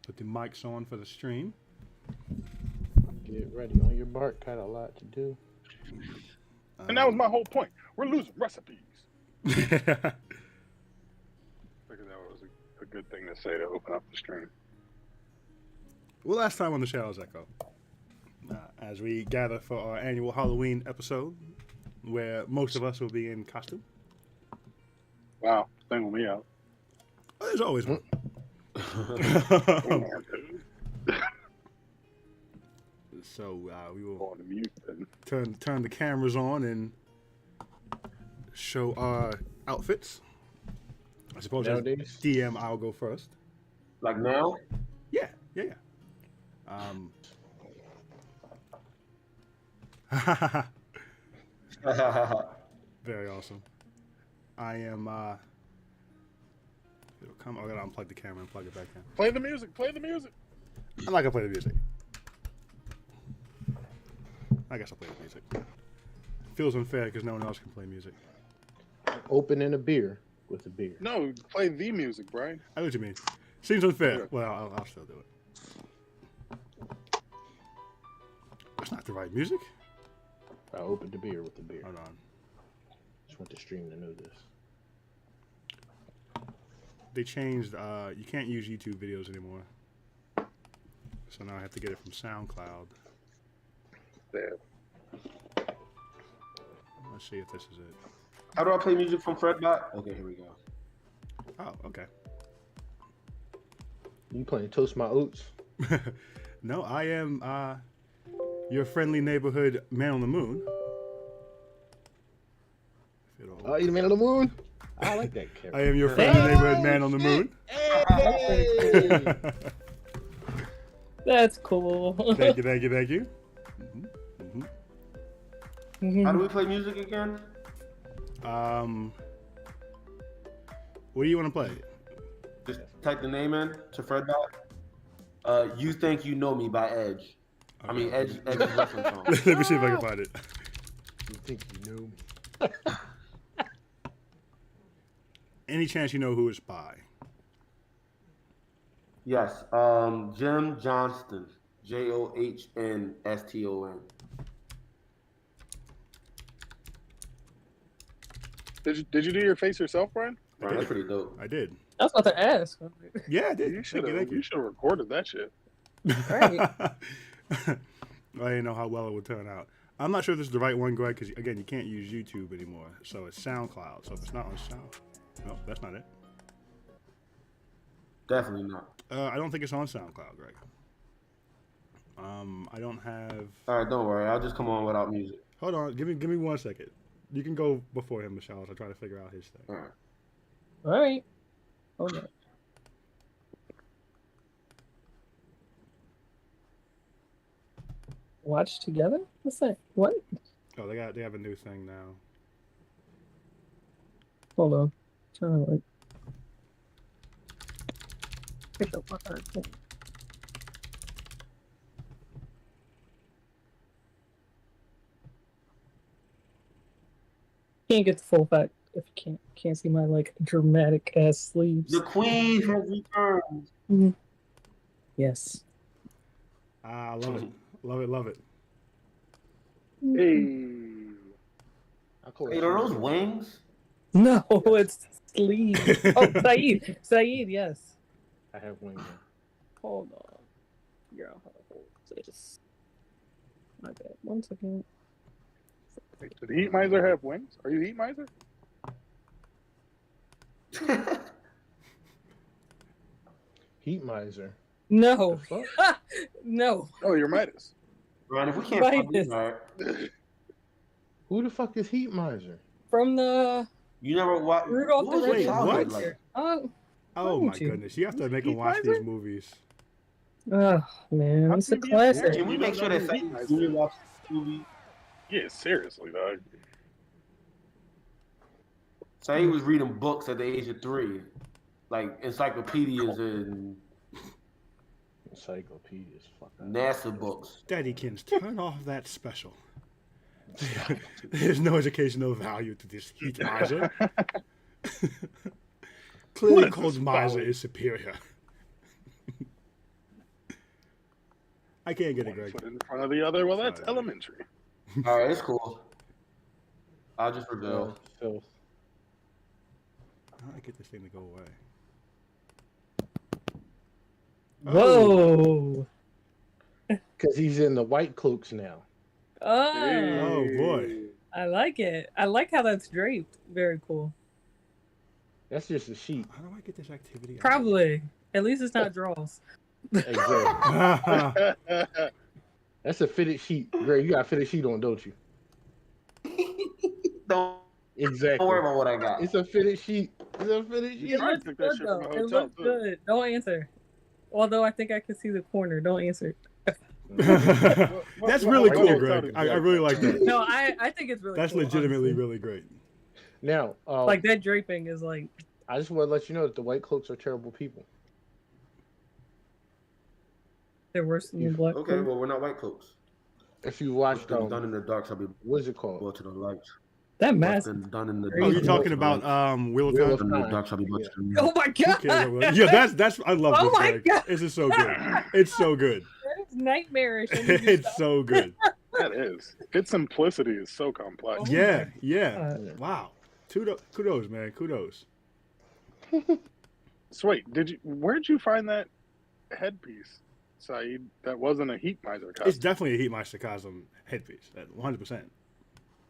Put the mics on for the stream. Get ready on your mark. Got a lot to do. And that was my whole point. We're losing recipes. I figured that was a good thing to say to open up the stream. Well, last time on the Shadows Echo, as we gather for our annual Halloween episode, where most of us will be in costume. Wow, single me out. Oh, there's always one. So we will turn the cameras on and show our outfits. I suppose as DM, I'll go first. Like now? Yeah. Very awesome. I am. It'll come. I gotta unplug the camera and plug it back in. Play the music. I'm not gonna play the music. I guess I'll play the music. Feels unfair because no one else can play music. Opening a beer with a beer. No, play the music, Brian. I know what you mean. Seems unfair. Well, I'll still do it. That's not the right music. I opened the beer with the beer. Hold on. Just want the stream to know this. They changed. You can't use YouTube videos anymore. So now I have to get it from SoundCloud. There. Let's see if this is it. How do I play music from Fredbot? Okay, here we go. Oh, okay. You playing Toast My Oats? No, I am your friendly neighborhood man on the moon. Oh, you the man on the moon? I like that character. I am your friendly neighborhood man on the moon. Hey! That's cool. Thank you. How do we play music again? What do you want to play? Just type the name in to Fredbot. You Think You Know Me by Edge. Okay. I mean, Edge's wrestling song. Let me see if I can find it. You think you know me? Any chance you know who it's by? Yes, Jim Johnston. Johnston. Did you do your face yourself, Brian? Right, that's pretty dope. I did. I was about to ask. Yeah, I did. You should Thank have recorded that shit. Right. I didn't know how well it would turn out. I'm not sure if this is the right one, Greg, because, again, you can't use YouTube anymore. So it's SoundCloud. So if it's not on Sound... No, that's not it. Definitely not. I don't think it's on SoundCloud, Greg. I don't have... All right, don't worry. I'll just come on without music. Hold on. Give me 1 second. You can go before him, Michelle, as I try to figure out his thing. All right. All right. Hold on. Watch together? What's that? What? Oh, they have a new thing now. Hold on. Trying to like. Pick up my card. Can't get the full effect if you can't see my like dramatic ass sleeves. The Queen has returned. Mm-hmm. Yes. Ah, love it. Love it. Hey. Hey, are those wings? No, it's sleeves. Oh, Saeed, yes. I have wings. Hold on. Figure out how to hold this. My bad. 1 second. Did Heat Miser have wings? Are you Heat Miser? Heat Miser. No. No. Oh, you're Midas. Ryan, if we can't find you, all right. Who the fuck is Heat Miser? From the You never watched Rudolph the Wait, Red-Nosed what? Reindeer. Oh my goodness! You have to make him watch these movies. Oh man, it's a classic. Can we make sure that Saeed watches this movie? Yeah, seriously, dog. Saeed was reading books at the age of 3, like encyclopedias and Encyclopedias. Fuck that. NASA books. Daddykins, turn off that special. There's no educational value to this Heat Miser. Clearly, Cold Miser is superior. I can't get it, One Greg. foot in front of the other. Well, that's elementary. All right, it's cool. I'll just reveal. So How do I get this thing to go away? Whoa. because he's in the white cloaks now. Oh, boy. I like it. I like how that's draped. Very cool. That's just a sheet. How do I get this activity? Probably. At least it's not draws. Exactly. That's a fitted sheet. Greg, you got a fitted sheet on, don't you? Don't Exactly. worry about what I got. It's a fitted sheet. It's a fitted sheet. It looks took that good, shit though. from a It hotel, looks too. good. Don't answer. Although I think I can see the corner. Don't answer. That's really cool, Greg. I really like that. No, I think it's really That's cool, legitimately honestly. really great. Now, Like, that draping is like... I just want to let you know that the white cloaks are terrible people. They're worse than the black. Okay, cloak. well, we're not white cloaks. If you watched What's done in the dark shall be what is it called? brought to the light. That What's mask. been done in the Oh, Oh, dark you're shall be talking brought to about the light. Wheel of Wheel Time? of In the dark shall be brought to the light. Oh my god! Yeah, that's I love Oh this, my Greg. God. This is so good. It's so good. That is nightmarish. I need to It's stop. so good. That is. Its simplicity is so complex. Oh Yeah, my yeah. God. Wow. Kudos, man. Kudos. So wait, where'd you find that headpiece, Saeed? That wasn't a heat miser It's costume. definitely a Heat Meister Cosm headpiece. 100%.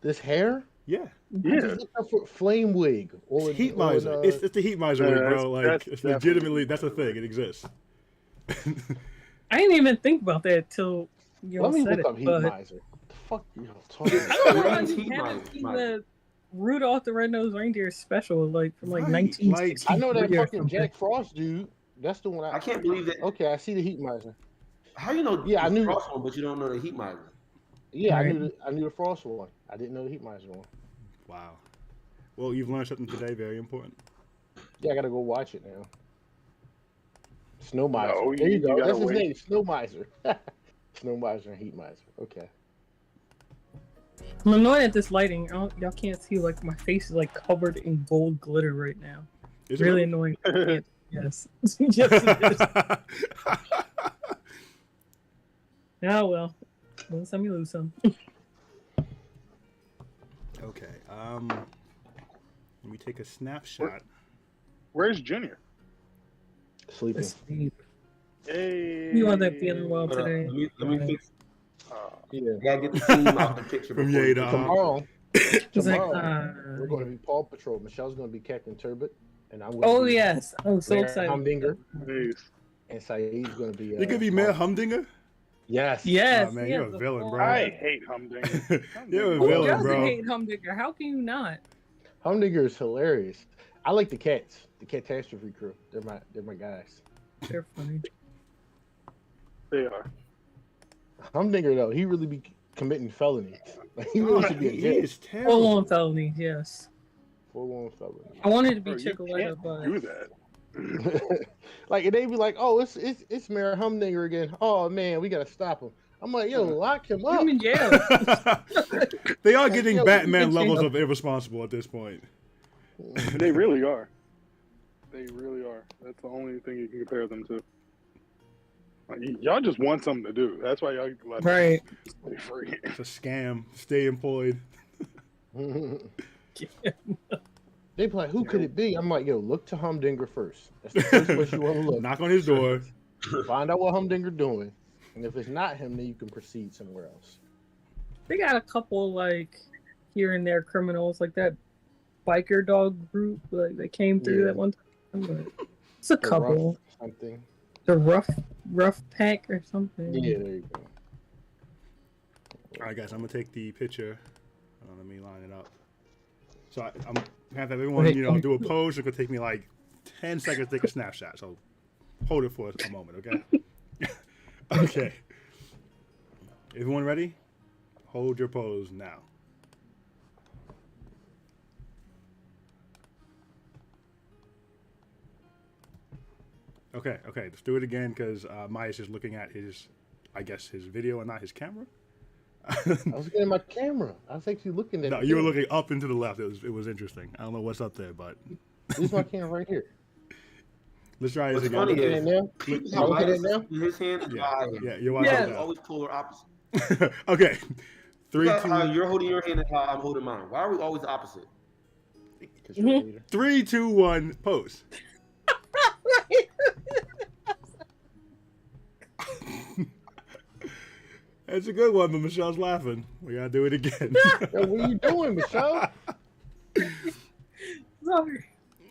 This hair? Yeah. I Yeah. just looked up for flame wig. Or Heat Miser. It's the Heat Miser wig, bro. Like, that's it's definitely legitimately, Heat that's a Miser thing. wig. It exists. I didn't even think about that till you all Let me said look it. up Heat But Miser. The fuck you talking I about? don't know why When's you Heat haven't Miser? seen the Rudolph the Red-Nosed Reindeer special, like from like Right, 1963 I know that or fucking something. Jack Frost dude. That's the one I can't believe that. Okay, I see the Heat Miser. How you know Yeah, I the knew- Frost one, but you don't know the heat miser? Yeah, Right. I knew the Frost one. I didn't know the Heat Miser one. Wow. Well, you've learned something today. Very important. Yeah, I gotta go watch it now. Snow Miser. No, There you you go. gotta That's his wait. name. Snow Miser. Snow Miser and Heat Miser. Okay. I'm annoyed at this lighting. Y'all can't see, like, my face is like covered in gold glitter right now. Is it Really annoying. I can't- yes. Yes, it is. Oh well. Win some, you lose some. Okay. Let me take a snapshot. Where's Junior? Sleeping. Asleep. Hey. You wasn't feeling well Hold up, today. let me fix. Yeah. I gotta get the team out the picture From before we Yada. fix it. Tomorrow, It's like, we're going to be Paw Patrol. Michelle's going to be Captain Turbot, and I'm going oh to be yes. I'm so Mayor excited. Humdinger, Nice. and Saeed's going to be. You could be Mayor Humdinger. Yes. Yes. Oh, man, he you're has a the villain, full- bro. I hate Humdinger. You're a Who villain, doesn't bro. hate Humdinger? How can you not? Humdinger is hilarious. I like the cats, the Catastrophe crew. They're my guys. They're funny. They are. Humdinger though, he really be committing felonies. Like, he really should be in He jail. is Full terrible. on felony, yes. Full-on felony. I wanted to be Bro, you Chicoletta, can't but do that. Like, and they be like, "Oh, it's Mayor Humdinger again. Oh man, we gotta stop him." I'm like, "Yo, lock him put up." him in jail. They are getting Yo, Batman you levels know. of irresponsible at this point. They really are. They really are. That's the only thing you can compare them to. Like, y'all just want something to do. That's why y'all let Right. them stay free. It's a scam. Stay employed. They be like, "Who could it be?" I'm like, "Yo, look to Humdinger first. That's the first place you want to look. Knock on his door. Find out what Humdinger doing, and if it's not him, then you can proceed somewhere else." They got a couple like here and there criminals, like that biker dog group, like they came through Yeah. that one time. But it's a The couple. Rough something. The rough pack or something. Yeah, there you go. All right, guys, I'm gonna take the picture. Let me line it up. So I'm gonna have everyone, Wait. do a pose. It's gonna take me like 10 seconds to take a snapshot. So hold it for a moment, okay? Okay. Everyone ready? Hold your pose now. Okay, let's do it again because Maya's just looking at his video and not his camera. I was looking at my camera. I was actually looking at. No, the you were camera. looking up into the left. It was interesting. I don't know what's up there, but This is my camera right here. Let's try this What's again. funny is His hand is yeah. higher. Yeah, your wife is always polar opposite. Okay. 3, 2. How you're holding your hand and how I'm holding mine. Why are we always opposite? 3, 2, 1, pose. That's a good one, but Michelle's laughing. We gotta do it again. Yo, what are you doing, Michelle? Sorry.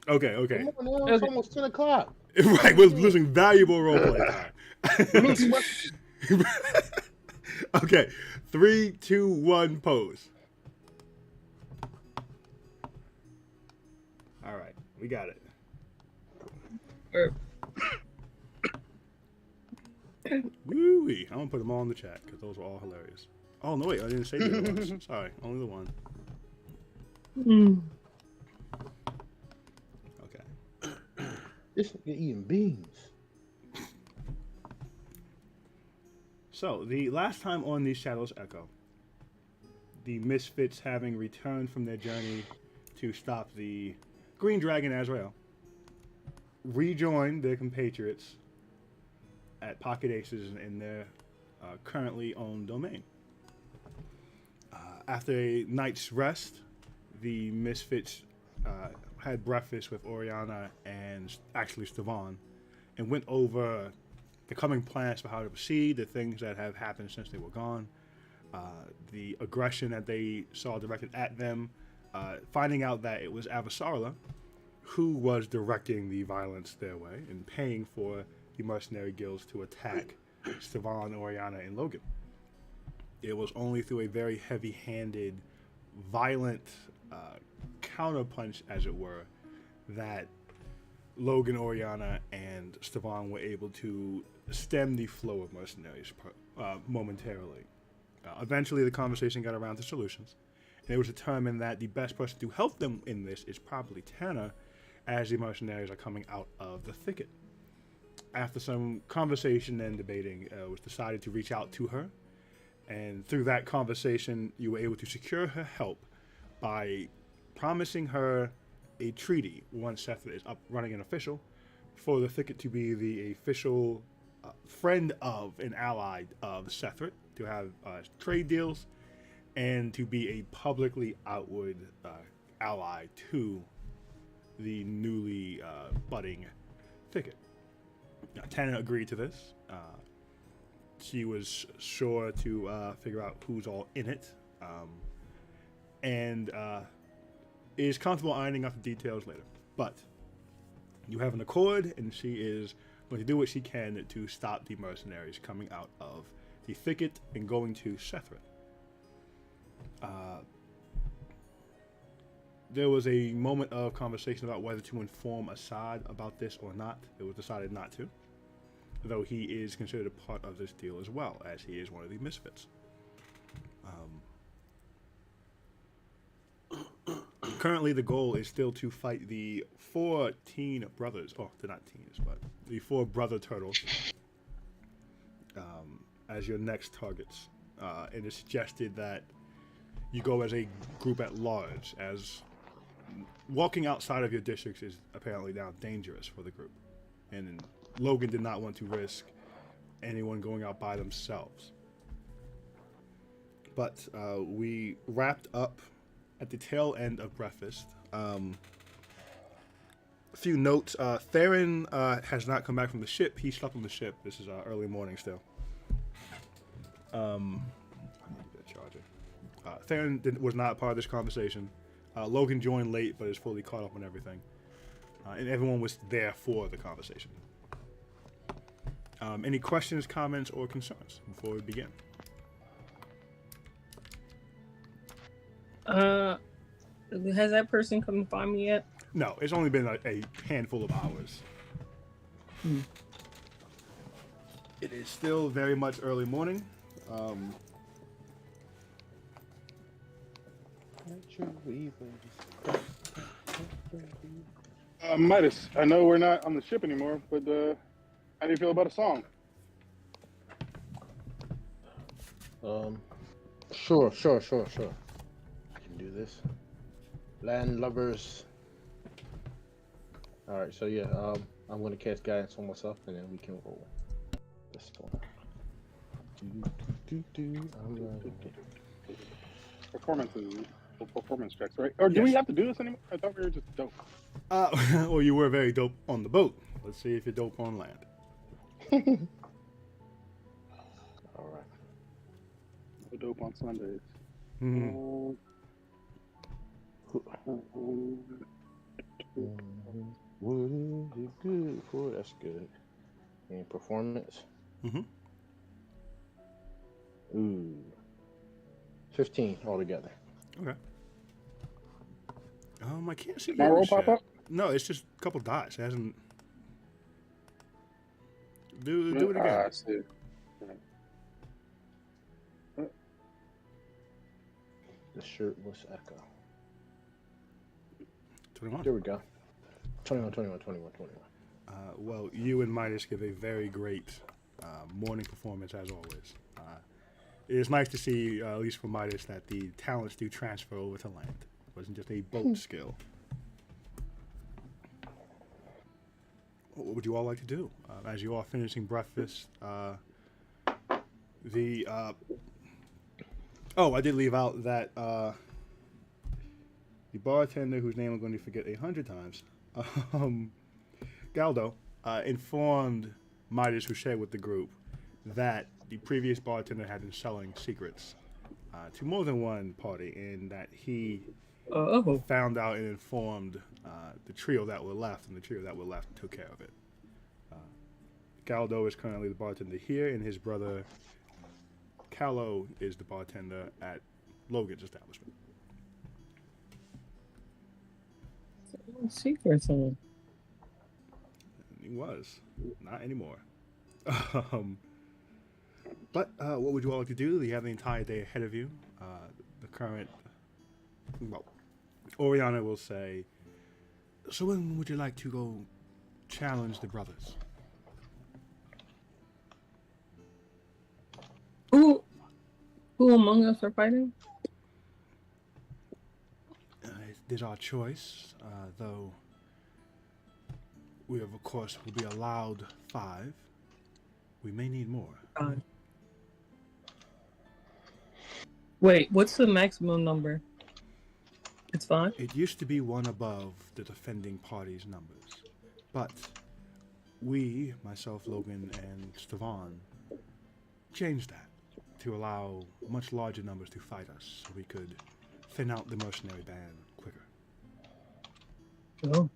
Okay. Come on now, it's almost 10 o'clock. Right, we're losing valuable roleplay time. Okay, 3, 2, 1, pose. All right, we got it. Woo-wee. I'm gonna put them all in the chat because those were all hilarious. Oh no, wait, I didn't say the other ones. Sorry, only the one. Okay. This nigga eating beans. So the last time on These Shadows Echo, the Misfits, having returned from their journey to stop the Green Dragon Azrael, rejoined their compatriots at Pocket Aces in their currently owned domain. After a night's rest, the Misfits had breakfast with Oriana and actually Stevan and went over the coming plans for how to proceed, the things that have happened since they were gone, the aggression that they saw directed at them, finding out that it was Avasarla who was directing the violence their way and paying for the mercenary guilds to attack Stevan, Oriana, and Logan. It was only through a very heavy-handed, violent counterpunch, as it were, that Logan, Oriana, and Stevan were able to stem the flow of mercenaries momentarily. Eventually, the conversation got around to solutions, and it was determined that the best person to help them in this is probably Tanner, as the mercenaries are coming out of the thicket. After some conversation and debating, it was decided to reach out to her, and through that conversation, you were able to secure her help by promising her a treaty once Sethret is up running and official, for the thicket to be the official friend of and ally of Sethret, to have trade deals, and to be a publicly outward ally to the newly budding thicket. Tana agreed to this. She was sure to figure out who's all in it, and is comfortable ironing out the details later. But you have an accord, and she is going to do what she can to stop the mercenaries coming out of the thicket and going to Sethret. There was a moment of conversation about whether to inform Assad about this or not. It was decided not to, though he is considered a part of this deal as well, as he is one of the Misfits. Currently, the goal is still to fight the 4 teen brothers. Oh, they're not teens, but the 4 brother turtles as your next targets. It is suggested that you go as a group at large, as walking outside of your districts is apparently now dangerous for the group. And Logan did not want to risk anyone going out by themselves. But we wrapped up at the tail end of breakfast. A few notes. Theron has not come back from the ship. He slept on the ship. This is early morning still. I need to get a charger. Theron was not part of this conversation. Logan joined late, but is fully caught up on everything. And everyone was there for the conversation. Any questions, comments, or concerns before we begin? Has that person come and find me yet? No, it's only been a handful of hours. It is still very much early morning. Midas, I know we're not on the ship anymore, but how do you feel about a song? Sure. I can do this. Land lovers. All right, so yeah, I'm going to cast guidance on myself, and then we can roll this one. Performance checks, right? Or do we have to do this anymore? I thought we were just dope. Well, you were very dope on the boat. Let's see if you're dope on land. All right. So dope on Sundays. Mm-hmm. What is it good for? That's good. And performance. Mm-hmm. Ooh. 15 altogether. Okay. I can't see my roll pop up? No, it's just a couple dots. It hasn't. Do it again. I see. The shirtless echo. 21. There we go. 21. Well, you and Midas give a very great morning performance as always. It is nice to see, at least for Midas, that the talents do transfer over to land. It wasn't just a boat skill. What would you all like to do? As you are finishing breakfast, I did leave out that the bartender, whose name I'm going to forget 100 times, Galdo, informed Midas, who shared with the group, that the previous bartender had been selling secrets to more than one party, and that he found out and informed the trio that were left, and the trio that were left took care of it. Galdo is currently the bartender here, and his brother Callow is the bartender at Logan's establishment. Secrets on. He was. Not anymore. But what would you all like to do? You have the entire day ahead of you. The current... Well, Oriana will say, so when would you like to go challenge the brothers? Who among us are fighting? It is our choice, though we, of course, will be allowed 5. We may need more. Wait, what's the maximum number? It's 5? It used to be one above the defending party's numbers. But we, myself, Logan, and Stevan, changed that to allow much larger numbers to fight us so we could thin out the mercenary band quicker. Oh.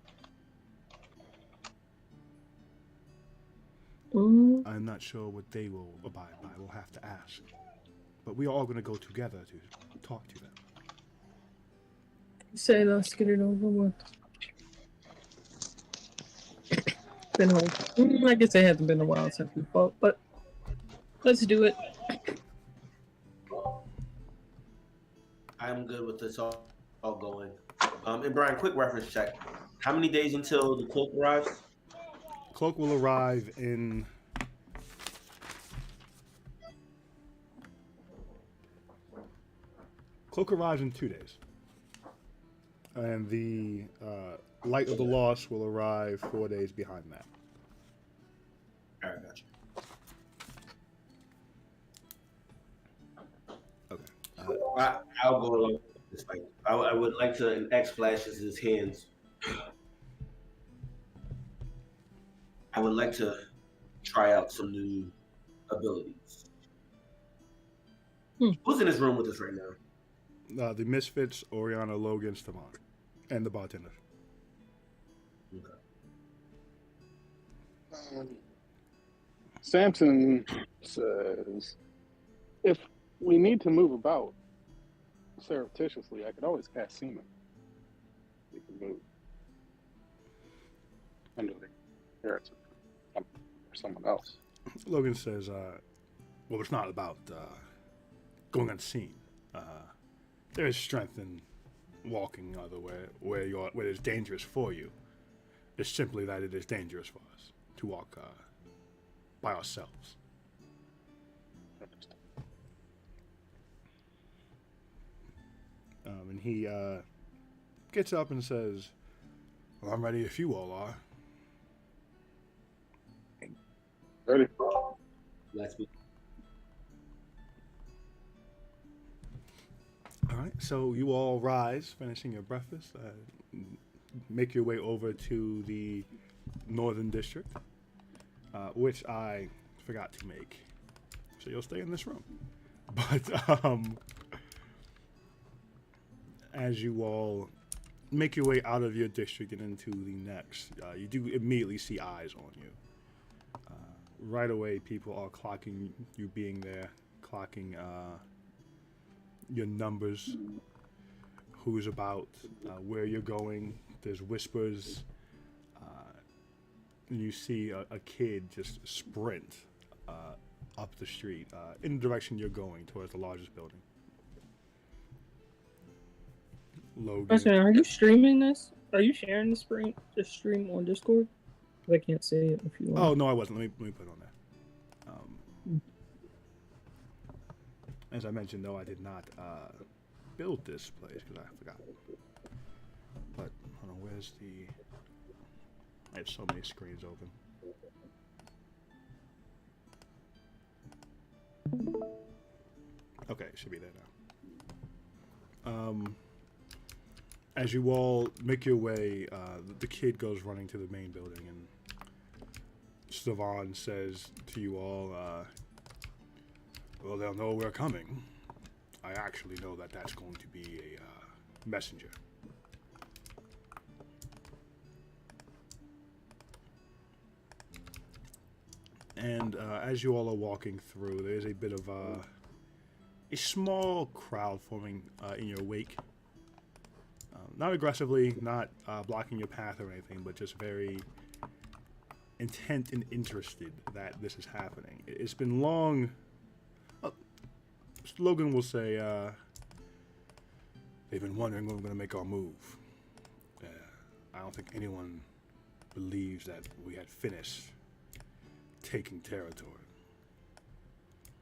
I'm not sure what they will abide by. We'll have to ask. But we are all going to go together to talk to them. Say let's get it over with. Been a while. I guess it hasn't been a while since we fought, but let's do it. I'm good with this all going. And Brian, quick reference check. How many days until the cloak arrives? Cloak will arrive in... Cloak arrives in 2 days. And the Light of the Lost will arrive 4 days behind that. All right, gotcha. Okay. I'll go along with this fight. I would like to, and X flashes his hands. I would like to try out some new abilities. Who's in this room with us right now? The Misfits, Oriana, Logan, Stevan, and the bartender. Okay. Samson says, if we need to move about surreptitiously, I could always cast Seaman. We can move under the inheritance of someone else. Logan says, well, it's not about going unseen. There is strength in walking where it's dangerous for you. It's simply that it is dangerous for us to walk by ourselves. And he gets up and says, well, I'm ready if you all are. Ready? Let's be. All right, so you all rise, finishing your breakfast, make your way over to the Northern District, which I forgot to make. So you'll stay in this room. But as you all make your way out of your district and into the next, you do immediately see eyes on you. Right away, people are clocking you being there, clocking your numbers, who's about, where you're going. There's whispers. And you see a kid just sprint up the street in the direction you're going, towards the largest building. Logan. Question, are you streaming this? Are you sharing this stream on Discord? I can't see it if you want. Oh, no, I wasn't. Let me put it on there. As I mentioned, though, I did not build this place because I forgot. But, hold on, where's the... I have so many screens open. Okay, it should be there now. As you all make your way, the kid goes running to the main building, and Siobhan says to you all, well, they'll know we're coming. I actually know that that's going to be a messenger. And as you all are walking through, there's a bit of a small crowd forming in your wake. Not aggressively, not blocking your path or anything, but just very intent and interested that this is happening. It's been long. Logan will say, they've been wondering when we're going to make our move. I don't think anyone believes that we had finished taking territory.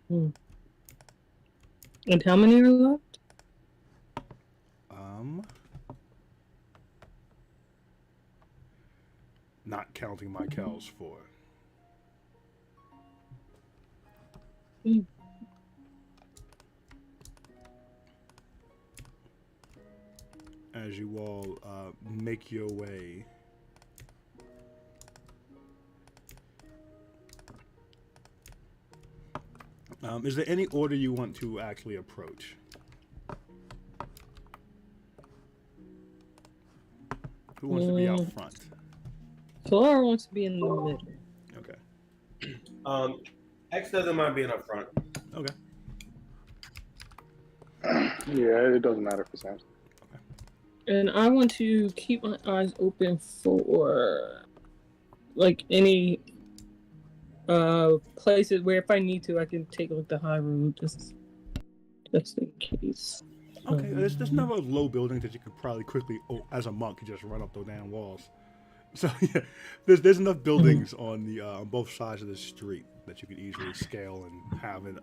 And how many are left? Not counting Michael's 4. As you all make your way is there any order you want to actually approach? Who wants to be out front? Solara wants to be in the middle. Okay. X doesn't mind being up front. Okay. Yeah, it doesn't matter for Samson. And I want to keep my eyes open for, like, any places where if I need to, I can take like the high road just in case. Okay, there's a number of low buildings that you could probably quickly, as a monk, just run up those damn walls. So yeah, there's enough buildings on the on both sides of the street that you could easily scale and have an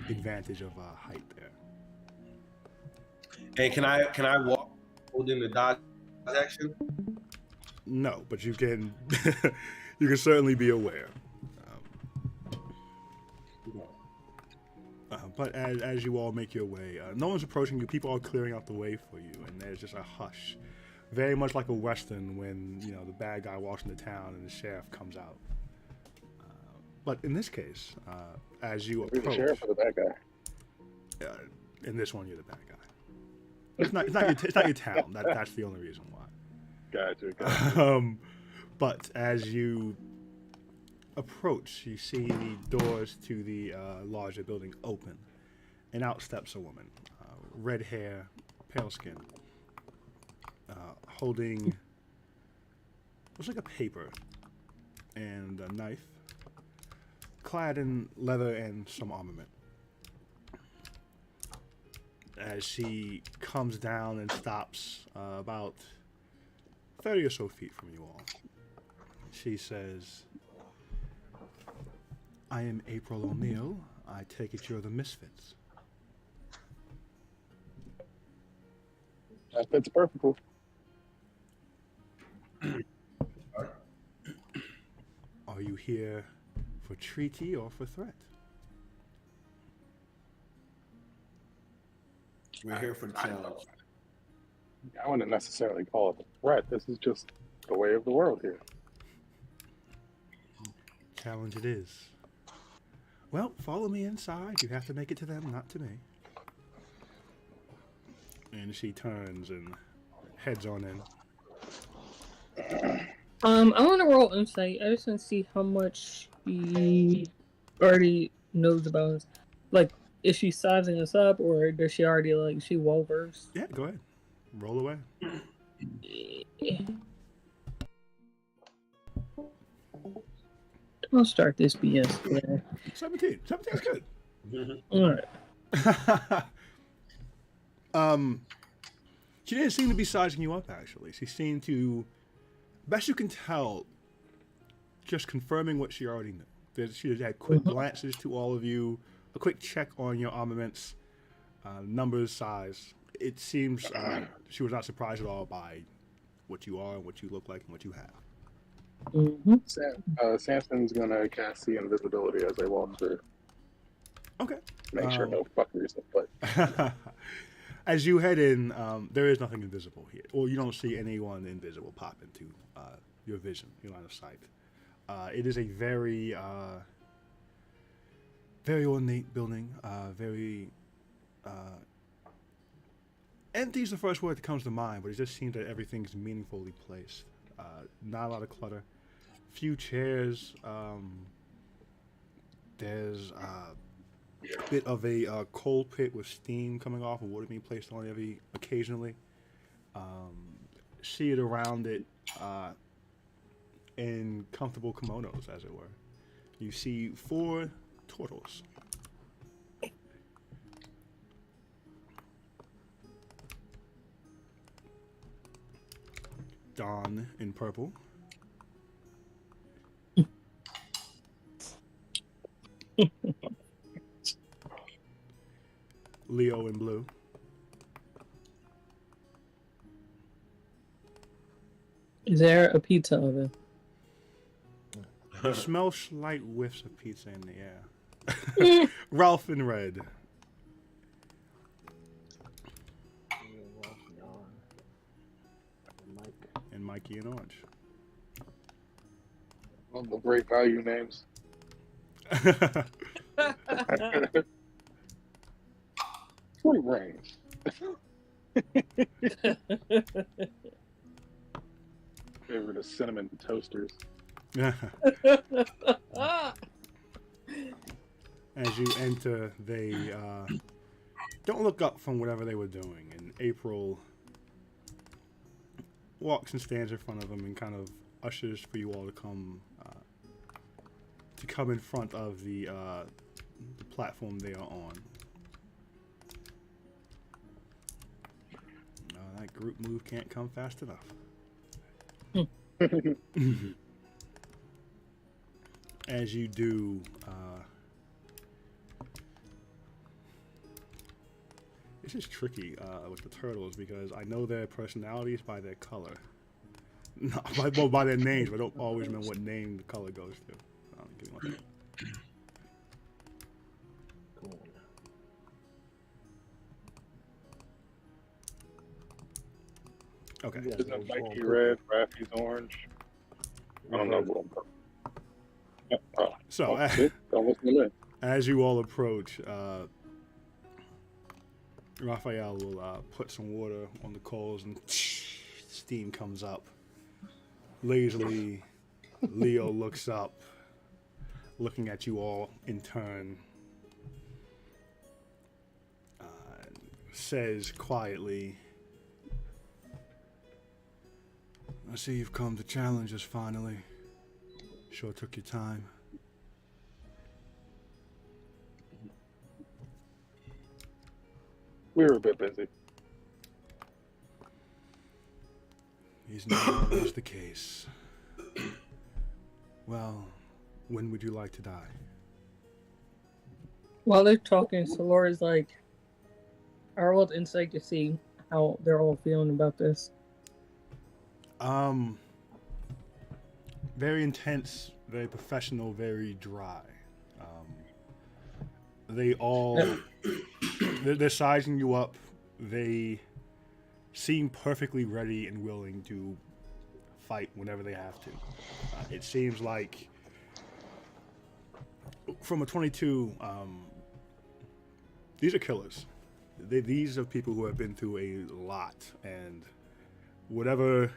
advantage of height there. And can I walk holding the dodge action? No, but you can you can certainly be aware. But as you all make your way, no one's approaching you. People are clearing out the way for you, and there's just a hush, very much like a western when the bad guy walks into town and the sheriff comes out. But in this case, as you approach, the sheriff or the bad guy? In this one, you're the bad guy. It's not your town. That's the only reason why. Gotcha. But as you approach, you see the doors to the larger building open, and out steps a woman, red hair, pale skin, holding looks like a paper and a knife, clad in leather and some armament. As she comes down and stops about 30 or so feet from you all, she says, I am April O'Neil. I take it you're the Misfits. That fits perfectly. Are you here For treaty or for threat? We're here for the challenge. I wouldn't necessarily call it a threat. This is just the way of the world here. Challenge it is. Well, follow me inside. You have to make it to them, not to me. And she turns and heads on in. I want to roll insight. I just want to see how much she already knows about us. Like, is she sizing us up, or does she already, like, she well versed? Yeah, go ahead. Roll away. I'll start this BS. Yeah. 17. 17 is good. All right. She didn't seem to be sizing you up, actually. She seemed to, best you can tell, just confirming what she already knew. That she had quick glances to all of you, a quick check on your armaments, numbers, size. It seems she was not surprised at all by what you are, what you look like, and what you have. Samson's gonna cast the invisibility as they walk through. Okay. Make sure no fuckers but as you head in, there is nothing invisible here. Or you don't see anyone invisible pop into your vision, your line of sight. It is a very, very ornate building. Very empty is the first word that comes to mind, but it just seems that everything's meaningfully placed. Not a lot of clutter. Few chairs. There's a bit of a coal pit with steam coming off and water being placed on it occasionally. See it around it in comfortable kimonos, as it were. You see 4 turtles. Dawn in purple. Leo in blue. Is there a pizza oven? Smell slight whiffs of pizza in the air. Ralph in red. And Mikey in orange. all the great value names. 20 rings. Favorite of cinnamon toasters. As you enter, they don't look up from whatever they were doing, and April walks and stands in front of them and kind of ushers for you all to come in front of the platform they are on. That group move can't come fast enough. As you do, this is tricky with the turtles because I know their personalities by their color. Not by their names, but I don't always remember what name the color goes to. Give me one second. Okay. Isn't Mikey red, Raffy's orange? I don't know what I'm So, as you all approach, Raphael will put some water on the coals and steam comes up. Lazily, Leo looks up, looking at you all in turn. Says quietly, I see you've come to challenge us finally. Sure took your time. We were a bit busy. Is not always the case. Well, when would you like to die? While they're talking, Solara's like, I rolled insight to see how they're all feeling about this. Very intense very professional, very dry. They all they're sizing you up. They seem perfectly ready and willing to fight whenever they have to. It seems like from a 22, these are killers. These are people who have been through a lot, and wherever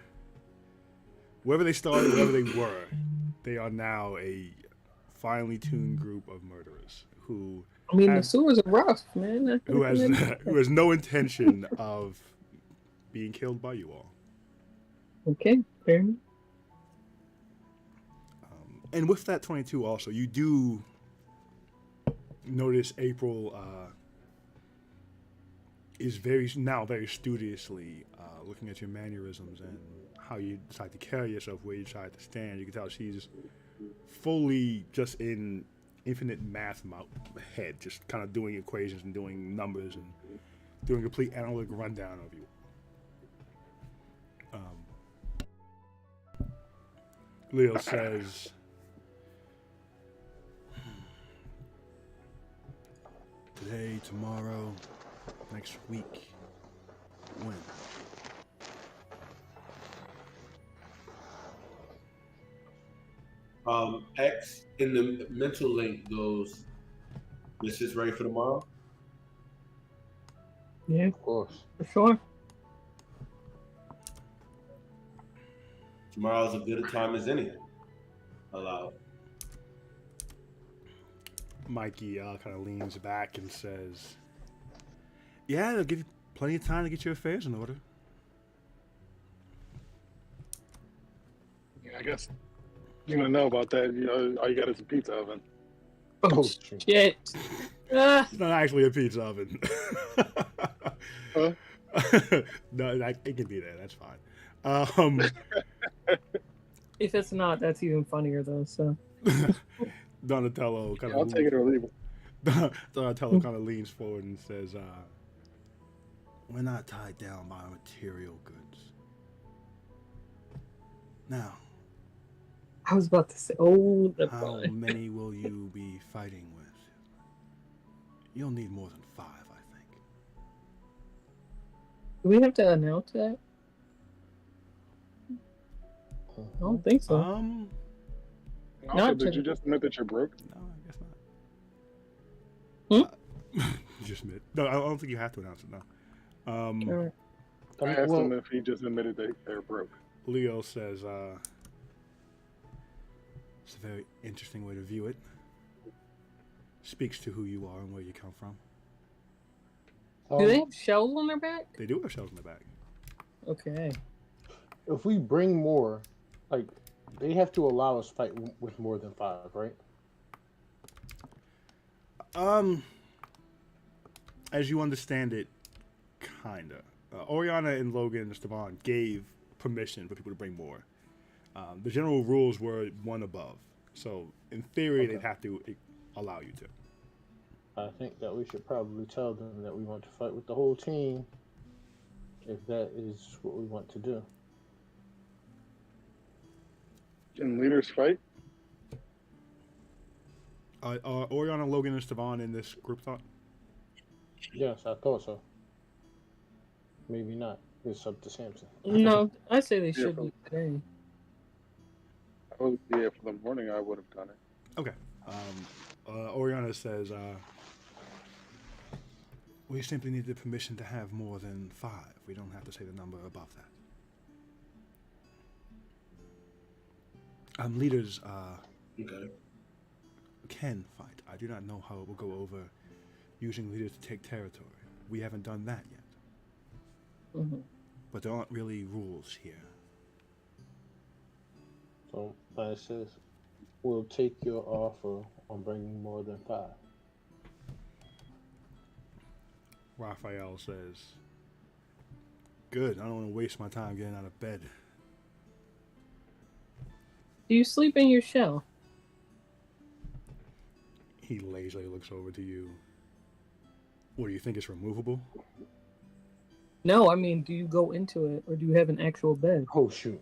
they started, wherever they were, they are now a finely tuned group of murderers who. I mean, the sewers are rough, man. Who has no intention of being killed by you all. Okay, fair enough. And with that 22 also, you do notice April is very studiously looking at your mannerisms and how you decide to carry yourself, where you decide to stand. You can tell she's fully just in infinite math head, just kind of doing equations and doing numbers and doing a complete analytic rundown of you. Leo says, today, tomorrow, next week, when? X in the mental link goes, this is ready for tomorrow? Yeah, Of course. for sure. Tomorrow's as good a time as any. Allowed. Mikey kind of leans back and says, yeah, they'll give you plenty of time to get your affairs in order. Yeah, I guess you want to know about that. You know, all you got is a pizza oven. Oh, shit. It's not actually a pizza oven. Huh? No, it can be there. That's fine. If it's not, that's even funnier, though, so. Donatello kind of. I'll take it or leave it. Donatello kind of leans forward and says, we're not tied down by material goods. Now, I was about to say, oh, the how many will you be fighting with? You'll need more than 5, I think. Do we have to announce that? I don't think so. Also, Not did to- you just admit that you're broke? No, I guess not. Hmm? You just admit. No, I don't think you have to announce it, no. Alright. I asked him if he just admitted that they're broke. Leo says, it's a very interesting way to view it. Speaks to who you are and where you come from. Do they have shells on their back? They do have shells in the back. Okay. If we bring more, like, they have to allow us fight with more than 5, right? As you understand it, kinda. Oriana and Logan and Esteban gave permission for people to bring more. The general rules were 1 above. So, in theory, Okay. they'd have to allow you to. I think that we should probably tell them that we want to fight with the whole team, if that is what we want to do. Can leaders fight? Oriana, Logan, and Esteban in this group thought? Yes, I thought so. Maybe not. It's up to Samson. No, I say they Yeah, should bro. be today. For the morning, I would have done it. Okay. Oriana says, we simply need the permission to have more than 5. We don't have to say the number above that. Leaders Okay. can fight. I do not know how it will go over using leaders to take territory. We haven't done that yet. Mm-hmm. But there aren't really rules here. So, it says, we'll take your offer on bringing more than 5. Raphael says, good. I don't want to waste my time getting out of bed. Do you sleep in your shell? He lazily looks over to you. What do you think? It's removable? No, I mean, do you go into it, or do you have an actual bed? Oh, shoot.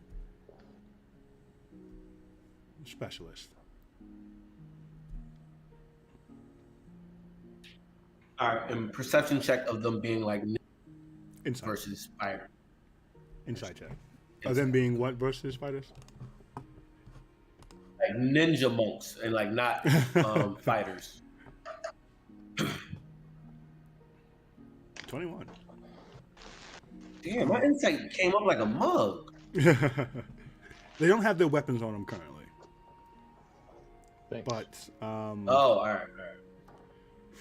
specialist. All right, and perception check of them being like Insight. versus spider. Insight check. Of them being what versus fighters? Like ninja monks and like not fighters. 21. Damn, my insight came up like a mug. They don't have their weapons on them currently. Thanks. But all right.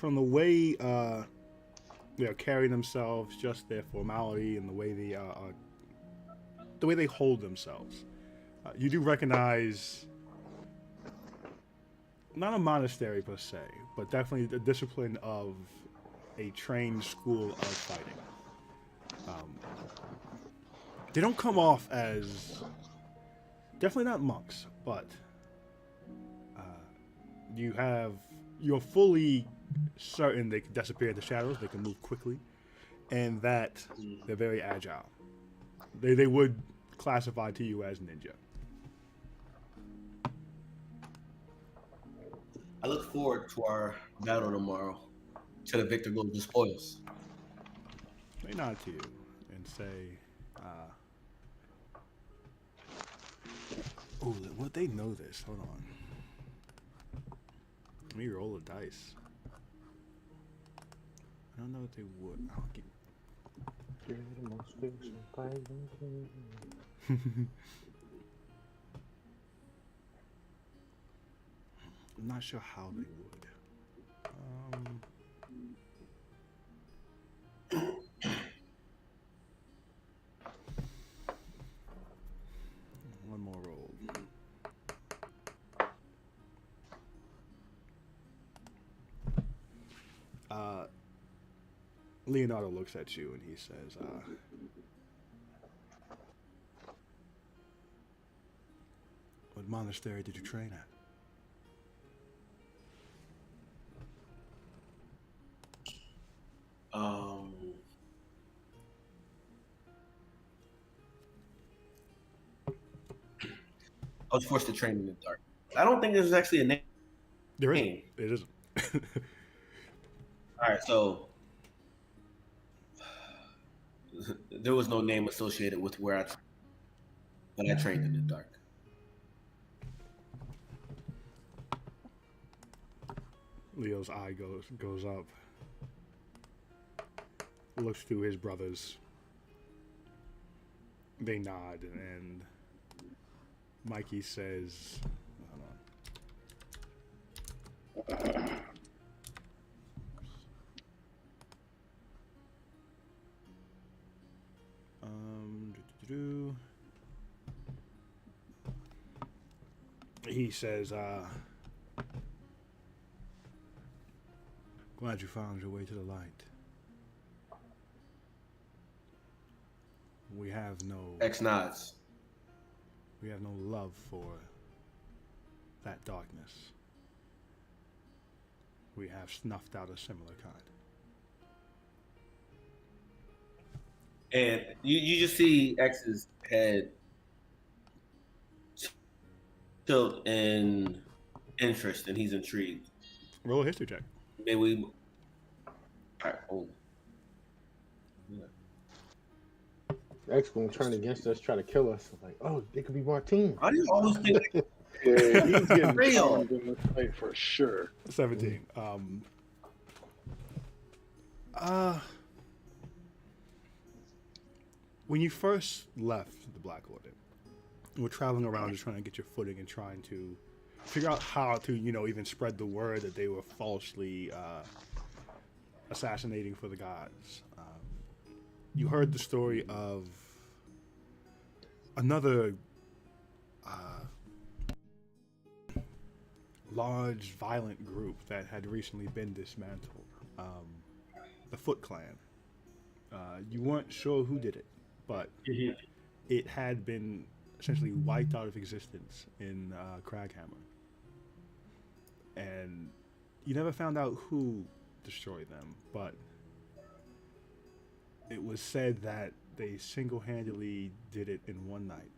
from the way they're carrying themselves, just their formality and the way they hold themselves, you do recognize not a monastery per se, but definitely the discipline of a trained school of fighting. They don't come off as definitely not monks, but you're fully certain they can disappear in the shadows, they can move quickly, and that they're very agile. They would classify to you as ninja. I look forward to our battle tomorrow. To the victor goes the spoils. They nod to you and say, oh, would they know this? Hold on. Let me roll a dice. I don't know if they would. I'm not sure how they would. One more roll. Leonardo looks at you and he says, what monastery did you train at? I was forced to train in the dark. I don't think there's actually a name. There isn't. It isn't. All right, so there was no name associated with where I trained in the dark. Leo's eye goes up. Looks to his brothers. They nod, and Mikey says, hold on. He says, glad you found your way to the light. We have no X nods. We have no love for that darkness. We have snuffed out a similar kind. And you just see X's head tilt in interest, and he's intrigued. Roll a history check. Maybe we. All right, hold on. X gonna turn against us, try to kill us. Like, oh, they could be my team. Why do you always think? Yeah, he's getting Real. charmed in this fight for sure. 17. When you first left the Black Order, you were traveling around just trying to get your footing and trying to figure out how to, even spread the word that they were falsely assassinating for the gods. You heard the story of another large, violent group that had recently been dismantled, the Foot Clan. You weren't sure who did it, but it had been essentially wiped out of existence in Craghammer. And you never found out who destroyed them, but it was said that they single-handedly did it in one night.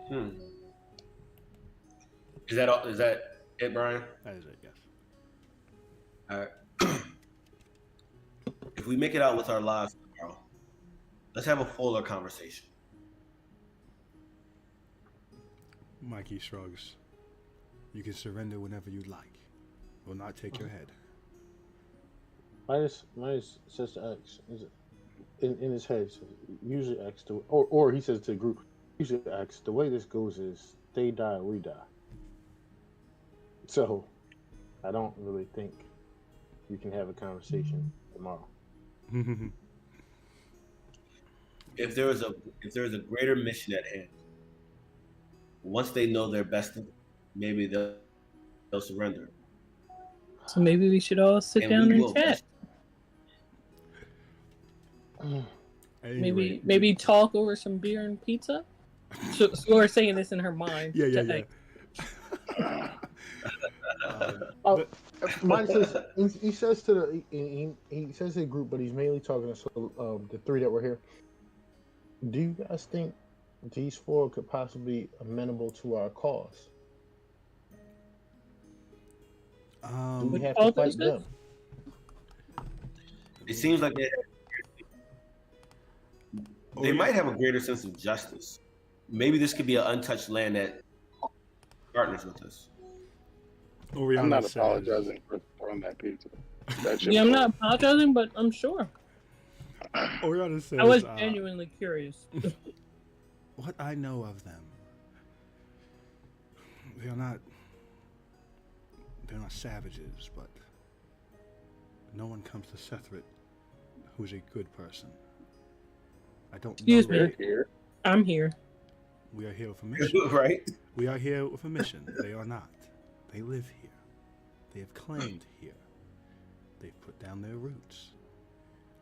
Is that all? Is that it, Brian? That is it. Yes. All right. If we make it out with our lives tomorrow, let's have a fuller conversation. Mikey shrugs. You can surrender whenever you like. Will not take your head. Minus says to X, in his head, usually X, or he says to the group, usually X, the way this goes is they die, we die. So, I don't really think you can have a conversation tomorrow. If there is a greater mission at hand, once they know their best, maybe they'll surrender. So maybe we should all sit down and chat. Maybe talk over some beer and pizza. So Laura's saying this in her mind. Yeah. Mine says he says to the group, but he's mainly talking to the three that were here. Do you guys think these four could possibly be amenable to our cause? Do we have to fight them? It seems like they might have a greater sense of justice. Maybe this could be an untouched land that partners with us. I'm not apologizing for throwing that pizza. I'm not apologizing, but I'm sure. Oriana says, I was genuinely curious. What I know of them, they're not savages, but no one comes to Sethret who's a good person. I don't Excuse know. me. Here. I'm here. We are here with a mission. Right? We are here with a mission. They are not. They live here. They have claimed here. They've put down their roots.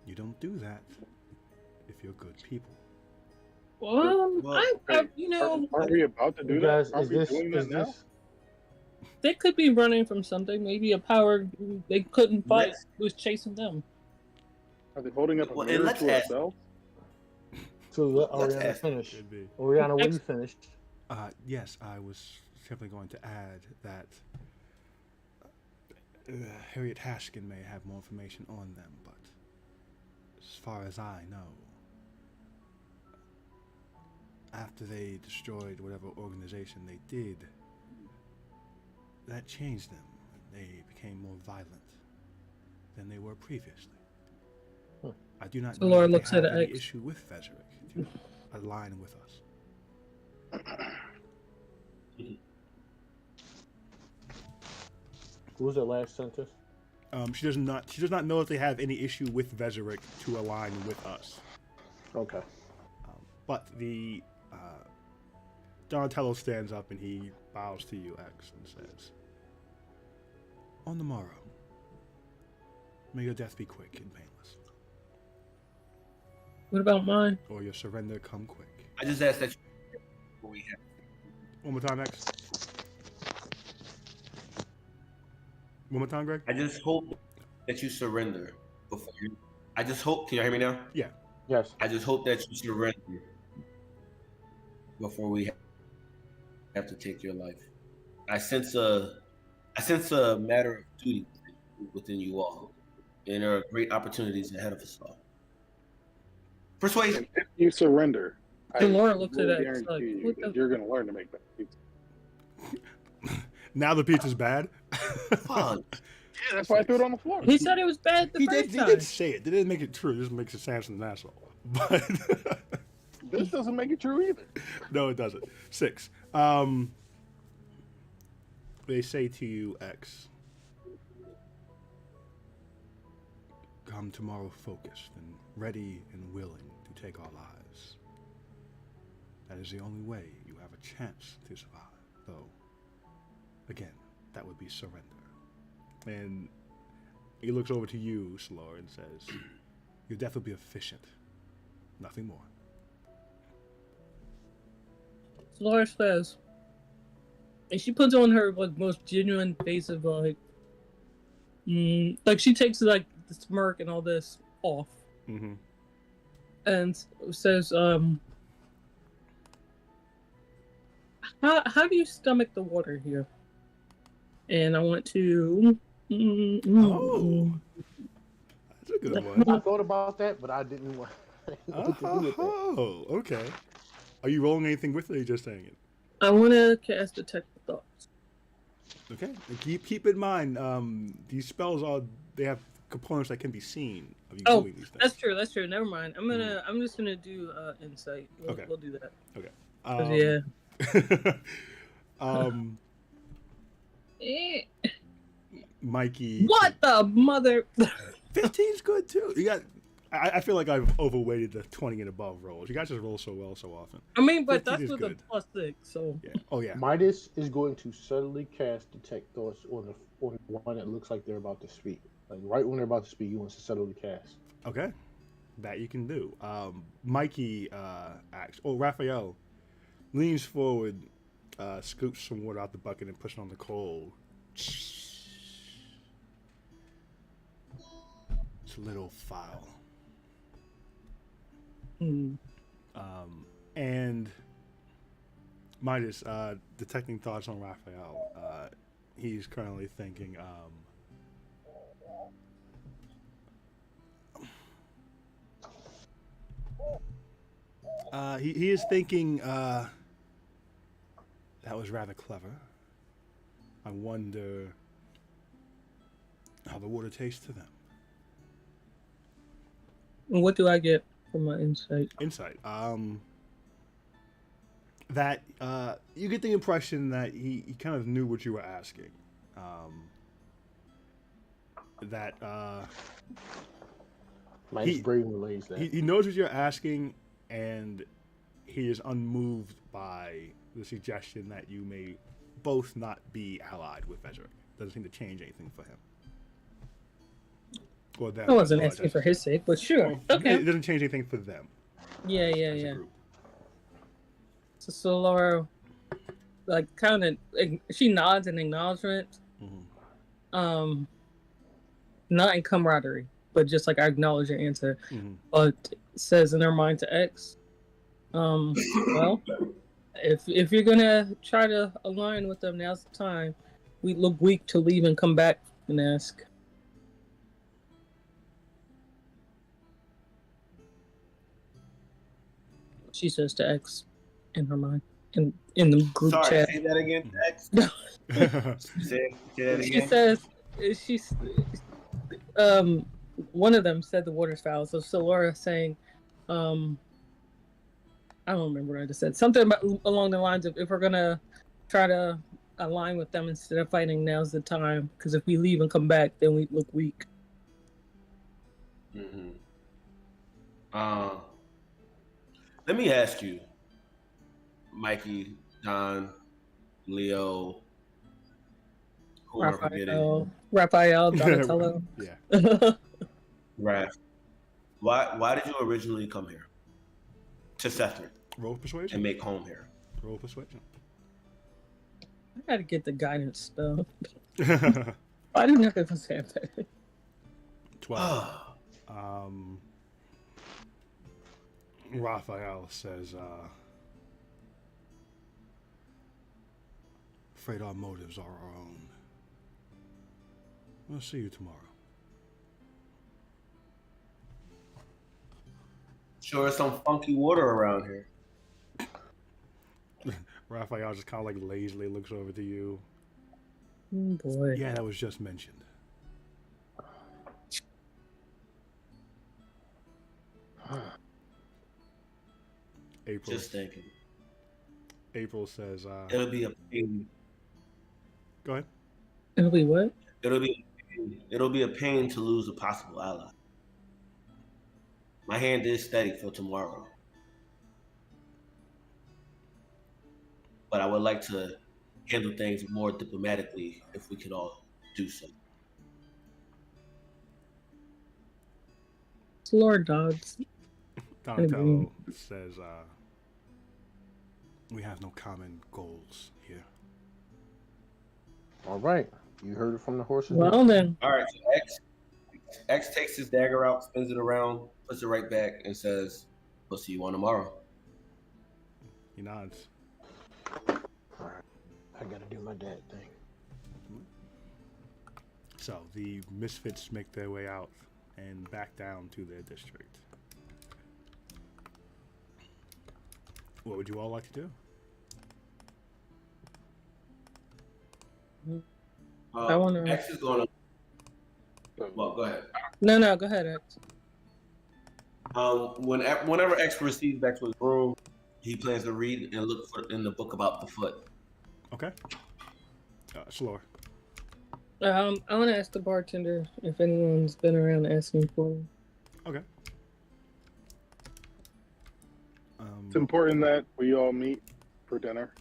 You don't do that if you're good people. Well, aren't we about to do that? Are we doing that now? They could be running from something. Maybe a power they couldn't fight was chasing them. Are they holding up a mirror to ourselves? So let Oriana finish. Oriana, when you finished? Yes, I was simply going to add that Harriet Hashkin may have more information on them, but as far as I know, after they destroyed whatever organization they did, that changed them. They became more violent than they were previously. I do not know if they have any issue with Vezerick to align with us. What was that last sentence? She does not know if they have any issue with Vezerick to align with us. Okay. But the Donatello stands up and he bows to you, X, and says, "On the morrow, may your death be quick and painless. What about mine? Or your surrender come quick." I just asked that we have. One more time, X. One more time, Greg. I just hope that you surrender before you. I just hope. Can you hear me now? Yeah. Yes. I just hope that you surrender before we have to take your life. I sense a matter of duty within you all, and there are great opportunities ahead of us all. Persuasion. If you surrender, Laura looks at guarantee like, you that you're going to learn to make that pizza. Now the pizza's bad. Fun. Yeah, that's why I threw it on the floor. He said it was bad the first time. He did say it. They didn't make it true. It just makes it Samson's asshole. But this doesn't make it true either. No, it doesn't. 6. They say to you, X, come tomorrow focused and ready and willing to take our lives. That is the only way you have a chance to survive, though. Again, that would be surrender. And he looks over to you, Slor, and says, your death will be efficient. Nothing more. Slor says, and she puts on her most genuine face of like she takes like the smirk and all this off, and says, how do you stomach the water here? And I want to. Oh, that's a good one. I thought about that, but I didn't want to do with that. Oh, okay. Are you rolling anything with it, or are you just saying it? I want to cast Detect Thoughts. Okay. And keep in mind, these spells they have components that can be seen of you doing these things. That's true. Never mind. I'm just gonna do insight. We'll do that. Okay. Mikey. What the mother? 15's good too. You got. I feel like I've overweighted the 20 and above rolls. You guys just roll so well so often. I mean, but that's with a +6, so. Yeah. Oh yeah. Midas is going to subtly cast Detect Thoughts on the one that looks like they're about to speak. Like right when they're about to speak, he wants to subtly cast. Okay, that you can do. Mikey acts. Oh, Raphael leans forward, scoops some water out the bucket and puts it on the coal. It's a little foul. And Midas, detecting thoughts on Raphael, he's currently thinking, he is thinking, that was rather clever. I wonder how the water tastes to them. What do I get for my insight? Insight. That you get the impression that he kind of knew what you were asking. His brain relays that. He knows what you're asking, and he is unmoved by the suggestion that you may both not be allied with Ezra. Doesn't seem to change anything for him. Or them. I wasn't asking for his sake, but sure. Well, okay. It doesn't change anything for them. Yeah. So Laura, like, kind of, she nods in acknowledgement. Mm-hmm. Not in camaraderie, but just like I acknowledge your answer. Mm-hmm. But says in her mind to X, well, if you're gonna try to align with them, now's the time. We look weak to leave and come back and ask. She says to X in her mind, in the group chat. Say that again, X. say that again. She says, one of them said the water's foul. So Laura saying, I don't remember what I just said. Something along the lines of, if we're gonna try to align with them instead of fighting, now's the time. Because if we leave and come back, then we look weak. Mm-hmm. Let me ask you, Mikey, Don, Leo, Raphael, Donatello. Yeah. Raph. Why did you originally come here to Sethret? Roll persuasion and make home here. Roll persuasion. I gotta get the guidance stuff. I didn't have to say that. 12. Raphael says, afraid our motives are our own. I'll see you tomorrow. Sure, some funky water around here. Raphael just kind of like lazily looks over to you. Oh boy. Yeah, that was just mentioned. April. Just thinking. April says, it'll be a pain. Go ahead. It'll be what? It'll be a pain to lose a possible ally. My hand is steady for tomorrow. But I would like to handle things more diplomatically if we could all do so. It's Lord Dogs. Donatello says, we have no common goals here. All right. You heard it from the horse's Well then. All right, so X takes his dagger out, spins it around, puts it right back, and says, we'll see you on tomorrow. He nods. I gotta do my dad thing. So the Misfits make their way out and back down to their district. What would you all like to do? I want to. X is going to. Well, go ahead. No, go ahead, X. Whenever X proceeds back to his room, he plans to read and look for in the book about the foot. Okay. Slower. I want to ask the bartender if anyone's been around asking for me. Okay. It's important that we all meet for dinner.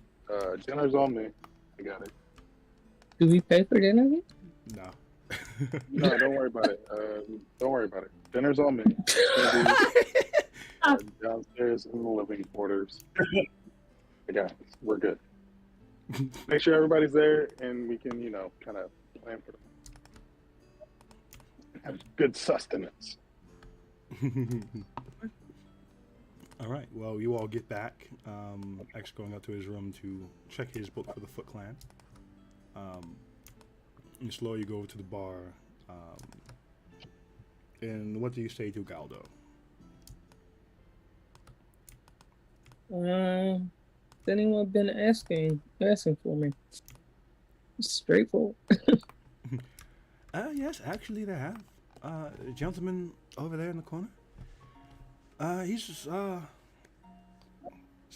Dinner's on me. I got it. Do we pay for dinner yet? No. No, don't worry about it. Don't worry about it. Dinner's on me. It's gonna be, downstairs in the living quarters. I got it. We're good. Make sure everybody's there, and we can, kind of plan for them. Have good sustenance. All right. Well, you all get back. X going up to his room to check his book for the Foot Clan. And slowly you go over to the bar. And what do you say to Galdo? Has anyone been asking for me? Straightforward. Yes, actually they have. A gentleman over there in the corner. He just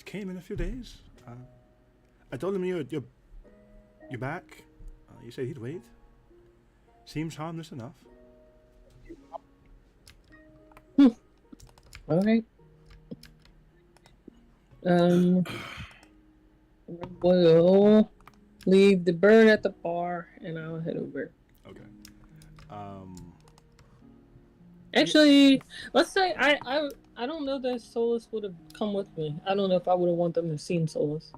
came in a few days. I told him you're back. He said he'd wait. Seems harmless enough. All right. We'll leave the bird at the bar, and I'll head over. Okay. Actually, let's say I don't know that Solus would have come with me. I don't know if I would have wanted them to see Solus,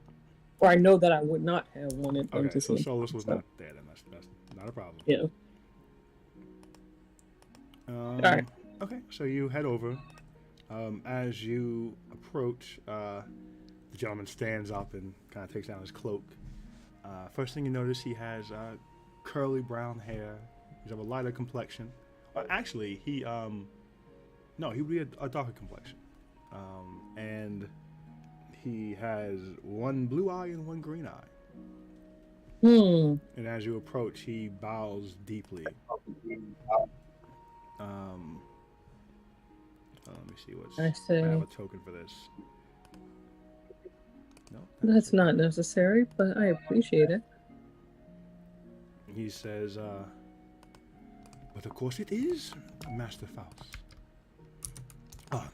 or I know that I would not have wanted them to so see. Solus was not there, then that's not a problem. Yeah. All right. Okay, so you head over. As you approach, the gentleman stands up and kind of takes down his cloak. First thing you notice, he has curly brown hair. He's of a lighter complexion. Actually, he would be a darker complexion. And he has one blue eye and one green eye. And as you approach, he bows deeply. Let me see what's. I see. I have a token for this. No, That's not necessary, but I appreciate it. He says, but of course it is, Master Faust.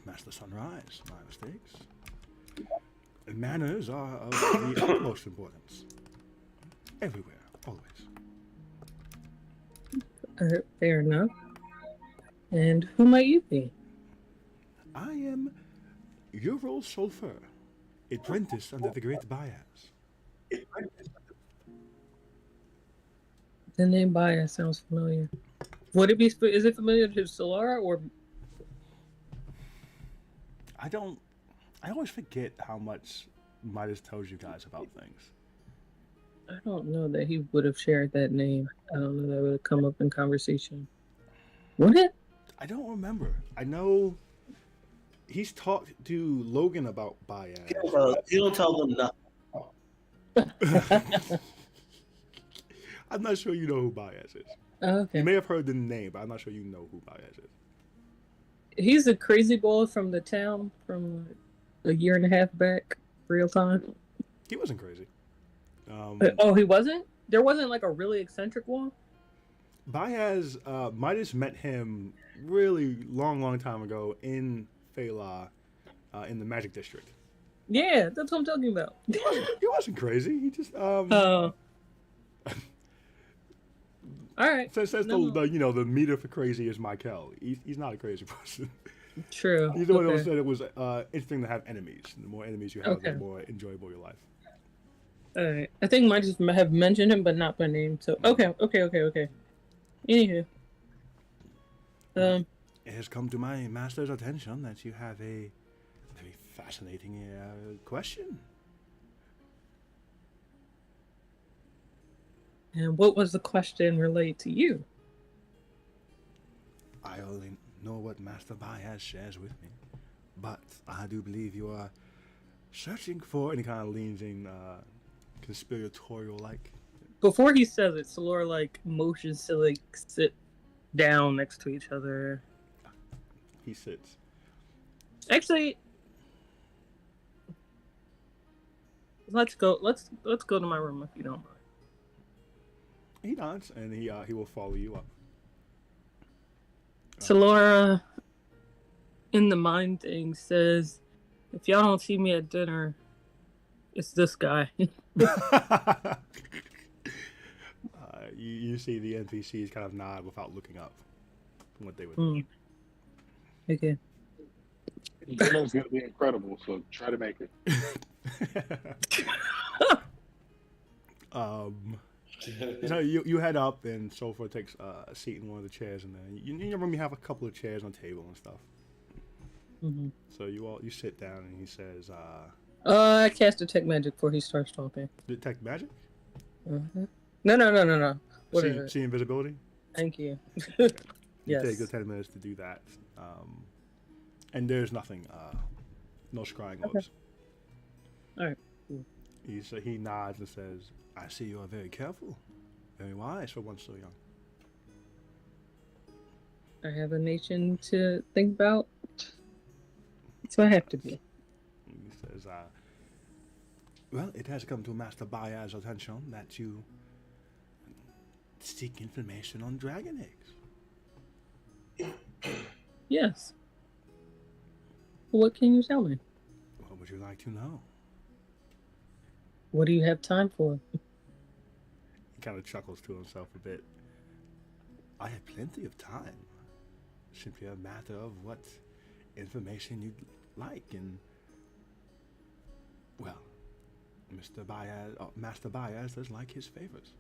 Master Sunrise, my mistakes. Manners are of the utmost importance. Everywhere, always. Fair enough. And who might you be? I am Euro Sulfur, apprentice under the Great Bias. The name Bias sounds familiar. Would it be? Is it familiar to Solara or? I always forget how much Midas tells you guys about things. I don't know that he would have shared that name. I don't know that would have come up in conversation. Would it? I don't remember. I know he's talked to Logan about Bias. You don't tell them nothing. I'm not sure you know who Bias is. Okay. You may have heard the name, but I'm not sure you know who Bias is. He's a crazy boy from the town from a year and a half back, real time. He wasn't crazy. He wasn't? There wasn't like a really eccentric one? Baez, Midas met him really long time ago in Phala, in the Magic District. Yeah, that's what I'm talking about. He wasn't crazy. He just all right. Says the meter for crazy is Michael. He's not a crazy person. True. He's the one who said it was interesting to have enemies. The more enemies you have, the more enjoyable your life. All right. I think Mike just have mentioned him, but not by name. So okay. Anywho, it has come to my master's attention that you have a very fascinating question. And what was the question relayed to you? I only know what Master Baez shares with me, but I do believe you are searching for, and he kind of leans in, conspiratorial-like. Before he says it, Salora like motions to like sit down next to each other. He sits. Actually, let's go. Let's go to my room if you don't mind. He nods, and he will follow you up. Salora, in the mind thing, says, "If y'all don't see me at dinner, it's this guy." You see the NPCs kind of nod without looking up from what they would do. Okay. Dinner's gonna be incredible, so try to make it. So you head up, and Sofa takes a seat in one of the chairs, and then in your room you have a couple of chairs on the table and stuff. Mm-hmm. So you sit down, and he says, I cast detect magic before he starts talking. Detect magic? Uh-huh. No. What is it? See invisibility? Thank you. You Yes. take the 10 minutes to do that. And there's nothing, no scrying orbs. All right. Cool. He nods and says, I see you are very careful. Very wise for one so young. I have a nation to think about. So I have to be. He says, well, it has come to Master Baez's attention that you seek information on dragon eggs. Yes. What can you tell me? What would you like to know? What do you have time for? He kind of chuckles to himself a bit. I have plenty of time. Simply a matter of what information you'd like, and well, Master Baez does like his favors.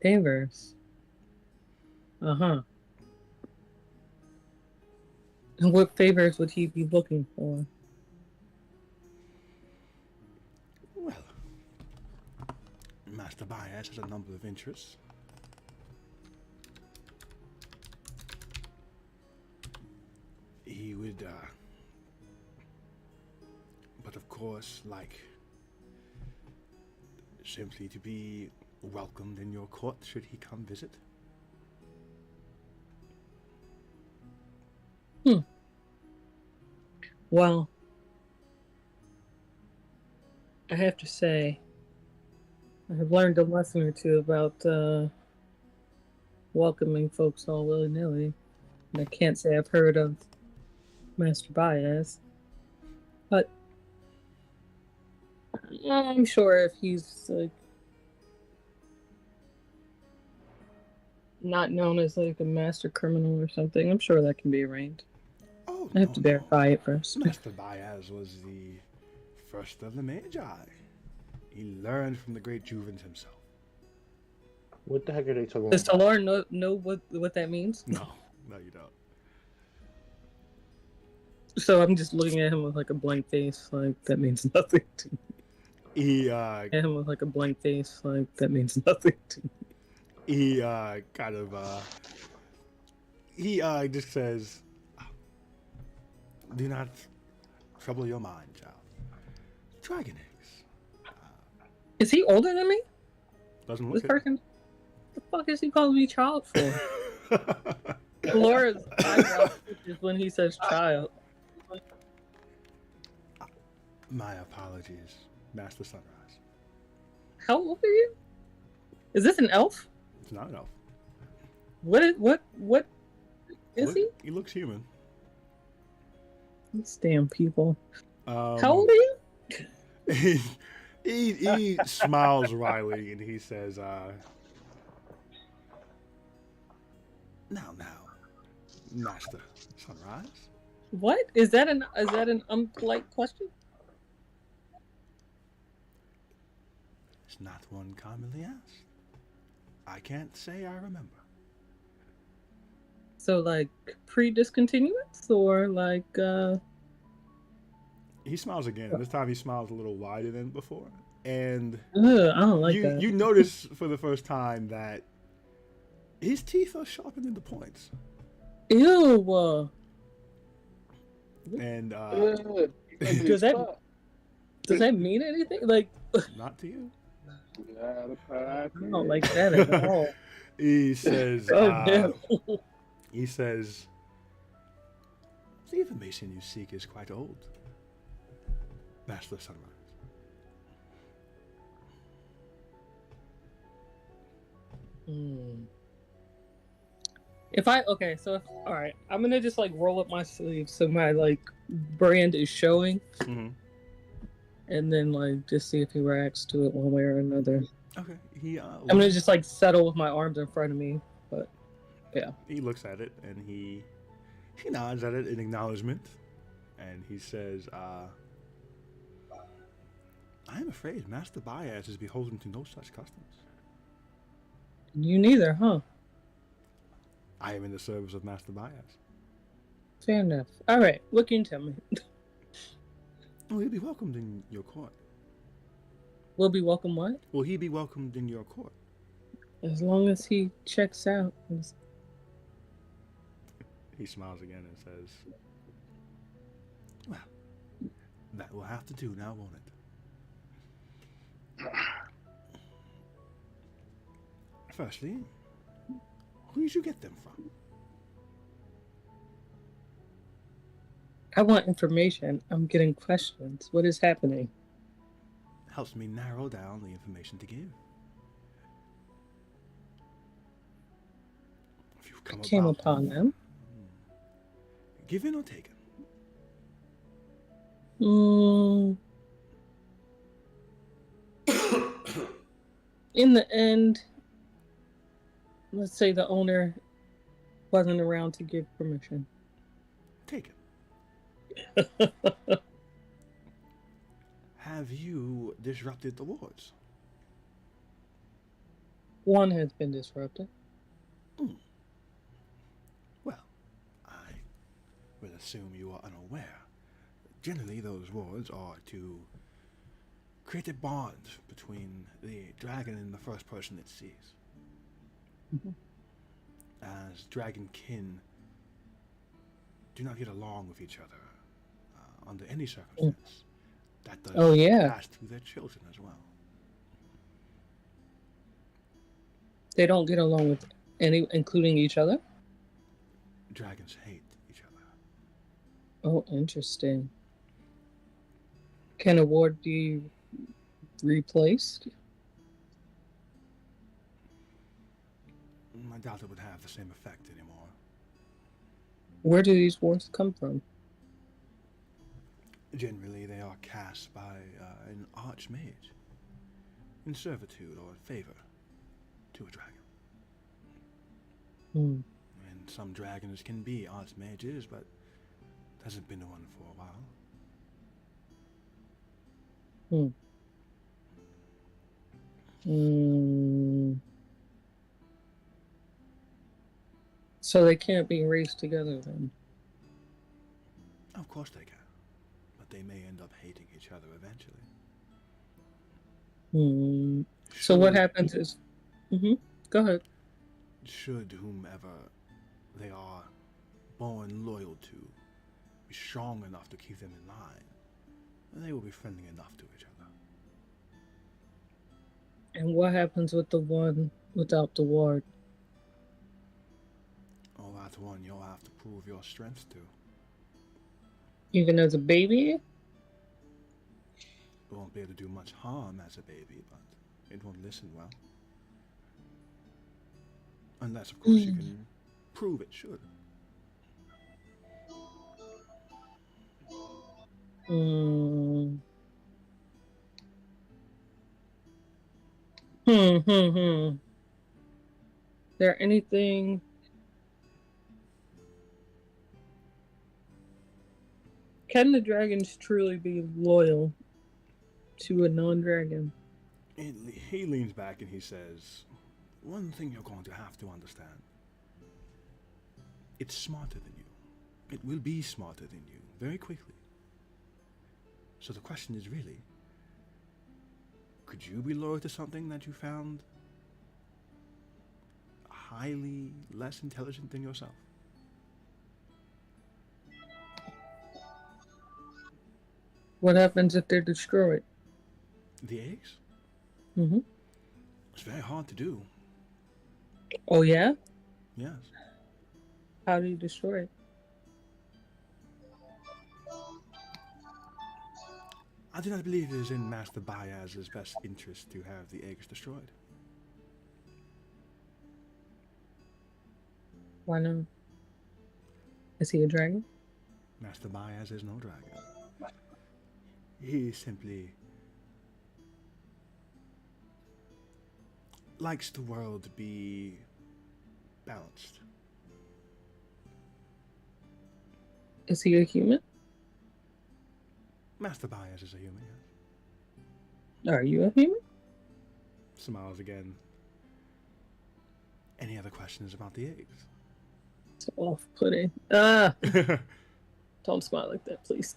Favors? Uh-huh. And what favors would he be looking for? Well, Master Baez has a number of interests. He would, but of course, like, simply to be welcomed in your court should he come visit. Well, I have to say, I have learned a lesson or two about welcoming folks all willy-nilly. And I can't say I've heard of Master Baez, but I'm sure if he's like not known as like a master criminal or something, I'm sure that can be arranged. Oh, I have to verify it first. Master Baez was the first of the Magi. He learned from the great Juvens himself. What the heck are they talking about? Does Talar know what that means? No, you don't. So I'm just looking at him with like a blank face, like that means nothing to me. He At him with like a blank face, like that means nothing to me. He just says, do not trouble your mind, child. Dragon eggs. Is he older than me? Doesn't look This it. person? The fuck is he calling me child for? Laura's eyebrow twitches when he says child. My apologies, Master Sunrise. How old are you? Is this an elf? It's not an elf. What is he? He looks human. These damn people. How old are you? He smiles wryly and he says, now, Master Sunrise. What? Is that an unpolite question? It's not one commonly asked. I can't say I remember. So like pre-discontinuance or like He smiles again. This time he smiles a little wider than before. And I don't like that. You notice for the first time that his teeth are sharpened into points. Ew. And does that mean anything? Like, not to you. I don't like that at all. He says, he says, the information you seek is quite old, Master Sunrise. All right, I'm gonna just like roll up my sleeve so my like brand is showing, and then like just see if he reacts to it one way or another. Okay, I'm gonna just like settle with my arms in front of me, but yeah. He looks at it and he nods at it in acknowledgement, and he says, "I am afraid Master Baez is beholden to no such customs." You neither, huh? I am in the service of Master Baez. Fair enough. All right, what can you tell me? Will he be welcomed in your court? Will be welcome what? Will he be welcomed in your court? As long as he checks out. He smiles again and says, "Well, that will have to do now, won't it?" Firstly, who did you get them from? I want information. I'm getting questions. What is happening? Helps me narrow down the information to give. If you've come came upon them. Given or taken? In the end, let's say the owner wasn't around to give permission. Taken. Have you disrupted the wards? One has been disrupted. Well, I will assume you are unaware. Generally, those wards are to create a bond between the dragon and the first person it sees. As dragon kin do not get along with each other under any circumstance. That does pass to their children as well. They don't get along with any, including each other? Dragons hate each other. Oh, interesting. Can a ward be replaced? I doubt it would have the same effect anymore. Where do these wards come from? Generally, they are cast by an archmage in servitude or favor to a dragon. And some dragons can be archmages, but hasn't been one for a while. So they can't be raised together then? Of course they can. But they may end up hating each other eventually. So what happens is... Go ahead. Should whomever they are born loyal to be strong enough to keep them in line, then they will be friendly enough to each other. And what happens with the one without the ward? Oh, that's one you'll have to prove your strength to. Even as a baby? It won't be able to do much harm as a baby, but it won't listen well. Unless, of course, you can prove it should. There anything... Can the dragons truly be loyal to a non-dragon? He leans back and he says, one thing you're going to have to understand. It's smarter than you. It will be smarter than you very quickly. So the question is really, Could you be loyal to something that you found highly less intelligent than yourself? What happens if they're destroyed? The eggs? Mm-hmm. It's very hard to do. Oh, yeah? Yes. How do you destroy it? I do not believe it is in Master Baez's best interest to have the eggs destroyed. Why not? Is he a dragon? Master Baez is no dragon. He simply likes the world to be balanced. Is he a human? Master Baez is a human, yes. Are you a human? Smiles again. Any other questions about the eggs? It's off-putting. Don't smile like that, please.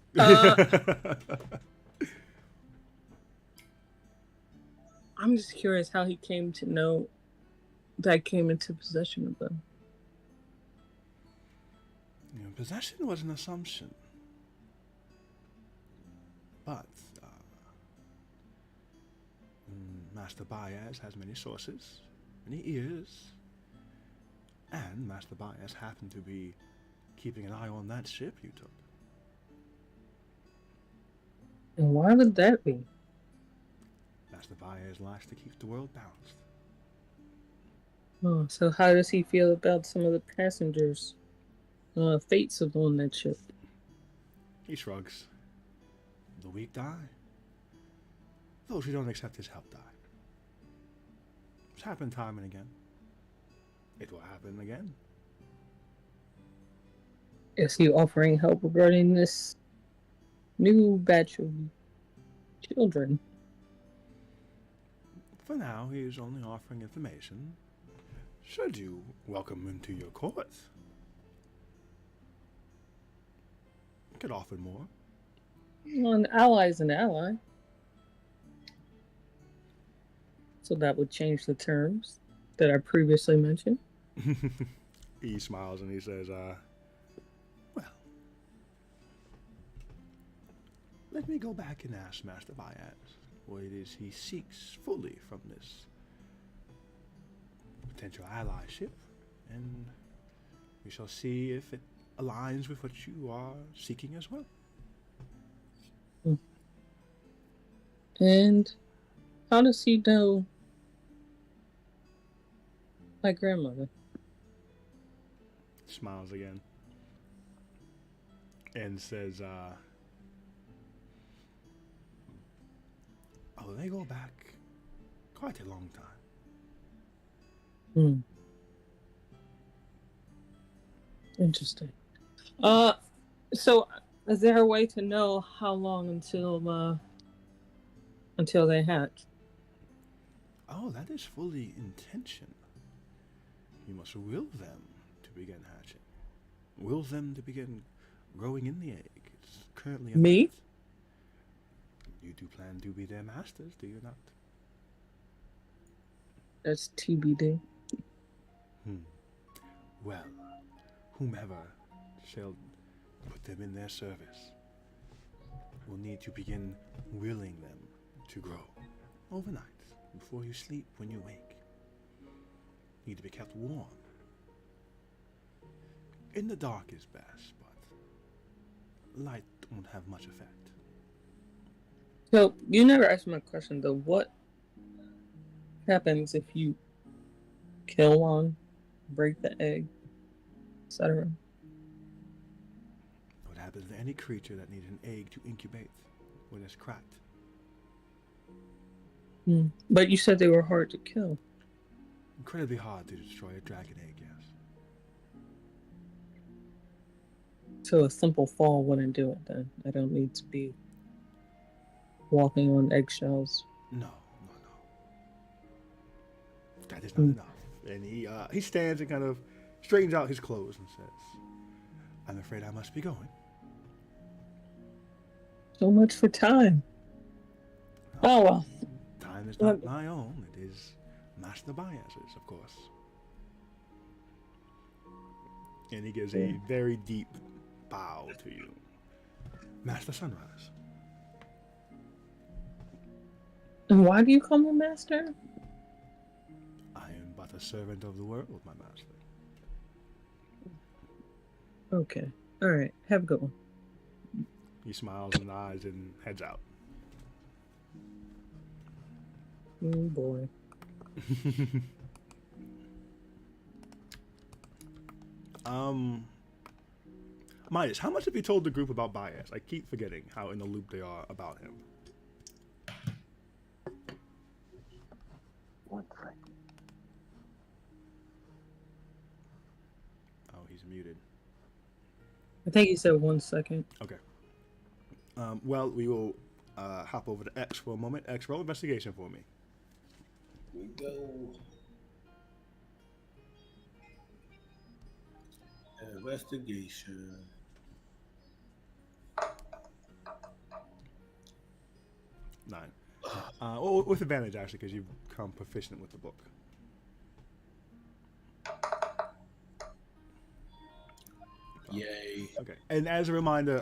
I'm just curious how he came to know that I came into possession of them. You know, possession was an assumption. But Master Baez has many sources, many ears, and Master Baez happened to be keeping an eye on that ship you took. And why would that be? Master Baez likes to keep the world balanced. Oh, so how does he feel about some of the passengers' fates on that ship? He shrugs. The weak die. Those who don't accept his help die. It's happened time and again. It will happen again. Is he offering help regarding this new batch of children? For now, he is only offering information. Should you welcome him to your court, you could offer more. Well, an ally is an ally. So that would change the terms that I previously mentioned. He smiles and he says, well, let me go back and ask Master Baez what it is he seeks fully from this potential allyship, and we shall see if it aligns with what you are seeking as well. And how does he know my grandmother? Smiles again and says, oh, they go back quite a long time. Interesting. So is there a way to know how long until they hatch? Oh, that is fully intention. You must will them to begin hatching. Will them to begin growing in the egg. It's currently me. You do plan to be their masters, do you not? That's TBD. Well, whomever shall put them in their service will need to begin willing them to grow overnight, before you sleep, when you wake. Need to be kept warm. In the dark is best, but light won't have much effect. So you never asked my question though. What happens if you kill one, break the egg, etc.? What happens to any creature that needs an egg to incubate when it's cracked? But you said they were hard to kill. Incredibly hard to destroy a dragon egg, yes. So a simple fall wouldn't do it then. I don't need to be walking on eggshells. No. That is not enough. And he stands and kind of straightens out his clothes and says, I'm afraid I must be going. So much for time. Oh well. Time time is not my own. It is Master Bias's, of course. And he gives a very deep bow to you. Master Sunrise. And why do you call me Master? I am but a servant of the world, my master. Okay. All right. Have a good one. He smiles and nods and heads out. Oh, boy. Midas, how much have you told the group about Bias? I keep forgetting how in the loop they are about him. One second. Oh, he's muted. I think you said 1 second. Okay. Well, we will hop over to X for a moment. X, roll investigation for me. Here we go. Investigation. Nine. Well, with advantage, actually, because you've become proficient with the book. Yay. Okay. And as a reminder,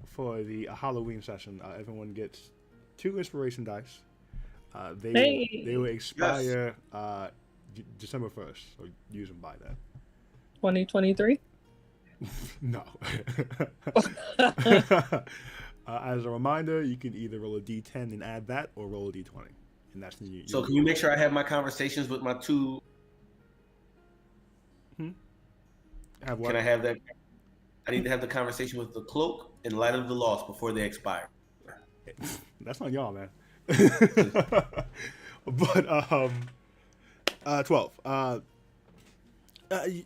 for the Halloween session, everyone gets 2 inspiration dice. They will expire December 1st, so use them by then. 2023? No. As a reminder, you can either roll a d10 and add that, or roll a d20, and that's the. So can you make sure I have my conversations with my 2? Have what? Can I have that? I need to have the conversation with the cloak in light of the loss before they expire. That's not y'all, man. But 12.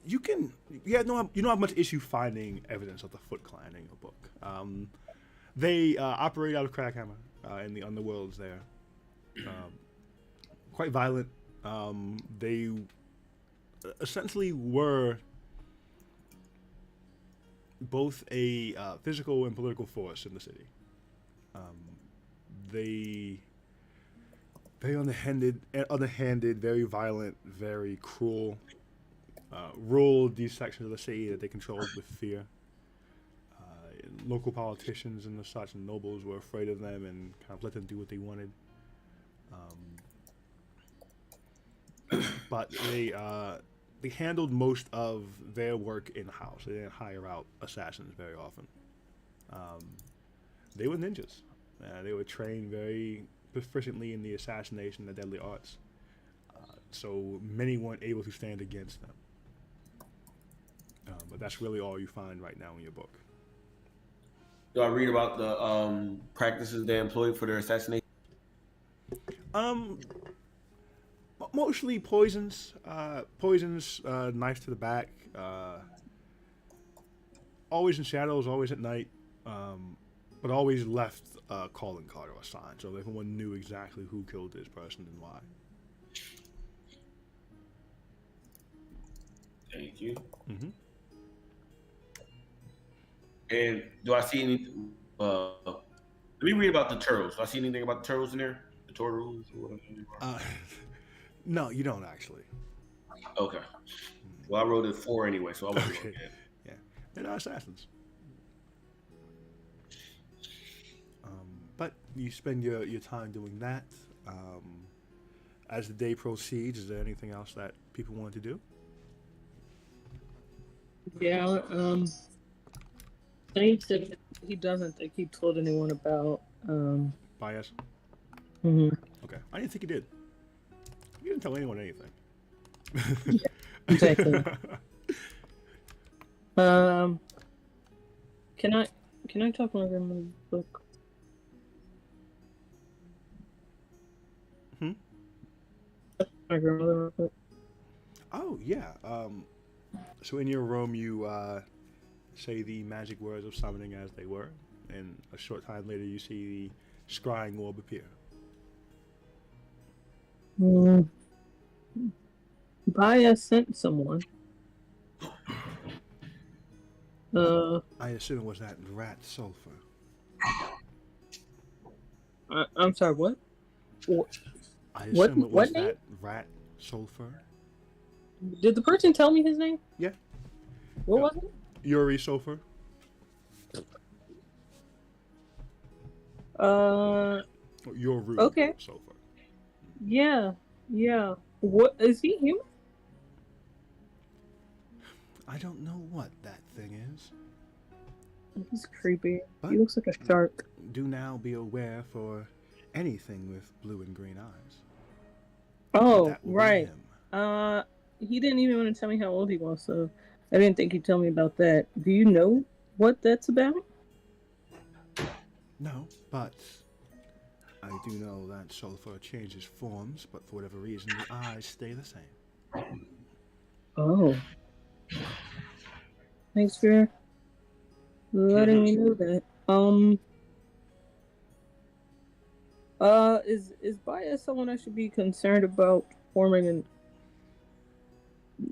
You don't have much issue finding evidence of the Foot Clan in your book. They operate out of Crackhammer in the underworlds there. Quite violent. They essentially were both a physical and political force in the city. They very underhanded, very violent, very cruel. Ruled these sections of the city that they controlled with fear. Local politicians and such and nobles were afraid of them and kind of let them do what they wanted. But they handled most of their work in-house. They didn't hire out assassins very often. They were ninjas. They were trained very proficiently in the assassination and deadly arts. So many weren't able to stand against them. But that's really all you find right now in your book. Do I read about the practices they employed for their assassination? Mostly poisons. Knife to the back. Always in shadows, always at night. But always left a calling card or a sign, so everyone knew exactly who killed this person and why. Thank you. Mm-hmm. And do I see any? Let me read about the turtles. Do I see anything about the turtles in there? The turtles or whatever? No, you don't actually. Okay. Well, I wrote it 4 anyway, so I wasn't okay. Yeah, they're not assassins. But you spend your time doing that. As the day proceeds, is there anything else that people want to do? Yeah, Saint said he doesn't think he told anyone about Bias? Mm-hmm. Okay. I didn't think he did. He didn't tell anyone anything. Yeah, exactly. Can I talk my grandmother's book? My grandmother book. Oh yeah. So in your room, you say the magic words of summoning as they were, and a short time later, you see the scrying orb appear. Baya sent someone. I assume it was that rat sulfur. I'm sorry, what? I assume it was that rat Sulfur. Did the person tell me his name? Yeah. What was it? Yuri Sulfur. Yoru Okay. Sulfur. Yeah. What is he human? I don't know what that thing is. He's creepy. But he looks like a shark. Do now be aware for anything with blue and green eyes. Oh, right. He didn't even want to tell me how old he was, so I didn't think he'd tell me about that. Do you know what that's about? No, but I do know that Sulfur changes forms, but for whatever reason, the eyes stay the same. Oh. Thanks for letting me know that. Is Bias someone I should be concerned about forming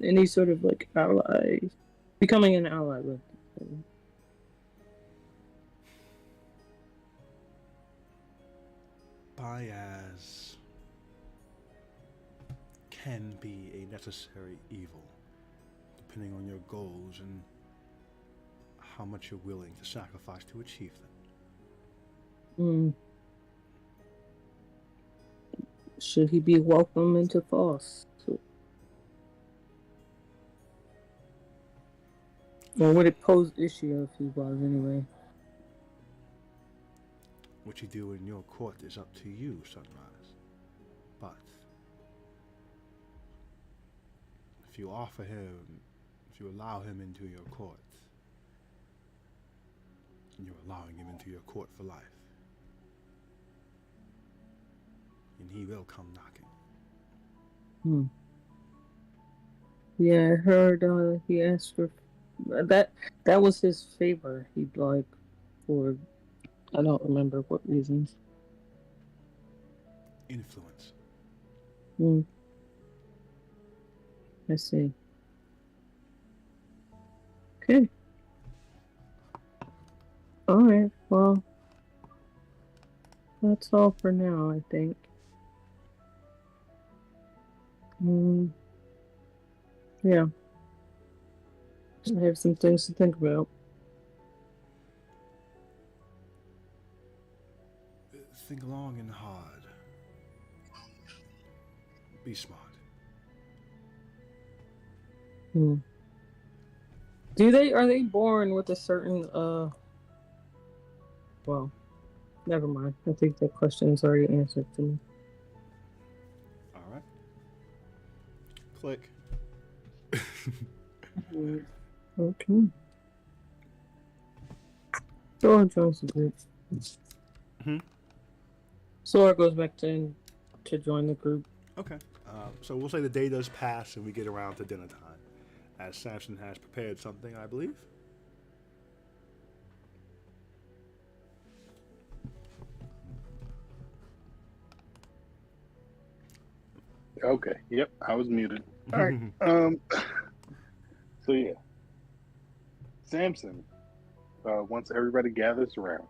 any sort of like ally, becoming an ally with? Bias can be a necessary evil, depending on your goals and how much you're willing to sacrifice to achieve them. Should he be welcome into False? Or would it pose issue if he was anyway? What you do in your court is up to you, Sunrise. But if you offer him, if you allow him into your court, you're allowing him into your court for life. And he will come knocking. Yeah, I heard he asked for that was his favor he'd like for, I don't remember what reasons. Influence. I see. Okay. Alright, well, that's all for now, I think. Yeah. I have some things to think about. Think long and hard. Be smart. Are they born with a certain, well, never mind. I think that question is already answered to me. Alright. Click. Okay. Sora joins the group. Sora goes back to join the group. Okay. So we'll say the day does pass and we get around to dinner time, as Samson has prepared something, I believe. Okay. Yep. I was muted. All right. So yeah, Samson. Once everybody gathers around,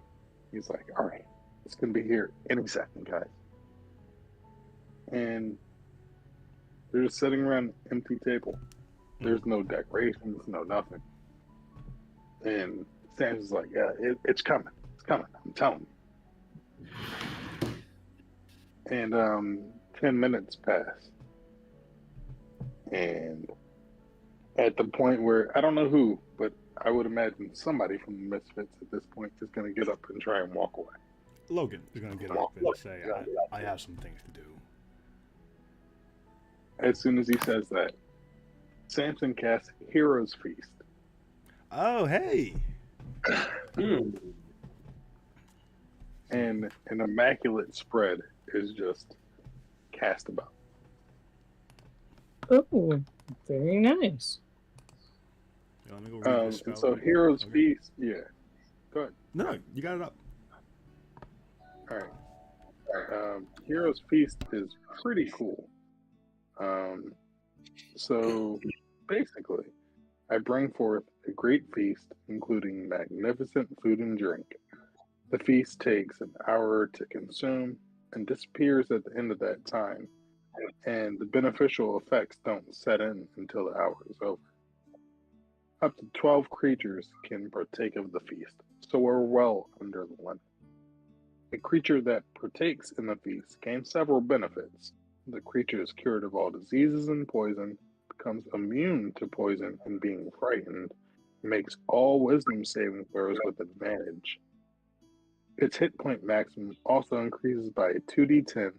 he's like, "All right, it's gonna be here any second, guys." And they're just sitting around an empty table. There's no decorations, no nothing. And Samson's like, "Yeah, it's coming. It's coming. I'm telling you." And 10 minutes pass. And at the point where, I don't know who, but I would imagine somebody from the Misfits at this point is going to get up and try and walk away. Logan is going to get up and say, I have some things to do. As soon as he says that, Samson casts Hero's Feast. Oh, hey! And an immaculate spread is just cast about. Oh, very nice. Let me go read this spell. And so Hero's Feast, yeah. Go ahead. No, you got it up. All right. Hero's Feast is pretty cool. So basically, I bring forth a great feast, including magnificent food and drink. The feast takes an hour to consume, and disappears at the end of that time, and the beneficial effects don't set in until the hour is over. Up to 12 creatures can partake of the feast, so we're well under the limit. A creature that partakes in the feast gains several benefits. The creature is cured of all diseases and poison, becomes immune to poison and being frightened, makes all wisdom saving throws with advantage. Its hit point maximum also increases by a 2d10,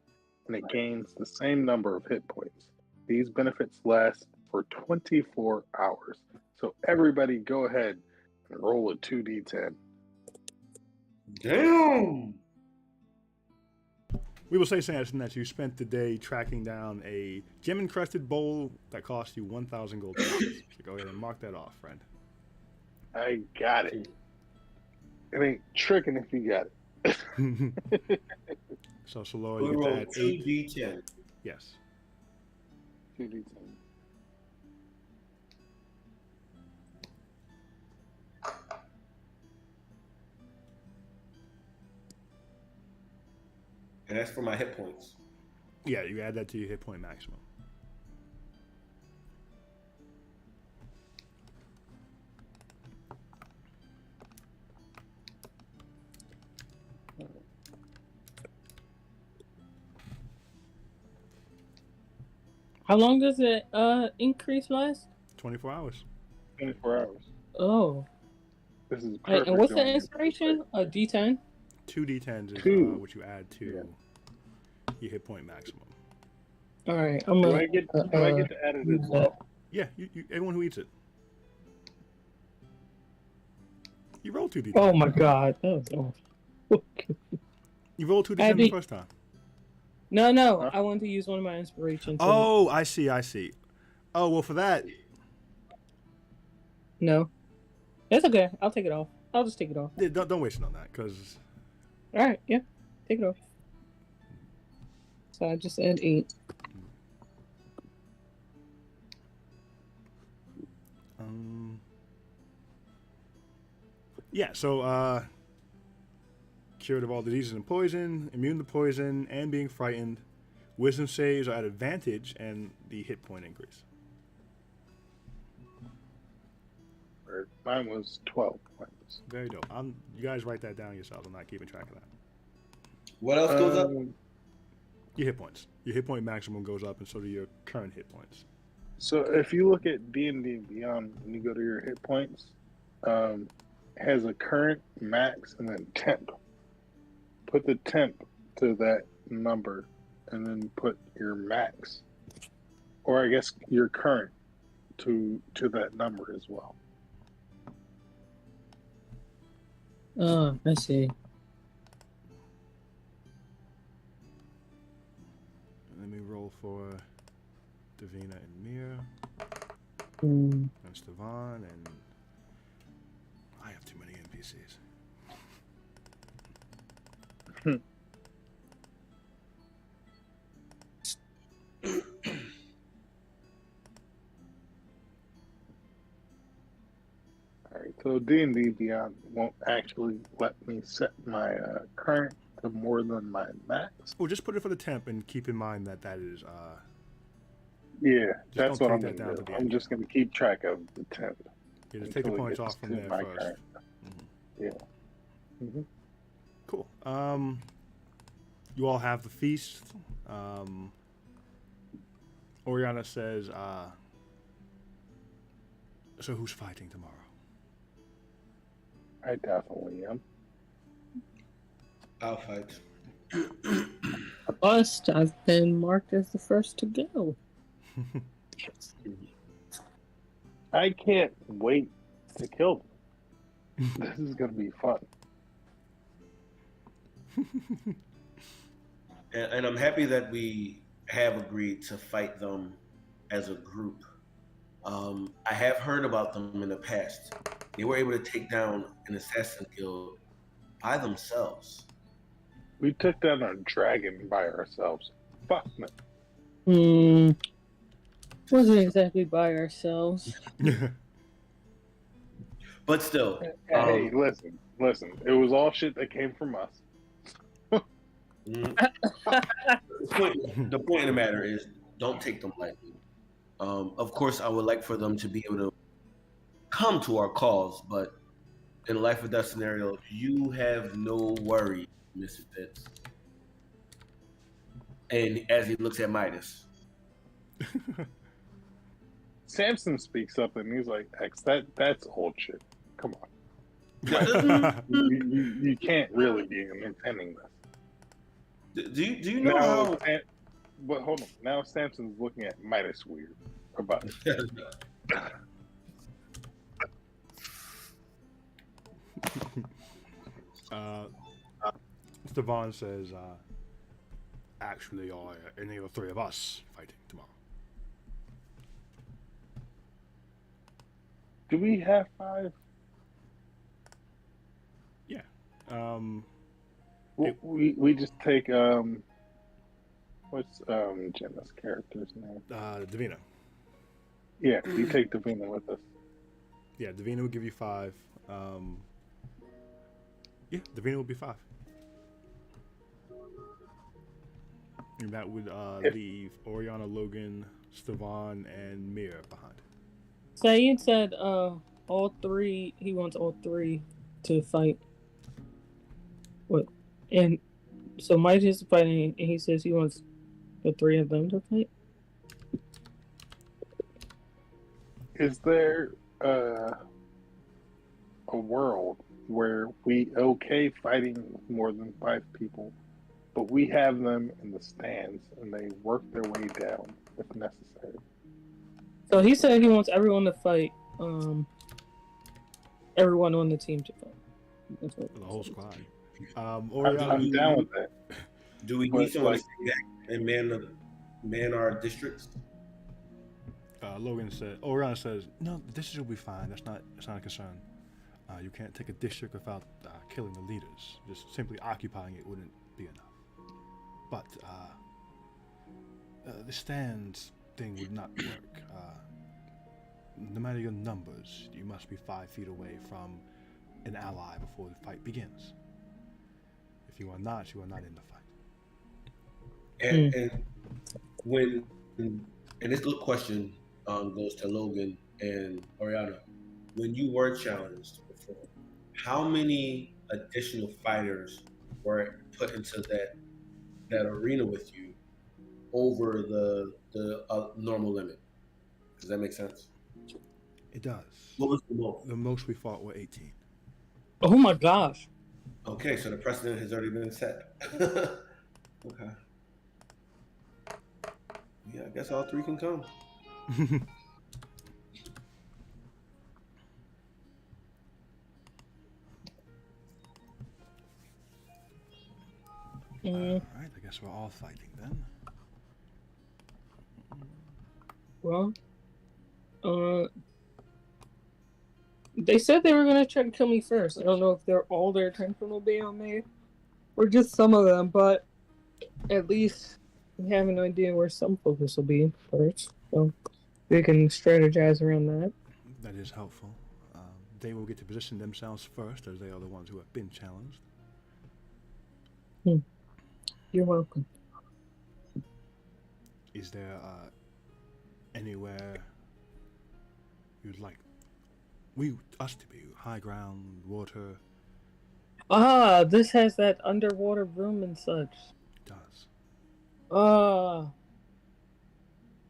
and it gains the same number of hit points. These benefits last for 24 hours. So everybody go ahead and roll a 2d10. Damn! We will say, Sanderson, that you spent the day tracking down a gem-encrusted bowl that cost you 1,000 gold pieces. So go ahead and mark that off, friend. I got it. It ain't tricking if you got it. So, Salora, you get that 2d10. Yes. 2d10. And that's for my hit points. Yeah, you add that to your hit point maximum. How long does it increase last? 24 hours. 24 hours. Oh. This is Wait, perfect. and what's the on your inspiration? A D10? 2 d10s is Two. what you add to your hit point maximum. All right, I'm Do gonna. I get to add it as well? Yeah, you everyone who eats it. You rolled 2 d10s. Oh my god. That was awful. You rolled 2 d10s the first time. No, Huh? I wanted to use one of my inspirations. Oh, I see. Oh, well, for that, No. It's okay. I'll take it off. I'll just take it off. yeah, don't waste it on that, because All right, yeah. Take it off. So I just add 8. yeah, so cured of all diseases and poison, immune to poison, and being frightened. Wisdom saves are at advantage, and the hit point increase. Mine was 12 points. Very dope. You guys write that down yourselves. I'm not keeping track of that. What else goes up? Your hit points. Your hit point maximum goes up, and so do your current hit points. So if you look at D&D Beyond, when you go to your hit points, it has a current, max, and then temp. Put the temp to that number, and then put your max, or I guess your current, to that number as well. Oh, I see. Let me roll for Davina and Mia, Mm. and Stevan, and I have too many NPCs. All right, so D&D Beyond won't actually let me set my current to more than my max. Well, just put it for the temp, and keep in mind that is. Yeah, Just that's don't what I'm take that going down to to do. the I'm end. just going to keep track of the temp. Yeah, just take the until it points gets off from to there my first. current. Mm-hmm. Yeah. Mm-hmm. Cool. You all have the feast. Oriana says, so who's fighting tomorrow? I definitely am. I'll fight. Bust. I've been marked as the first to go. I can't wait to kill them. This is going to be fun. And I'm happy that we have agreed to fight them as a group. I have heard about them in the past. They were able to take down an assassin guild by themselves. We took down a dragon by ourselves. Fuck no. Wasn't exactly by ourselves. But still. Hey, listen. It was all shit that came from us. The point of the matter is, don't take them lightly. Of course, I would like for them to be able to come to our calls, but in a life or death scenario, you have no worry, Misfits. And as he looks at Midas, Samson speaks up and he's like, "X, that's old shit. Come on, you can't really be intending this." Do you know how? But hold on. Now Samson's looking at Midas weird about it. Stefan says, actually, are any of the three of us fighting tomorrow? Do we have 5? Yeah. We just take what's Jenna's character's name? Davina. Yeah, you take Davina with us. Yeah, Davina will give you 5. Yeah, Davina will be 5. And that would leave Oriana, Logan, Stefan, and Mir behind. Saeed said all 3, he wants all 3 to fight. What? And so Mike is fighting, and he says he wants the 3 of them to fight? Is there a world where we okay fighting more than 5 people, but we have them in the stands and they work their way down if necessary? So he said he wants everyone to fight. Everyone on the team to fight. That's what the whole squad. I'm down with that. Do we need someone to stay back and man our districts? Logan said, Oriana says, no, the district will be fine. That's not a concern. You can't take a district without killing the leaders. Just simply occupying it wouldn't be enough. But the stands thing would not work. No matter your numbers, you must be 5 feet away from an ally before the fight begins. If you are not, you are not in the fight. And when this little question goes to Logan and Oriana, when you were challenged before, how many additional fighters were put into that arena with you over the normal limit? Does that make sense? It does. What was the most? The most we fought were 18. Oh my gosh. Okay, so the precedent has already been set. Okay. Yeah, I guess all 3 can come. Alright, I guess we're all fighting then. Well, they said they were gonna try to kill me first. I don't know if all their attention will be on me, or just some of them. But at least we have an idea where some focus will be first, so we can strategize around that. That is helpful. They will get to position themselves first, as they are the ones who have been challenged. You're welcome. Is there anywhere you'd like us to be? High ground, water? This has that underwater room and such. It does.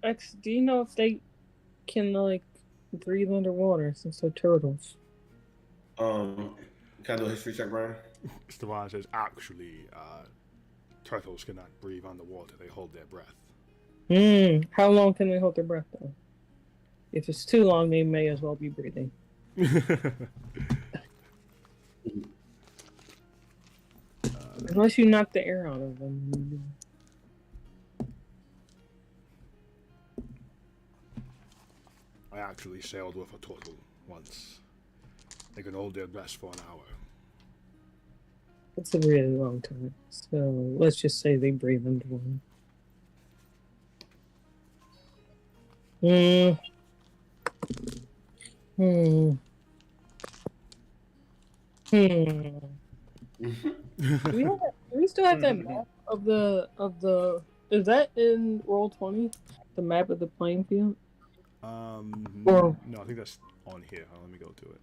X, do you know if they can breathe underwater since they're turtles? Can I do a history check, Brian? Stefan says, actually, turtles cannot breathe underwater. They hold their breath. How long can they hold their breath, though? If it's too long, they may as well be breathing. Unless you knock the air out of them. I actually sailed with a turtle once. They can hold their breath for an hour. It's a really long time. So let's just say they breathe underwater. Do we still have that map of the is that in Roll20? The map of the playing field? No, I think that's on here. Let me go to it.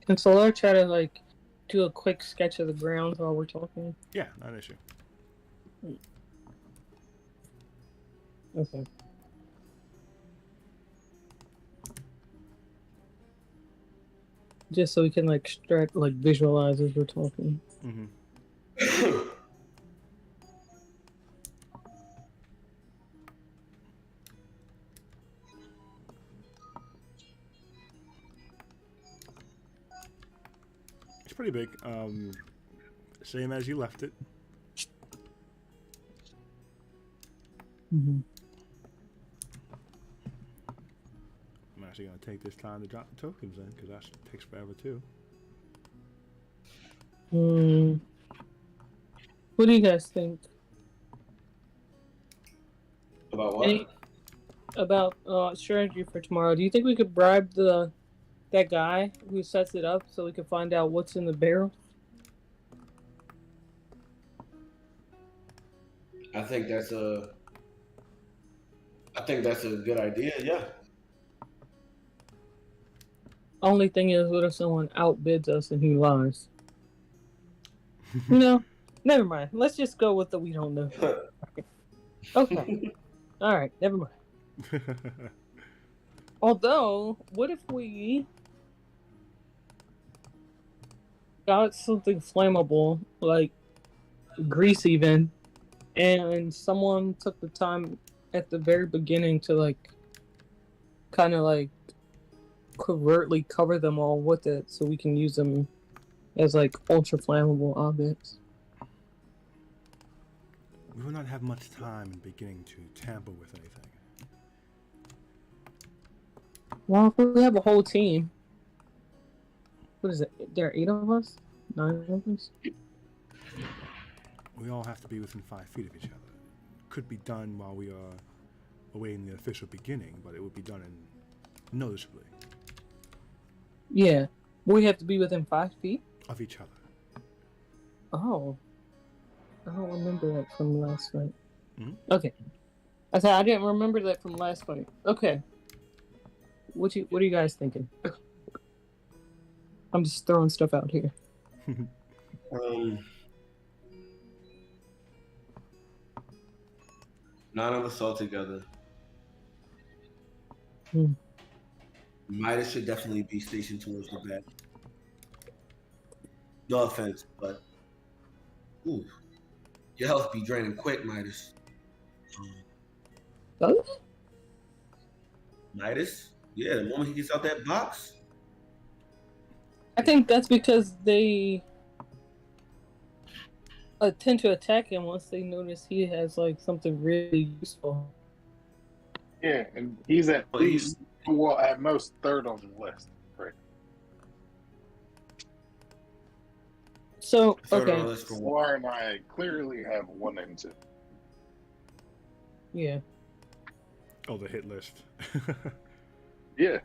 Can Solar try to like do a quick sketch of the grounds while we're talking? Yeah, not an issue. Okay. Just so we can like visualize as we're talking. Mm-hmm. It's pretty big. Same as you left it. Mm-hmm. I'm actually going to take this time to drop the tokens in because that takes forever too. What do you guys think? About what? About strategy for tomorrow. Do you think we could bribe that guy who sets it up so we can find out what's in the barrel? I think that's a good idea. Yeah. Only thing is, what if someone outbids us and he lies? No, never mind. Let's just go with the we don't know. Okay. All right, never mind. Although, what if we got something flammable, like grease even, and someone took the time at the very beginning to like kind of like covertly cover them all with it so we can use them as like ultra flammable objects? We will not have much time in beginning to tamper with anything. Well, if we have a whole team, what is it? There are 8 of us? 9 of us? We all have to be within 5 feet of each other. Could be done while we are awaiting the official beginning, but it would be done noticeably. Yeah. We have to be within 5 feet? Of each other. Oh. I don't remember that from last fight. Mm-hmm. Okay. I said I didn't remember that from last fight. Okay. What are you guys thinking? I'm just throwing stuff out here. 9 of us all together. Midas should definitely be stationed towards the back. No offense, but your health be draining quick, Midas. Oh? Midas? Yeah, the moment he gets out that box. I think that's because they tend to attack him once they notice he has like something really useful. Yeah, and he's at least, well, at most third on the list. Right. So, Third okay. on the list for what? Solar and I clearly have 1 and 2. Yeah. Oh, the hit list. Yeah.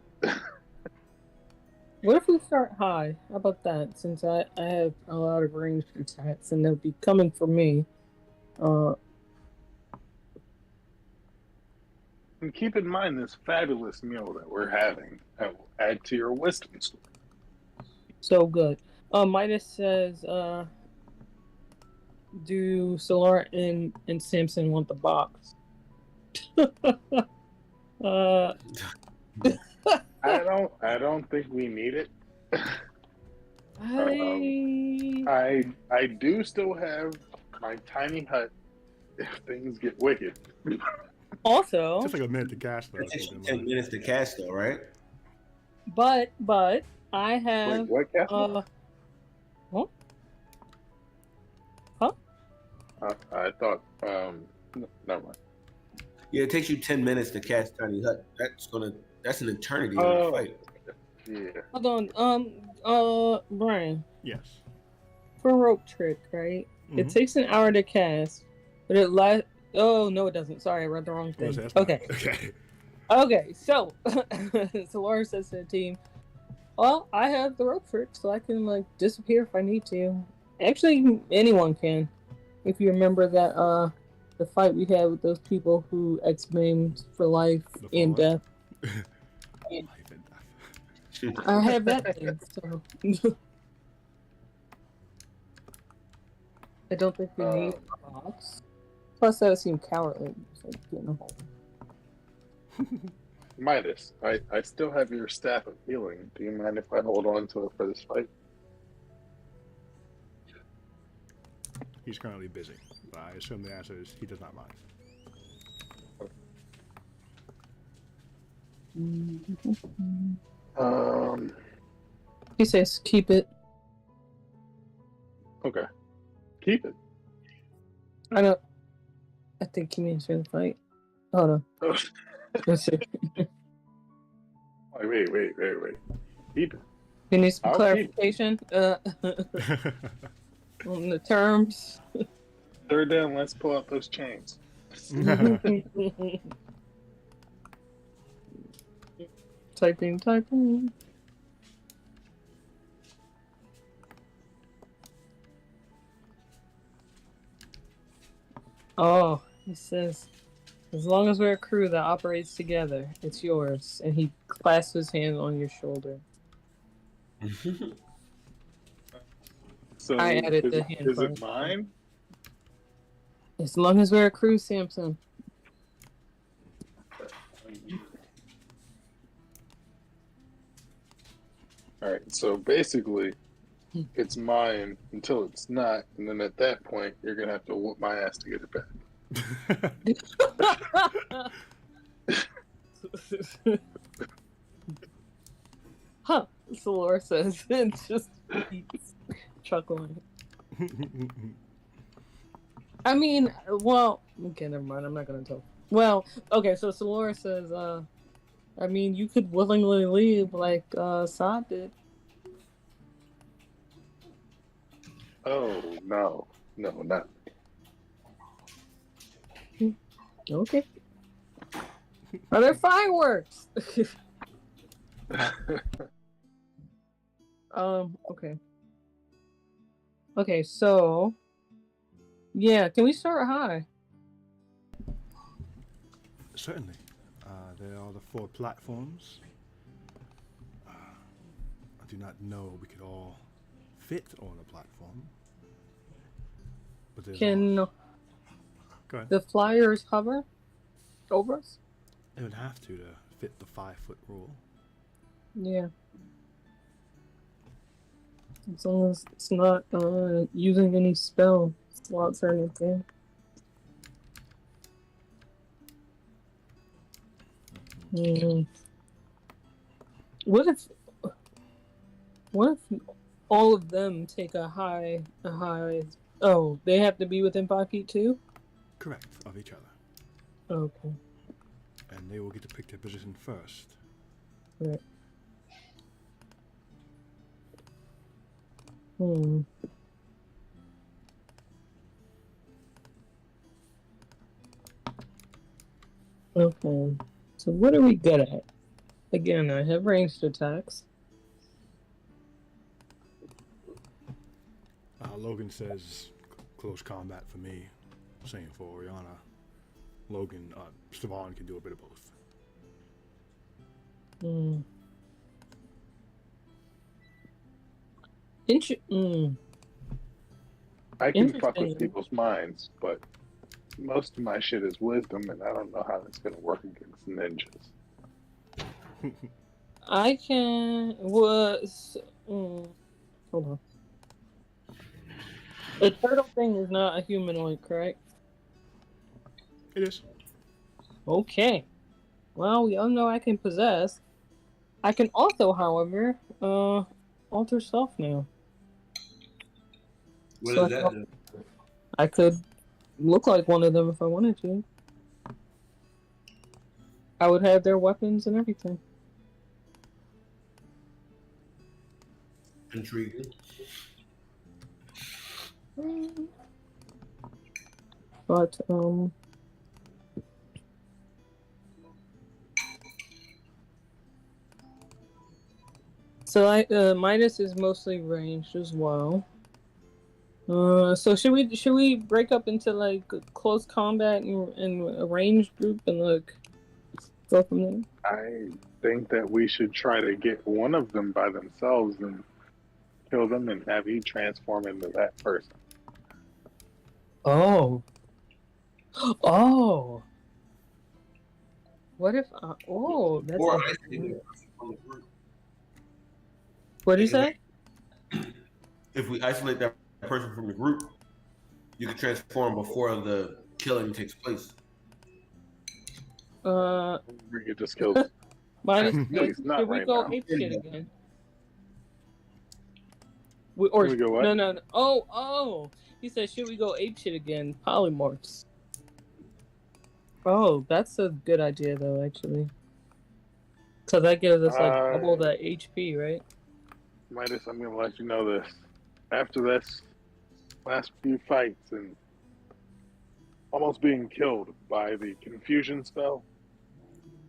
What if we start high? How about that? Since I have a lot of ranged attacks and they'll be coming for me. And keep in mind this fabulous meal that we're having. That will add to your wisdom score. So good. Midas says, do Solar and Samson want the box? I don't think we need it. I do still have my tiny hut if things get wicked. Also, just like a minute to cast though. It takes you 10 minutes to cast though, right? But I have. Wait, what, Huh? Huh? I thought. Never mind. Yeah, it takes you 10 minutes to cast Tiny Hut. That's an eternity in the fight. Yeah. Hold on. Brian. Yes. For rope trick, right? Mm-hmm. It takes an hour to cast, but Oh no, it doesn't. Sorry, I read the wrong thing. Okay. Okay. Okay. So, so Laura says to the team, "Well, I have the rope trick, so I can like disappear if I need to. Actually, anyone can. If you remember that the fight we had with those people who X-Beamed for life and death. I have that thing, so I don't think we need a box. Plus, that would seem cowardly. Just, like, getting a hole. Midas, I still have your staff of healing. Do you mind if I hold on to it for this fight? He's currently busy, but I assume the answer is he does not mind. He says, "Keep it." Okay, keep it. I don't. I think he means for the fight. Hold on. Oh. Let's see. Wait. Keep it. He needs some clarification on the terms. Third down, let's pull out those chains. Typing. Oh, he says, as long as we're a crew that operates together, it's yours. And he clasps his hand on your shoulder. So I added the hand. Is it mine? As long as we're a crew, Samson. All right. So basically, it's mine until it's not, and then at that point, you're gonna have to whoop my ass to get it back. Huh? So Laura says, and just keeps chuckling. I mean, well, okay, never mind. I'm not gonna tell. Well, okay, so Laura says, I mean, you could willingly leave like Saad did. Oh no, not. Okay. Are there fireworks? Okay. Okay, so yeah, can we start high? Certainly. There are the 4 platforms. I do not know we could all fit on a platform. But can Go ahead. the flyers hover over us? They would have to fit the 5-foot rule. Yeah. As long as it's not using any spell slots or anything. What if all of them take a high? Oh, they have to be within 5 feet too? Correct, of each other. Okay. And they will get to pick their position first. Right. Okay. So what are we good at? Again, I have ranged attacks. Logan says close combat for me. Same for Oriana. Logan, Stavon can do a bit of both. I can fuck with people's minds, but most of my shit is wisdom, and I don't know how that's gonna work against ninjas. I can hold on. The turtle thing is not a humanoid, correct? It is. Okay. Well, we all know I can possess. I can also, however, alter self now. What does that do? I could look like one of them if I wanted to. I would have their weapons and everything. Intriguing. But So Midas is mostly ranged as well. So should we break up into like close combat and a ranged group and like go from there? I think that we should try to get one of them by themselves and kill them and have you transform into that person. Oh. Oh. What if? Oh, that's. Or What do you say? If we isolate that person from the group, you can transform before the killing takes place. We could just kill. Minus. Please, not Should we right go now. ape shit again? We go what? No. Oh. He said, should we go ape shit again? Polymorphs. Oh, that's a good idea though, actually. So that gives us like double the HP, right? Midas, I'm gonna let you know this. After this last few fights and almost being killed by the confusion spell,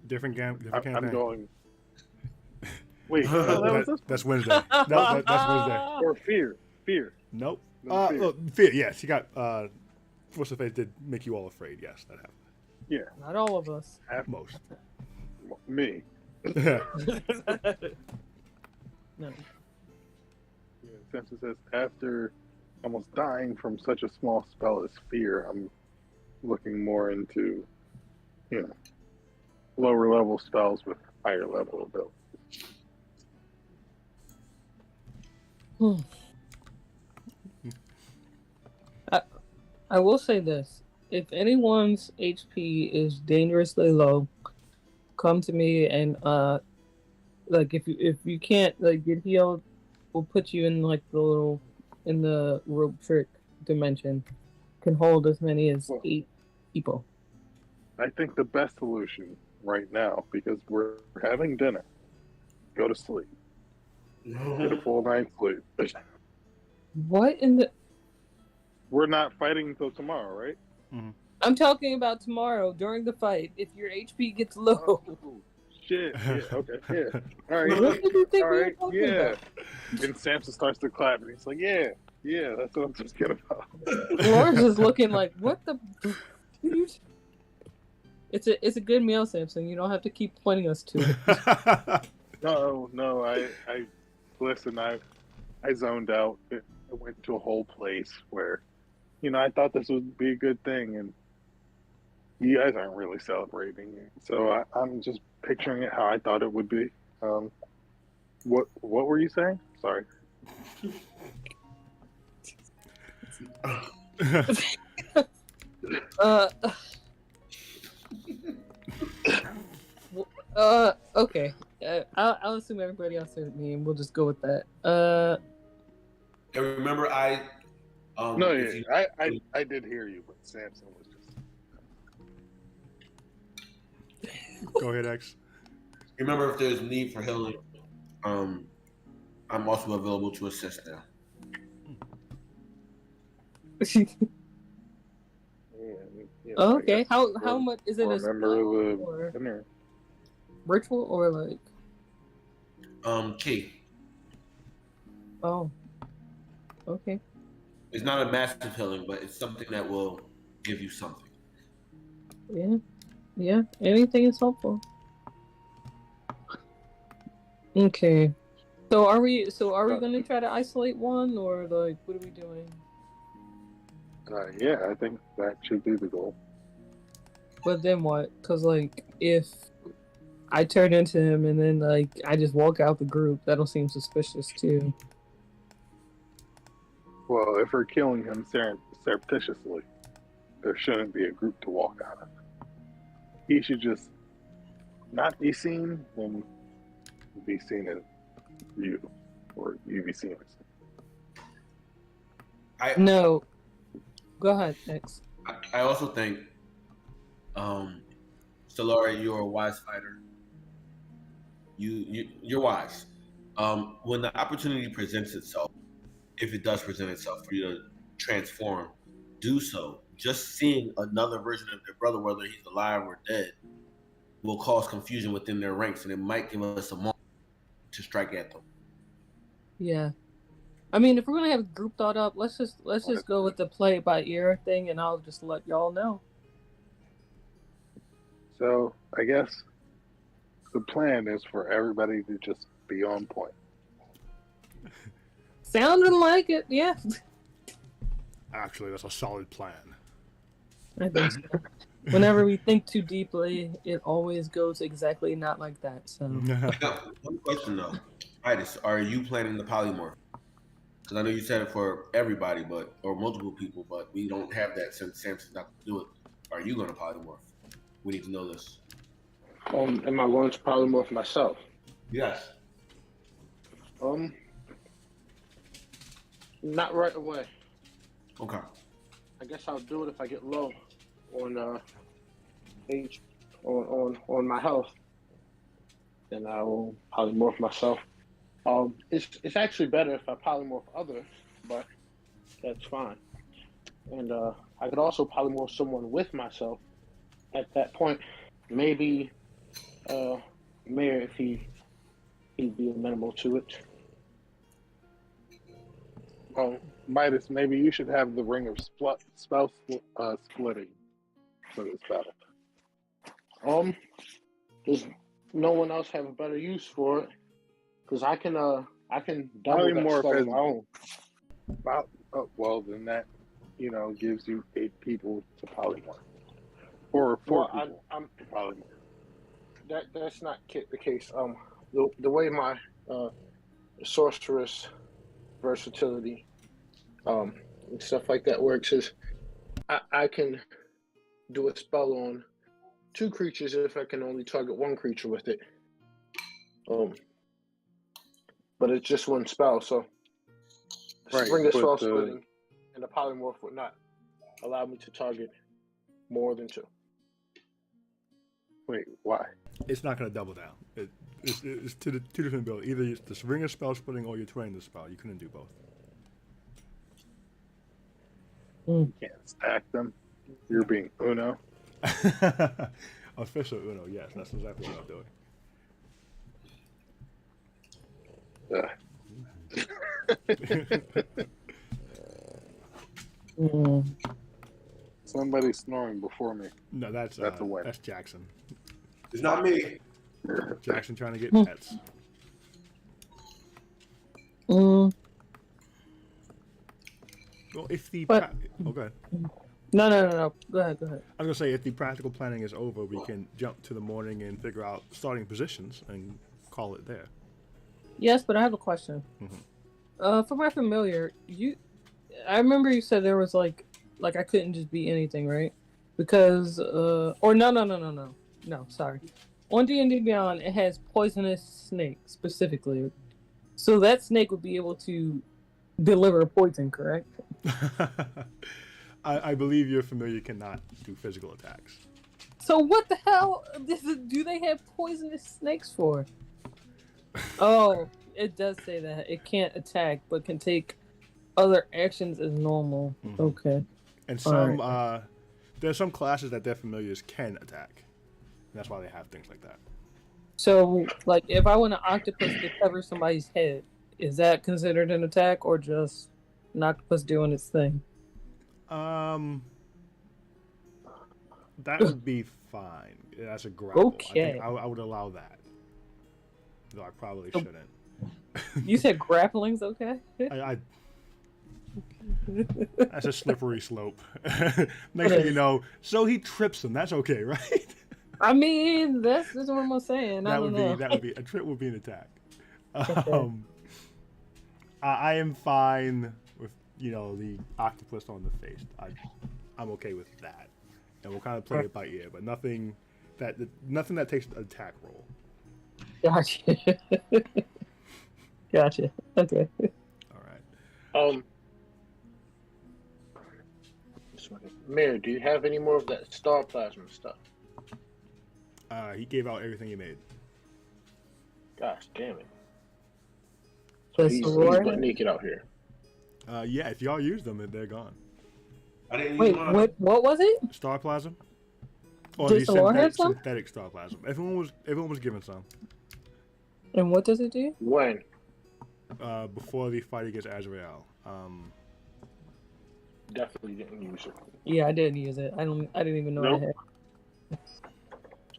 Different campaign. I'm going. Wait, no, that's Wednesday. That's Wednesday. Or fear. Nope. Fear. Look, fear. Yes, you got. What's the face did make you all afraid? Yes, that happened. Yeah. Not all of us. At most. Me. No. Yeah, Samson says, after almost dying from such a small spell as fear, I'm looking more into, lower level spells with higher level abilities. I will say this. If anyone's HP is dangerously low, come to me and like if you can't like get healed, we'll put you in like in the rope trick dimension. Can hold as many as 8 people. I think the best solution right now, because we're having dinner, go to sleep. Get a full night's sleep. What in the? We're not fighting until tomorrow, right? Mm-hmm. I'm talking about tomorrow during the fight. If your HP gets low. Oh, shit. Yeah. Okay. Yeah. All right. What did you think All we were right. talking Yeah. about? And Samson starts to clap, and he's like, "Yeah, that's what I'm talking about." Lauren's just looking like, what the? It's a good meal, Samson. You don't have to keep pointing us to it. No. I listen. I zoned out. I went to a whole place where, I thought this would be a good thing, and you guys aren't really celebrating. So I'm just picturing it how I thought it would be. What were you saying? Sorry. Okay. I'll assume everybody else heard me, and we'll just go with that. And remember, I did hear you, but Samson was just. Go ahead, X. Remember, if there's need for healing, I'm also available to assist now. Okay. How much is it? Remember the dinner. Ritual or like? Key. Oh. Okay. It's not a massive healing, but it's something that will give you something. Yeah. Anything is helpful. Okay. So are we going to try to isolate one, or like what are we doing? Yeah, I think that should be the goal. But then what? Because like if I turn into him and then like I just walk out the group, that'll seem suspicious too. Well, if we're killing him surreptitiously, there shouldn't be a group to walk out of. He should just not be seen and be seen as you, or you be seen as him. No. Go ahead, X. I also think, Stellari, you're a wise fighter. You're wise. When the opportunity presents itself, if it does present itself for you to transform, do so. Just seeing another version of their brother, whether he's alive or dead, will cause confusion within their ranks, and it might give us a moment to strike at them. Yeah. I mean, if we're gonna have a group thought up, let's just go with the play it by ear thing, and I'll just let y'all know. So I guess the plan is for everybody to just be on point. Sounding like it, yeah. Actually, that's a solid plan. I think so. Whenever we think too deeply, it always goes exactly not like that. So. Now, one question though, Titus, are you planning the polymorph? Because I know you said it for everybody, or multiple people, but we don't have that since Samson's not going to do it. Are you going to polymorph? We need to know this. Am I going to polymorph myself? Yes. Not right away. Okay. I guess I'll do it if I get low on on my health. Then I will polymorph myself. It's actually better if I polymorph others, but that's fine. And I could also polymorph someone with myself. At that point, maybe Mayor, if he'd be amenable to it. Midas, maybe you should have the ring of spell splitting for this battle. Does no one else have a better use for it? Because I can double that spell on my own. Well, then that gives you 8 people to polymorph, or 4 people to polymorph. That's not the case. The way my sorceress versatility and stuff like that works is I can do a spell on 2 creatures if I can only target 1 creature with it. But it's just 1 spell, so Ring of Spell Splitting and the polymorph would not allow me to target more than 2. Wait, why? It's not going to double down. It's 2 different abilities. Either it's the Ring of Spell Splitting or you're twinning the spell. You couldn't do both. You can't stack them. You're being Uno. Official Uno, yes. That's exactly what I'm doing. Somebody's snoring before me. No, that's a win. That's Jackson. It's not me. Jackson trying to get pets. Mm. Well, if the But- okay. No. Go ahead. I was gonna say if the practical planning is over, we can jump to the morning and figure out starting positions and call it there. Yes, but I have a question. Mm-hmm. For my familiar, I remember you said there was like I couldn't just be anything, right? Because or no, sorry. On D&D Beyond, it has poisonous snake specifically, so that snake would be able to deliver poison, correct? I believe your familiar cannot do physical attacks. So what the hell do they have poisonous snakes for? Oh, it does say that it can't attack, but can take other actions as normal. Mm-hmm. Okay. And some there's some classes that their familiars can attack. That's why they have things like that. So, like, if I want an octopus to cover somebody's head, is that considered an attack or just an octopus doing its thing? That would be fine. That's a grapple. Okay. I think I would allow that. Though I probably shouldn't. You said grappling's okay? That's a slippery slope. Next thing you know, so he trips him. That's okay, right? I mean, that's what I'm saying. That would be a trip would be an attack. Okay. I am fine with the octopus on the face. I'm okay with that, and we'll kind of play it by ear, but nothing that takes an attack roll. Gotcha. Gotcha. Okay. All right. Mayor, do you have any more of that star plasma stuff? He gave out everything he made. Gosh damn it. So He's butt naked out here. Yeah, if y'all use them, they're gone. I didn't Wait, use mine. what was it? Star plasm? Or Did the Solar have some? synthetic star plasm. Everyone was given some. And what does it do? When? before the fight against Azrael. Definitely didn't use it. Yeah, I didn't use it. I didn't even know I had.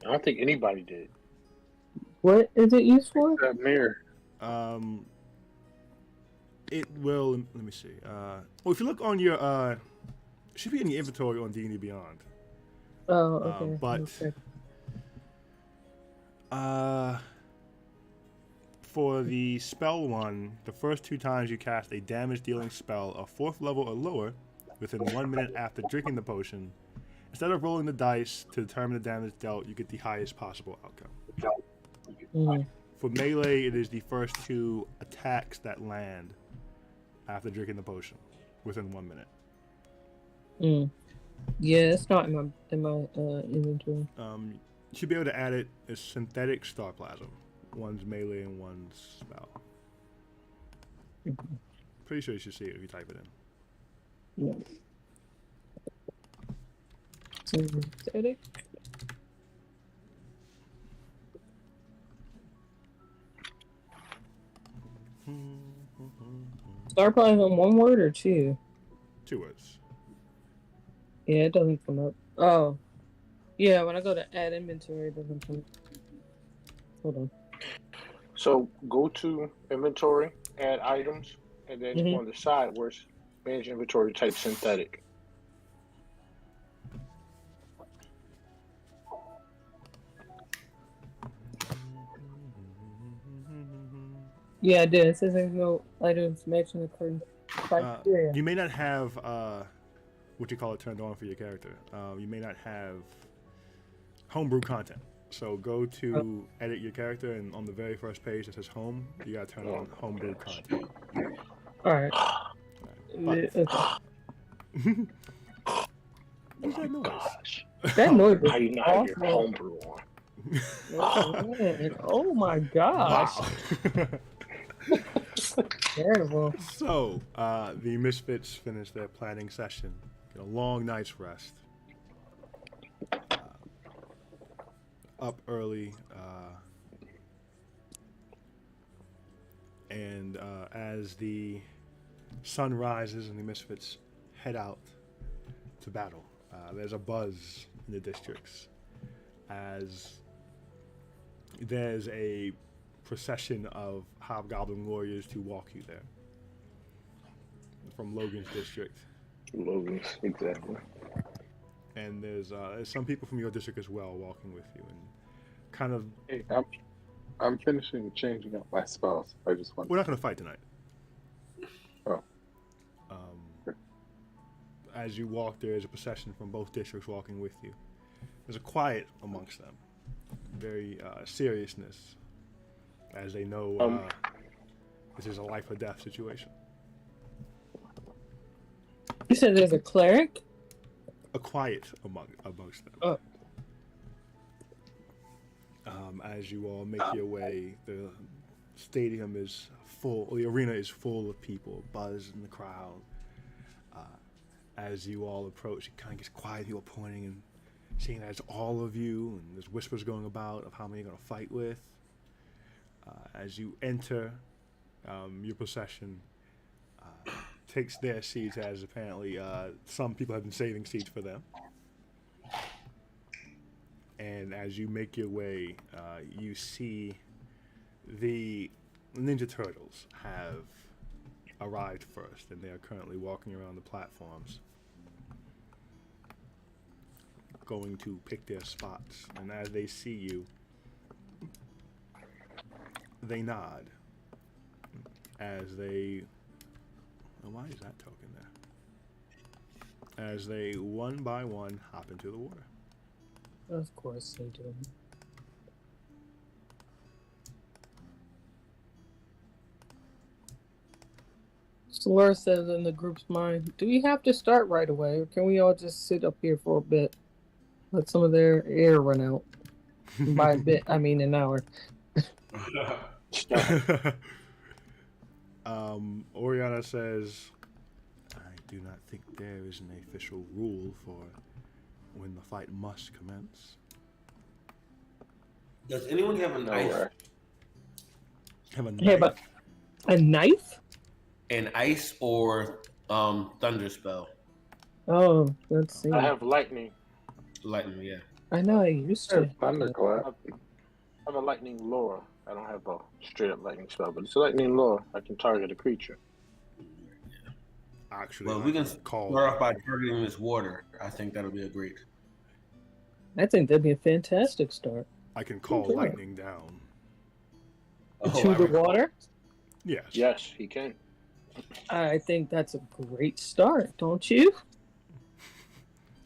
I don't think anybody did. What is it used for? That mirror. It will. Let me see. Well, if you look on your, it should be in your inventory on D&D Beyond. Oh, okay. But for the spell one, the first 2 times you cast a damage-dealing spell of 4th level or lower within 1 minute after drinking the potion, instead of rolling the dice to determine the damage dealt, you get the highest possible outcome. Mm-hmm. For melee, it is the first 2 attacks that land after drinking the potion within 1 minute. Yeah, it's not in my inventory. You should be able to add it as synthetic star plasm. One's melee and one's spell. Pretty sure you should see it if you type it in. Yeah. Synthetic. Star plasm, 1 word or 2? 2 words. Yeah, it doesn't come up. Oh. Yeah, when I go to add inventory, it doesn't come up. Hold on. So go to inventory, add items, and then on the side where it's manage inventory, type synthetic. Yeah, I did. It says there's no items matching the current criteria. You may not have what you call it turned on for your character. You may not have homebrew content. So go to edit your character, and on the very first page that says home, you gotta turn on homebrew content. Alright. What's that noise? Gosh. That noise How you is not have your awful. homebrew on? Oh my gosh. Wow. Terrible. So, the Misfits finished their planning session. Get a long night's rest. Up early, and as the sun rises and the Misfits head out to battle, there's a buzz in the districts as there's a procession of hobgoblin warriors to walk you there from Logan's district. Logan's, exactly. And there's some people from your district as well walking with you, and kind of. Hey, I'm finishing changing up my spells. I just want. We're not going to fight tonight. Oh. As you walk, there is a procession from both districts walking with you. There's a quiet amongst them, very seriousness, as they know this is a life or death situation. You said there's a cleric? A quiet amongst them. Oh. As you all make your way, the stadium is full, the arena is full of people, buzz in the crowd. As you all approach, it kind of gets quiet, people pointing and seeing that it's all of you, and there's whispers going about of how many you're going to fight with. As you enter, your procession takes their seats, as apparently some people have been saving seats for them. And as you make your way, you see the Ninja Turtles have arrived first, and they are currently walking around the platforms, going to pick their spots. And as they see you, they nod as they. Why is that token there? As they one by one hop into the water. Of course they do. Laura says in the group's mind, do we have to start right away, or can we all just sit up here for a bit? Let some of their air run out. By a bit, I mean an hour. Oriana says, I do not think there is an official rule for when the fight must commence. Does anyone have a knife? Have a knife? Yeah, but A knife? An ice or thunder spell. Oh, let's see. I have lightning. Lightning, yeah. I know I used to. Thunderclap. I have a lightning lure. I don't have a straight up lightning spell, but it's a lightning lure. I can target a creature. Actually, Well, we can start off by targeting this water. I think that'll be a great. I think that'd be a fantastic start. I can call lightning down. To the water? Yes. Yes, he can. I think that's a great start, don't you?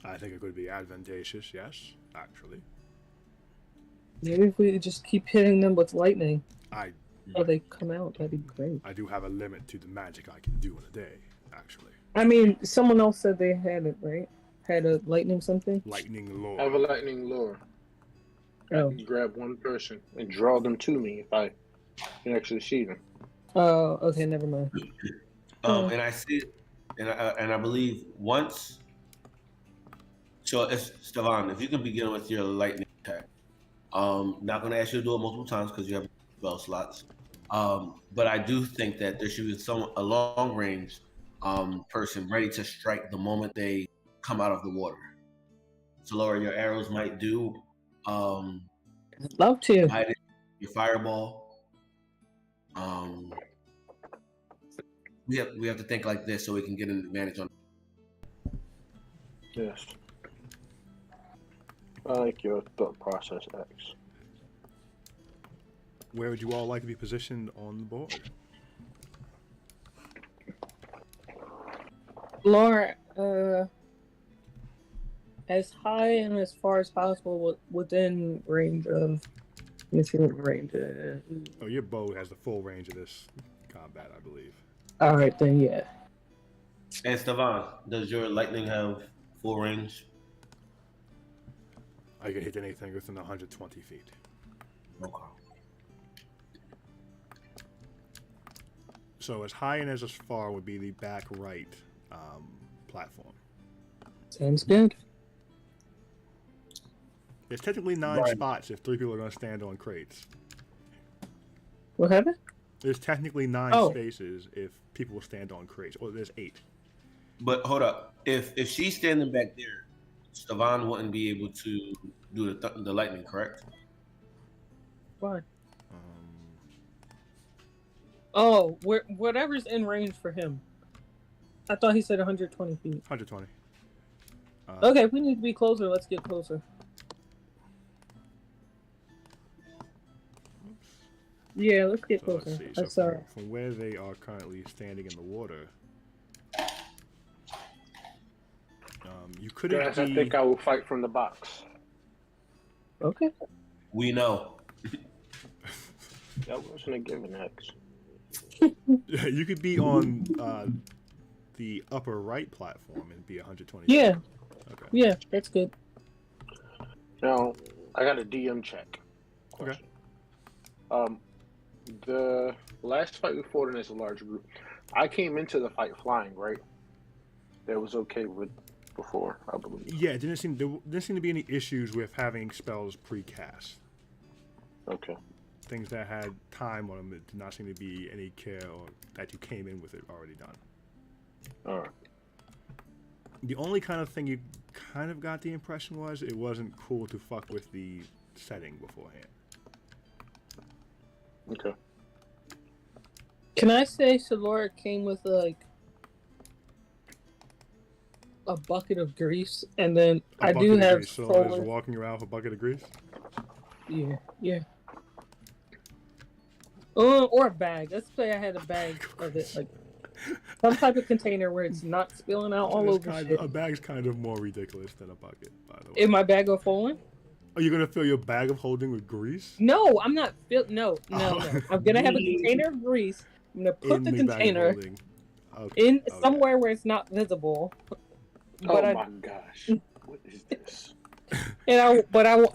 I think it could be advantageous, yes, actually. Maybe if we just keep hitting them with lightning Or they come out, that'd be great. I do have a limit to the magic I can do in a day, actually. I mean, someone else said they had it, right? Had a lightning something? Lightning lure. I have a lightning lure. Oh. I can grab one person and draw them to me if I can actually see them. Oh, okay, never mind. And I see it, and I believe once. So, Stevan, if you can begin with your lightning attack. Not going to ask you to do it multiple times because you have spell slots. But I do think that there should be a long range person ready to strike the moment they come out of the water. So, Laura, your arrows might do. I'd love to. Your fireball. We have to think like this so we can get an advantage on. Yes. I like your thought process, X. Where would you all like to be positioned on the board? Laura, as high and as far as possible within range of. Let me see what range it is. Oh, your bow has the full range of this combat, I believe. All right, then, yeah. And Stevan, does your lightning have full range? I can hit anything within 120 feet. Okay. So as high and as far would be the back right platform. Sounds good. There's technically 9 spots if 3 people are going to stand on crates. What happened? There's technically 9 spaces if people will stand on crates. Or there's 8. But hold up. If she's standing back there, Stevan wouldn't be able to do the lightning, correct? Why? Oh, whatever's in range for him. I thought he said 120 feet. 120. Okay, if we need to be closer, let's get closer. Yeah, let's get closer. Let's see. So from where they are currently standing in the water, you couldn't. Yes, I think I will fight from the box. Okay. We know. That wasn't a given, X. You could be on the upper right platform and be 120. Yeah. Okay. Yeah, that's good. Now, I got a DM check. Okay. The last fight we fought in as a large group, I came into the fight flying, right? That was okay with before, I believe. Yeah, there didn't seem to be any issues with having spells pre-cast. Okay. Things that had time on them, it did not seem to be any care or that you came in with it already done. All right. The only kind of thing you kind of got the impression was it wasn't cool to fuck with the setting beforehand. Okay. Can I say Laura came with like a bucket of grease, and then I do have Solaris walking around with a bucket of grease? Yeah. Or a bag. Let's say I had a bag of it, like some type of container where it's not spilling out all over shit. A bag's kind of more ridiculous than a bucket, by the way. Is my bag of holding? Are you gonna fill your bag of holding with grease? No, I'm not. No. I'm gonna have a container of grease. I'm gonna put the container in somewhere where it's not visible. But my gosh, what is this? And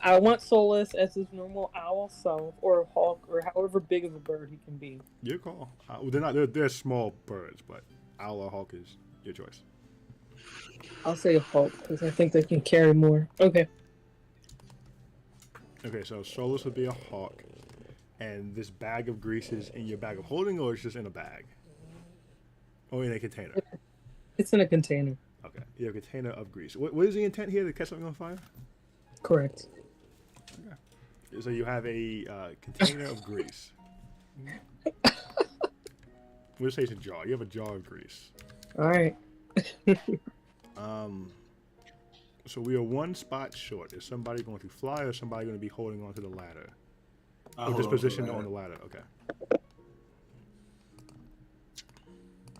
I want Solus as his normal owl self, or hawk, or however big of a bird he can be. Your call. They're small birds, but owl or hawk is your choice. I'll say a hawk because I think they can carry more. Okay. Okay, so Solus would be a hawk, and this bag of grease is in your bag of holding, or it's just in a bag? Or in a container? It's in a container. Okay. You have a container of grease. What is the intent here? To catch something on fire? Correct. Okay. So you have a container of grease. We'll say it's a jar. You have a jar of grease. All right. So we are one spot short. Is somebody going to fly, or is somebody going to be holding onto the ladder? Or just positioned on the ladder? Okay.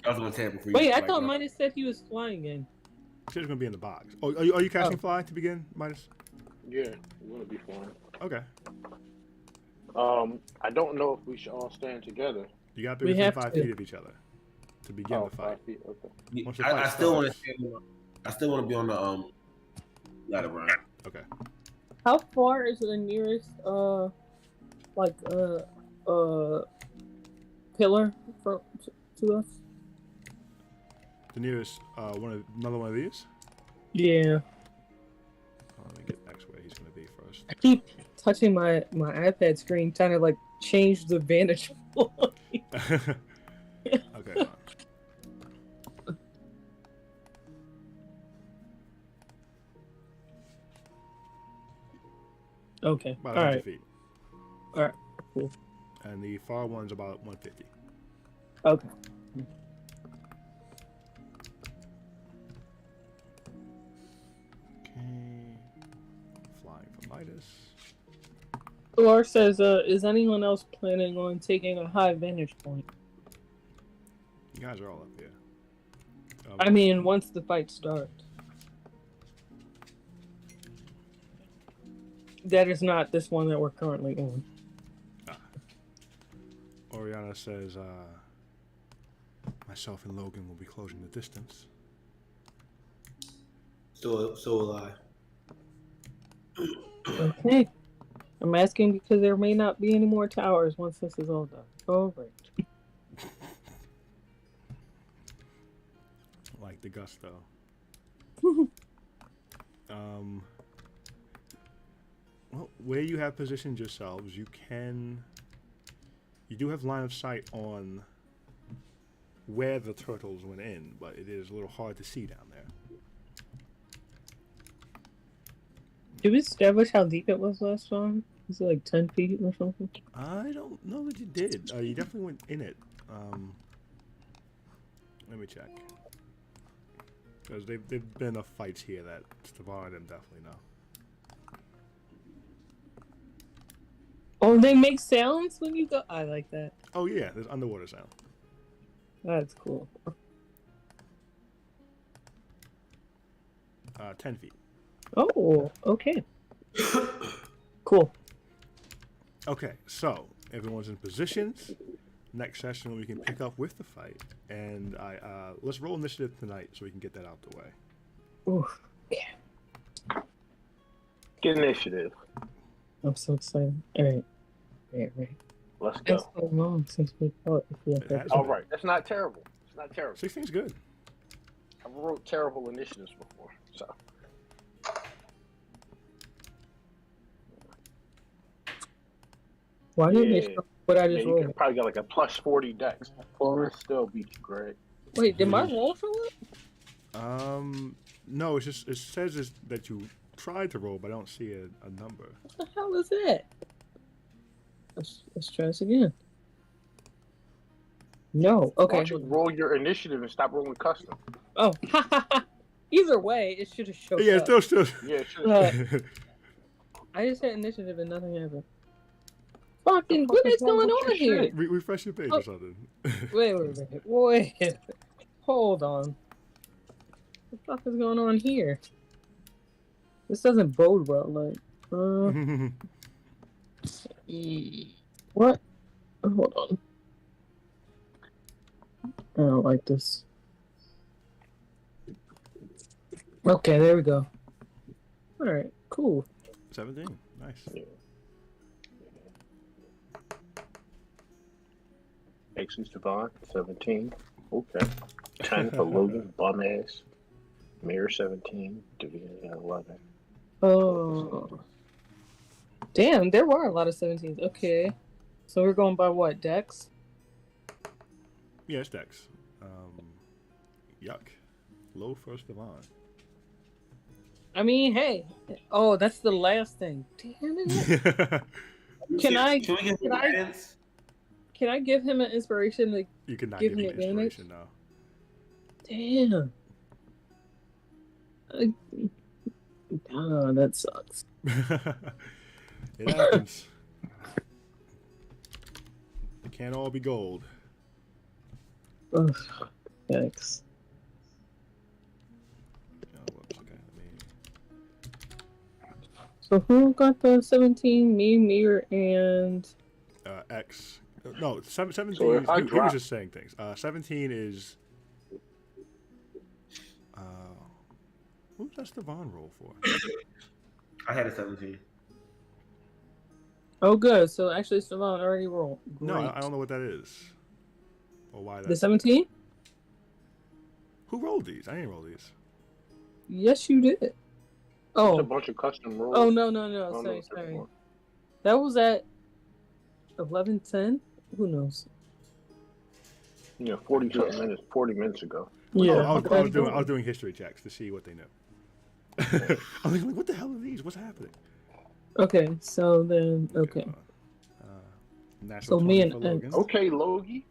I was going to tap before. Wait, I thought Midas said he was flying in. He said he's going to be in the box. Oh, are you casting fly to begin, Midas? Yeah, we're gonna be flying. Okay. I don't know if we should all stand together. You got to be within 5 feet of each other to begin the fight. 5 feet. Okay. I still want to. I still want to be on the ladder run. Okay. How far is the nearest pillar to us? The nearest another one of these? Yeah. Let me get X where he's going to be first. I keep touching my iPad screen, trying to like change the vantage point. Okay. Okay. About All 100 right. feet. All right. Cool. And the far one's about 150. Okay. Okay. Flying for Midas. Lars says, is anyone else planning on taking a high vantage point? You guys are all up here. I mean, once the fight starts. That is not this one that we're currently on. Oriana says, myself and Logan will be closing the distance. So will I. Okay. I'm asking because there may not be any more towers once this is all done. All right. Like the gusto. Well, where you have positioned yourselves, you do have line of sight on where the turtles went in, but it is a little hard to see down there. Did we establish how deep it was last time? Was it like 10 feet or something? I don't know that you did. You definitely went in it. Let me check. Because they've been enough fights here that Stavar and them definitely know. Oh, they make sounds when you go. I like that. Oh yeah, there's underwater sound. That's cool. 10 feet. Oh, okay. Cool. Okay, so everyone's in positions. Next session we can pick up with the fight, and let's roll initiative tonight so we can get that out the way. Oof. Yeah. Get initiative. I'm so excited. All right. Right. Let's go. It's so long since we fought. All right. That's not terrible. It's not terrible. 16's good. I wrote terrible initiatives before, so. Why didn't they stop what I just You rolled? can probably get like a plus 40 dex. Or still beat you, Greg. Wait, did my roll show up? No, it says that you tried to roll, but I don't see a number. What the hell is that? Let's try this again. No. Okay. Why don't you roll your initiative and stop rolling custom? Oh, either way, it should have showed up. Yeah, still. Yeah, it should. I just had initiative and nothing happened. Fucking, what is going on here? Refresh your page or something. Wait. Hold on. What the fuck is going on here? This doesn't bode well. Like, what? Hold on. I don't like this. Okay, there we go. All right, cool. 17, nice. Exes Devon, 17. Okay. 10 for Logan, bum ass. Mirror 17. Division 11. Oh. Damn, there were a lot of 17s. Okay. So we're going by what, Dex? Yeah, it's Dex. Yuck. Low first Devon. I mean, hey. Oh, that's the last thing. Damn it. Can I give him an inspiration to You cannot give give me him advantage? inspiration, no. Damn. Oh, that sucks. It happens. It can't all be gold. Ugh, Dex. Oh, whoops, okay, So who got the 17? Me, Mir, and... X. No, 17. So if I he was just saying things. 17 is. Who's that Devon roll for? I had a 17. Oh, good. So actually, Stallone already rolled. Great. No, I don't know what that is. Or why that. The 17? Who rolled these? I didn't roll these. Yes, you did. Oh. It's a bunch of custom rolls. Oh, no. Sorry. That was at 11:10? Who knows? Yeah, 40 minutes ago. Yeah. I was doing history checks to see what they knew. I was like, what the hell are these? What's happening? Okay, so then, okay. Natural So 20 me and for Logan. Okay, Logie.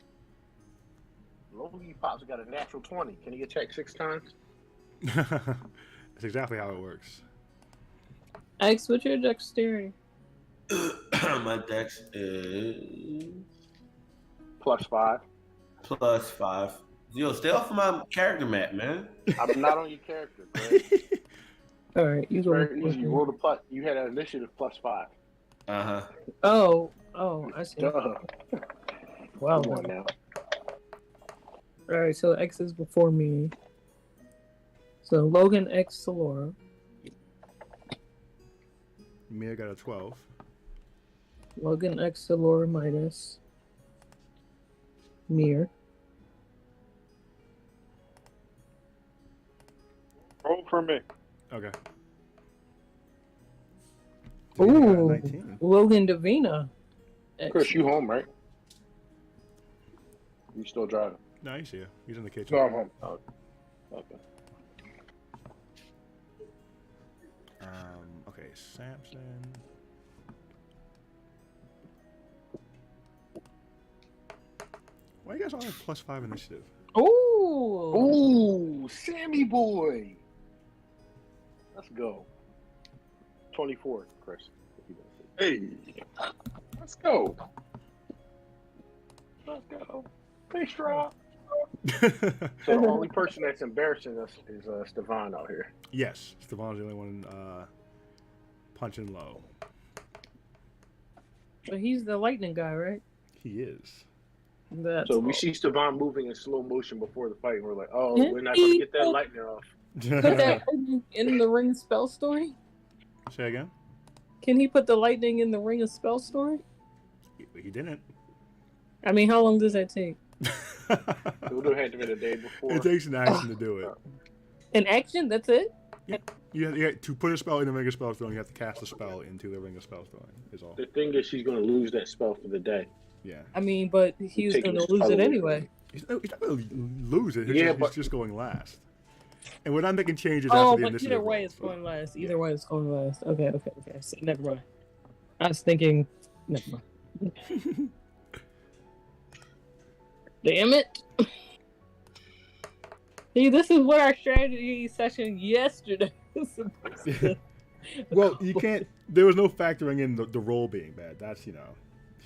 Logie Pops got a natural 20. Can he attack 6 times? That's exactly how it works. Alex, what's your dexterity? My dex is +5. +5. Yo, stay off of my character map, man. I'm not on your character, Greg. All right, you go. Very easy. You rolled a plus. You had an initiative +5. Oh, I see. Duh. Wow. Come on now. All right, so X is before me. So Logan X Solora. Mia got a 12. Logan X Solora minus Mir. Roll for me. Okay. Ooh, 19. Logan Davina. Chris, you home, right? You still driving? No, he's here. He's in the kitchen. No, I'm home. Oh, okay. Okay, Samson. Why you guys all have +5 initiative? Ooh, Sammy boy. Let's go. 24, Chris. Hey, let's go. Let's go. Face drop. So the only person that's embarrassing us is Stefan out here. Yes, Stefan's the only one punching low. but he's the lightning guy, right? He is. That's So we see Stefan moving in slow motion before the fight, and we're like, oh, we're not going to get that lightning off. Put that in the ring spell story? Say again? Can he put the lightning in the ring of spell story? He didn't. I mean, how long does that take? It would have had to be the day before. It takes an action to do it. An action? That's it? You to put a spell in the ring of spell throwing, you have to cast a spell into the ring of spell throwing. Is all. The thing is, she's going to lose that spell for the day. Yeah. I mean, but he's going to lose it anyway. He's not going to lose it. He's just going last. And we're not making changes Oh, after the but initiative. either way, it's going last. Either way, it's going last. Okay. So, never mind. I was thinking, never mind. Damn it. See, this is what our strategy session yesterday was supposed to. Well, you can't. There was no factoring in the roll being bad. That's, he